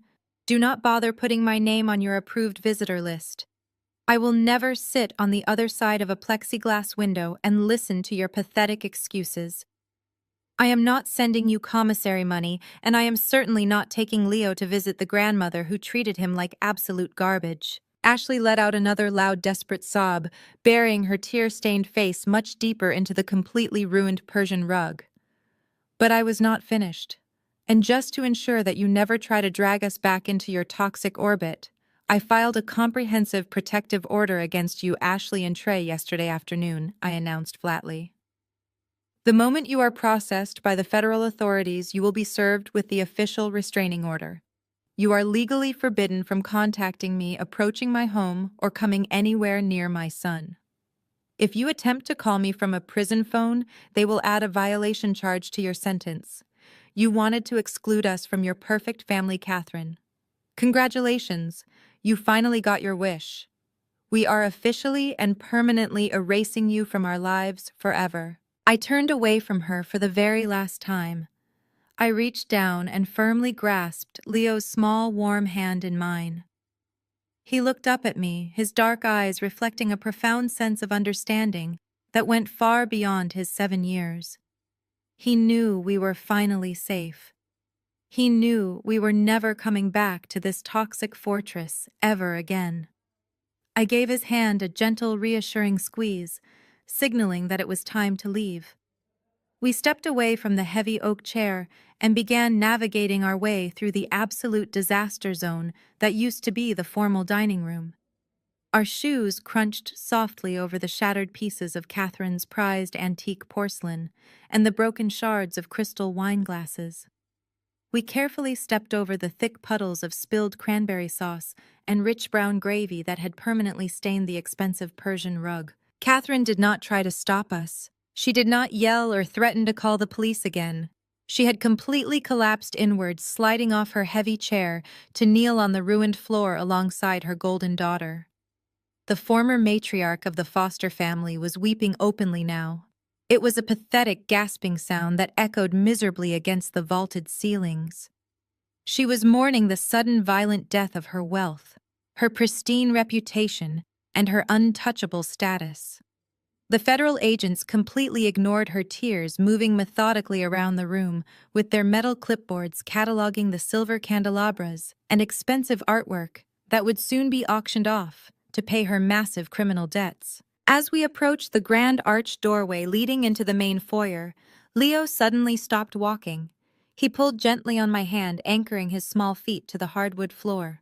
do not bother putting my name on your approved visitor list. I will never sit on the other side of a plexiglass window and listen to your pathetic excuses. I am not sending you commissary money, and I am certainly not taking Leo to visit the grandmother who treated him like absolute garbage. Ashley let out another loud, desperate sob, burying her tear-stained face much deeper into the completely ruined Persian rug. But I was not finished. And just to ensure that you never try to drag us back into your toxic orbit, I filed a comprehensive protective order against you, Ashley and Trey, yesterday afternoon, I announced flatly. The moment you are processed by the federal authorities, you will be served with the official restraining order. You are legally forbidden from contacting me, approaching my home, or coming anywhere near my son. If you attempt to call me from a prison phone, they will add a violation charge to your sentence. You wanted to exclude us from your perfect family, Katherine. Congratulations, you finally got your wish. We are officially and permanently erasing you from our lives forever. I turned away from her for the very last time. I reached down and firmly grasped Leo's small, warm hand in mine. He looked up at me, his dark eyes reflecting a profound sense of understanding that went far beyond his 7 years. He knew we were finally safe. He knew we were never coming back to this toxic fortress ever again. I gave his hand a gentle, reassuring squeeze, signaling that it was time to leave. We stepped away from the heavy oak chair and began navigating our way through the absolute disaster zone that used to be the formal dining room. Our shoes crunched softly over the shattered pieces of Catherine's prized antique porcelain and the broken shards of crystal wine glasses. We carefully stepped over the thick puddles of spilled cranberry sauce and rich brown gravy that had permanently stained the expensive Persian rug. Katherine did not try to stop us. She did not yell or threaten to call the police again. She had completely collapsed inward, sliding off her heavy chair to kneel on the ruined floor alongside her golden daughter. The former matriarch of the foster family was weeping openly now. It was a pathetic, gasping sound that echoed miserably against the vaulted ceilings. She was mourning the sudden violent death of her wealth, her pristine reputation, and her untouchable status. The federal agents completely ignored her tears, moving methodically around the room with their metal clipboards cataloging the silver candelabras and expensive artwork that would soon be auctioned off to pay her massive criminal debts. As we approached the grand arched doorway leading into the main foyer, Leo suddenly stopped walking. He pulled gently on my hand, anchoring his small feet to the hardwood floor.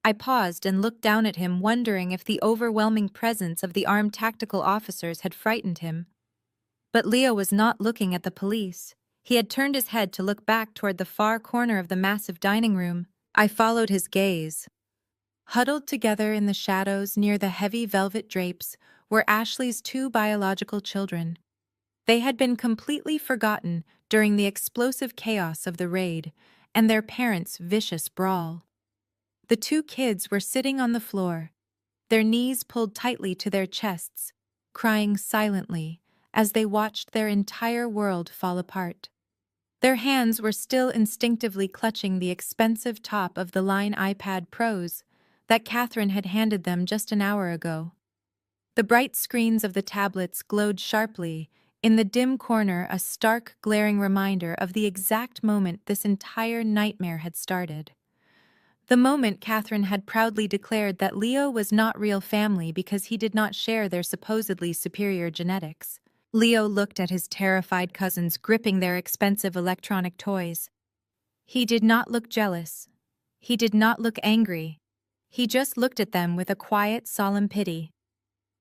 I paused and looked down at him, wondering if the overwhelming presence of the armed tactical officers had frightened him. But Leo was not looking at the police. He had turned his head to look back toward the far corner of the massive dining room. I followed his gaze. Huddled together in the shadows near the heavy velvet drapes were Ashley's 2 biological children. They had been completely forgotten during the explosive chaos of the raid and their parents' vicious brawl. The 2 kids were sitting on the floor, their knees pulled tightly to their chests, crying silently as they watched their entire world fall apart. Their hands were still instinctively clutching the expensive top-of-the-line iPad Pros that Katherine had handed them just an hour ago. The bright screens of the tablets glowed sharply, in the dim corner a stark, glaring reminder of the exact moment this entire nightmare had started. The moment Katherine had proudly declared that Leo was not real family because he did not share their supposedly superior genetics. Leo looked at his terrified cousins gripping their expensive electronic toys. He did not look jealous. He did not look angry. He just looked at them with a quiet, solemn pity.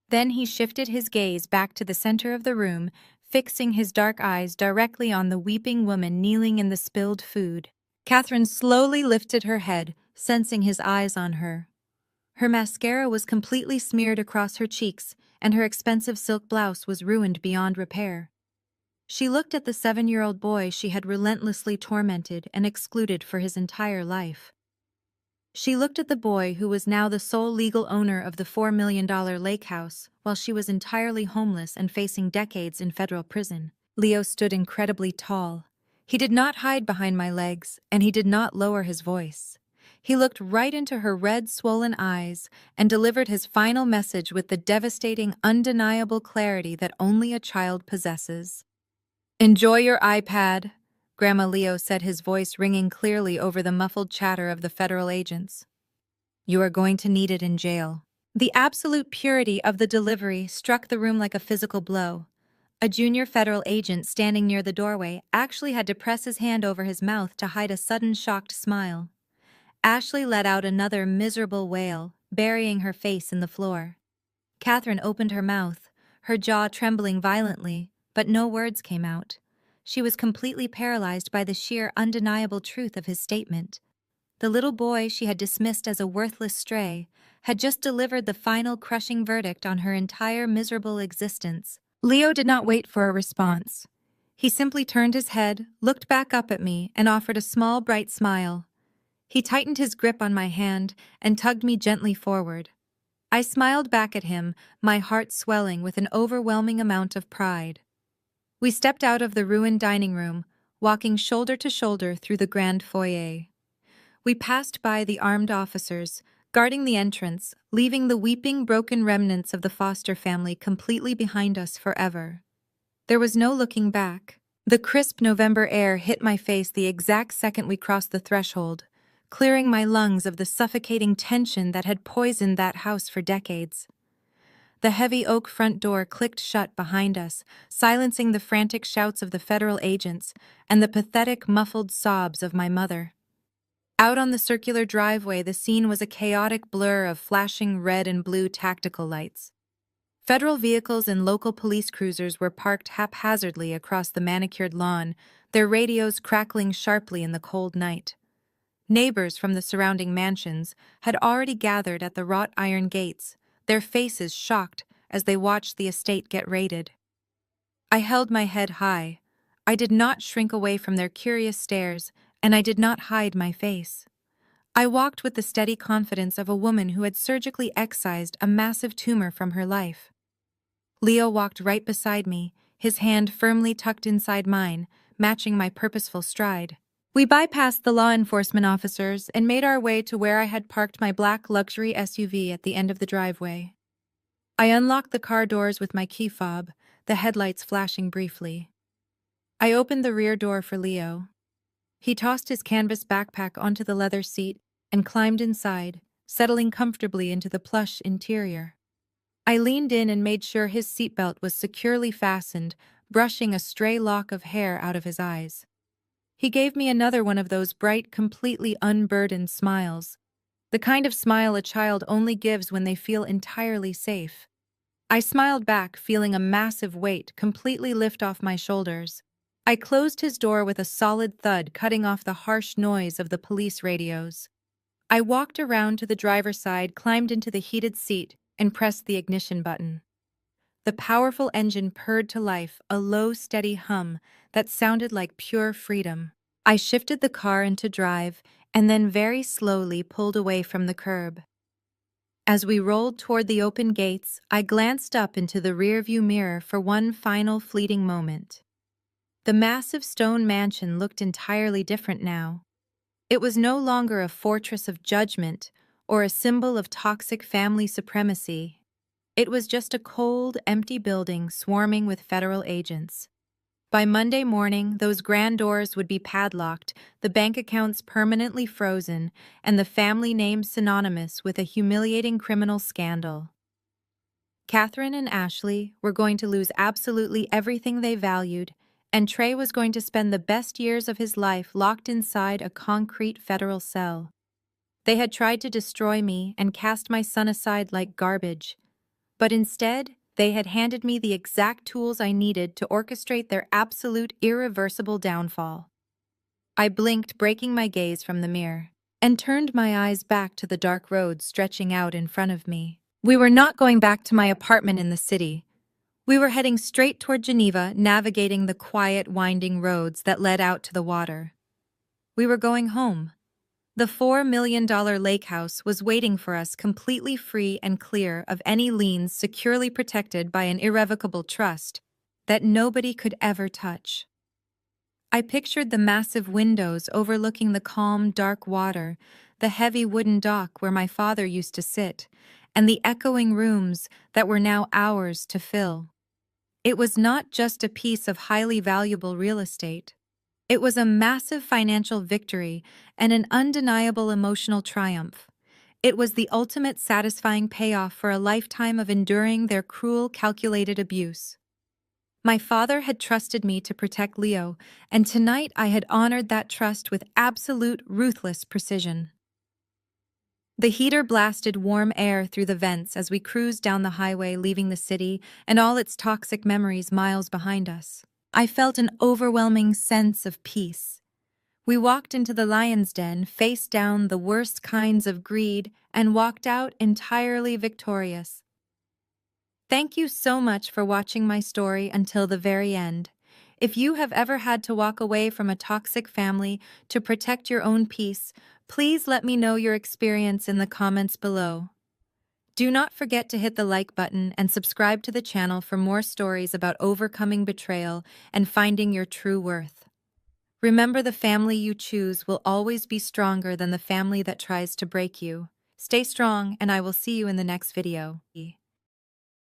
Then he shifted his gaze back to the center of the room, fixing his dark eyes directly on the weeping woman kneeling in the spilled food. Katherine slowly lifted her head, sensing his eyes on her. Her mascara was completely smeared across her cheeks, and her expensive silk blouse was ruined beyond repair. She looked at the 7-year-old boy she had relentlessly tormented and excluded for his entire life. She looked at the boy who was now the sole legal owner of the $4 million lake house, while she was entirely homeless and facing decades in federal prison. Leo stood incredibly tall. He did not hide behind my legs, and he did not lower his voice. He looked right into her red, swollen eyes and delivered his final message with the devastating, undeniable clarity that only a child possesses. "Enjoy your iPad," Grandma Leo said, his voice ringing clearly over the muffled chatter of the federal agents. "You are going to need it in jail." The absolute purity of the delivery struck the room like a physical blow. A junior federal agent standing near the doorway actually had to press his hand over his mouth to hide a sudden shocked smile. Ashley let out another miserable wail, burying her face in the floor. Katherine opened her mouth, her jaw trembling violently, but no words came out. She was completely paralyzed by the sheer, undeniable truth of his statement. The little boy she had dismissed as a worthless stray had just delivered the final crushing verdict on her entire miserable existence. Leo did not wait for a response. He simply turned his head, looked back up at me, and offered a small, bright smile. He tightened his grip on my hand and tugged me gently forward. I smiled back at him, my heart swelling with an overwhelming amount of pride. We stepped out of the ruined dining room, walking shoulder to shoulder through the grand foyer. We passed by the armed officers, guarding the entrance, leaving the weeping, broken remnants of the Foster family completely behind us forever. There was no looking back. The crisp November air hit my face the exact second we crossed the threshold, clearing my lungs of the suffocating tension that had poisoned that house for decades. The heavy oak front door clicked shut behind us, silencing the frantic shouts of the federal agents and the pathetic, muffled sobs of my mother. Out on the circular driveway, the scene was a chaotic blur of flashing red and blue tactical lights. Federal vehicles and local police cruisers were parked haphazardly across the manicured lawn, their radios crackling sharply in the cold night. Neighbors from the surrounding mansions had already gathered at the wrought iron gates, their faces shocked as they watched the estate get raided. I held my head high. I did not shrink away from their curious stares, and I did not hide my face. I walked with the steady confidence of a woman who had surgically excised a massive tumor from her life. Leo walked right beside me, his hand firmly tucked inside mine, matching my purposeful stride. We bypassed the law enforcement officers and made our way to where I had parked my black luxury SUV at the end of the driveway. I unlocked the car doors with my key fob, the headlights flashing briefly. I opened the rear door for Leo. He tossed his canvas backpack onto the leather seat and climbed inside, settling comfortably into the plush interior. I leaned in and made sure his seatbelt was securely fastened, brushing a stray lock of hair out of his eyes. He gave me another one of those bright, completely unburdened smiles, the kind of smile a child only gives when they feel entirely safe. I smiled back, feeling a massive weight completely lift off my shoulders. I closed his door with a solid thud, cutting off the harsh noise of the police radios. I walked around to the driver's side, climbed into the heated seat, and pressed the ignition button. The powerful engine purred to life, a low, steady hum that sounded like pure freedom. I shifted the car into drive and then very slowly pulled away from the curb. As we rolled toward the open gates, I glanced up into the rearview mirror for one final fleeting moment. The massive stone mansion looked entirely different now. It was no longer a fortress of judgment or a symbol of toxic family supremacy. It was just a cold, empty building swarming with federal agents. By Monday morning, those grand doors would be padlocked, the bank accounts permanently frozen, and the family name synonymous with a humiliating criminal scandal. Katherine and Ashley were going to lose absolutely everything they valued, and Trey was going to spend the best years of his life locked inside a concrete federal cell. They had tried to destroy me and cast my son aside like garbage. But instead, they had handed me the exact tools I needed to orchestrate their absolute, irreversible downfall. I blinked, breaking my gaze from the mirror, and turned my eyes back to the dark road stretching out in front of me. We were not going back to my apartment in the city. We were heading straight toward Geneva, navigating the quiet, winding roads that led out to the water. We were going home. The $4 million lake house was waiting for us, completely free and clear of any liens, securely protected by an irrevocable trust that nobody could ever touch. I pictured the massive windows overlooking the calm, dark water, the heavy wooden dock where my father used to sit, and the echoing rooms that were now ours to fill. It was not just a piece of highly valuable real estate. It was a massive financial victory and an undeniable emotional triumph. It was the ultimate satisfying payoff for a lifetime of enduring their cruel, calculated abuse. My father had trusted me to protect Leo, and tonight I had honored that trust with absolute, ruthless precision. The heater blasted warm air through the vents as we cruised down the highway, leaving the city and all its toxic memories miles behind us. I felt an overwhelming sense of peace. We walked into the lion's den, faced down the worst kinds of greed, and walked out entirely victorious. Thank you so much for watching my story until the very end. If you have ever had to walk away from a toxic family to protect your own peace, please let me know your experience in the comments below. Do not forget to hit the like button and subscribe to the channel for more stories about overcoming betrayal and finding your true worth. Remember, the family you choose will always be stronger than the family that tries to break you. Stay strong, and I will see you in the next video.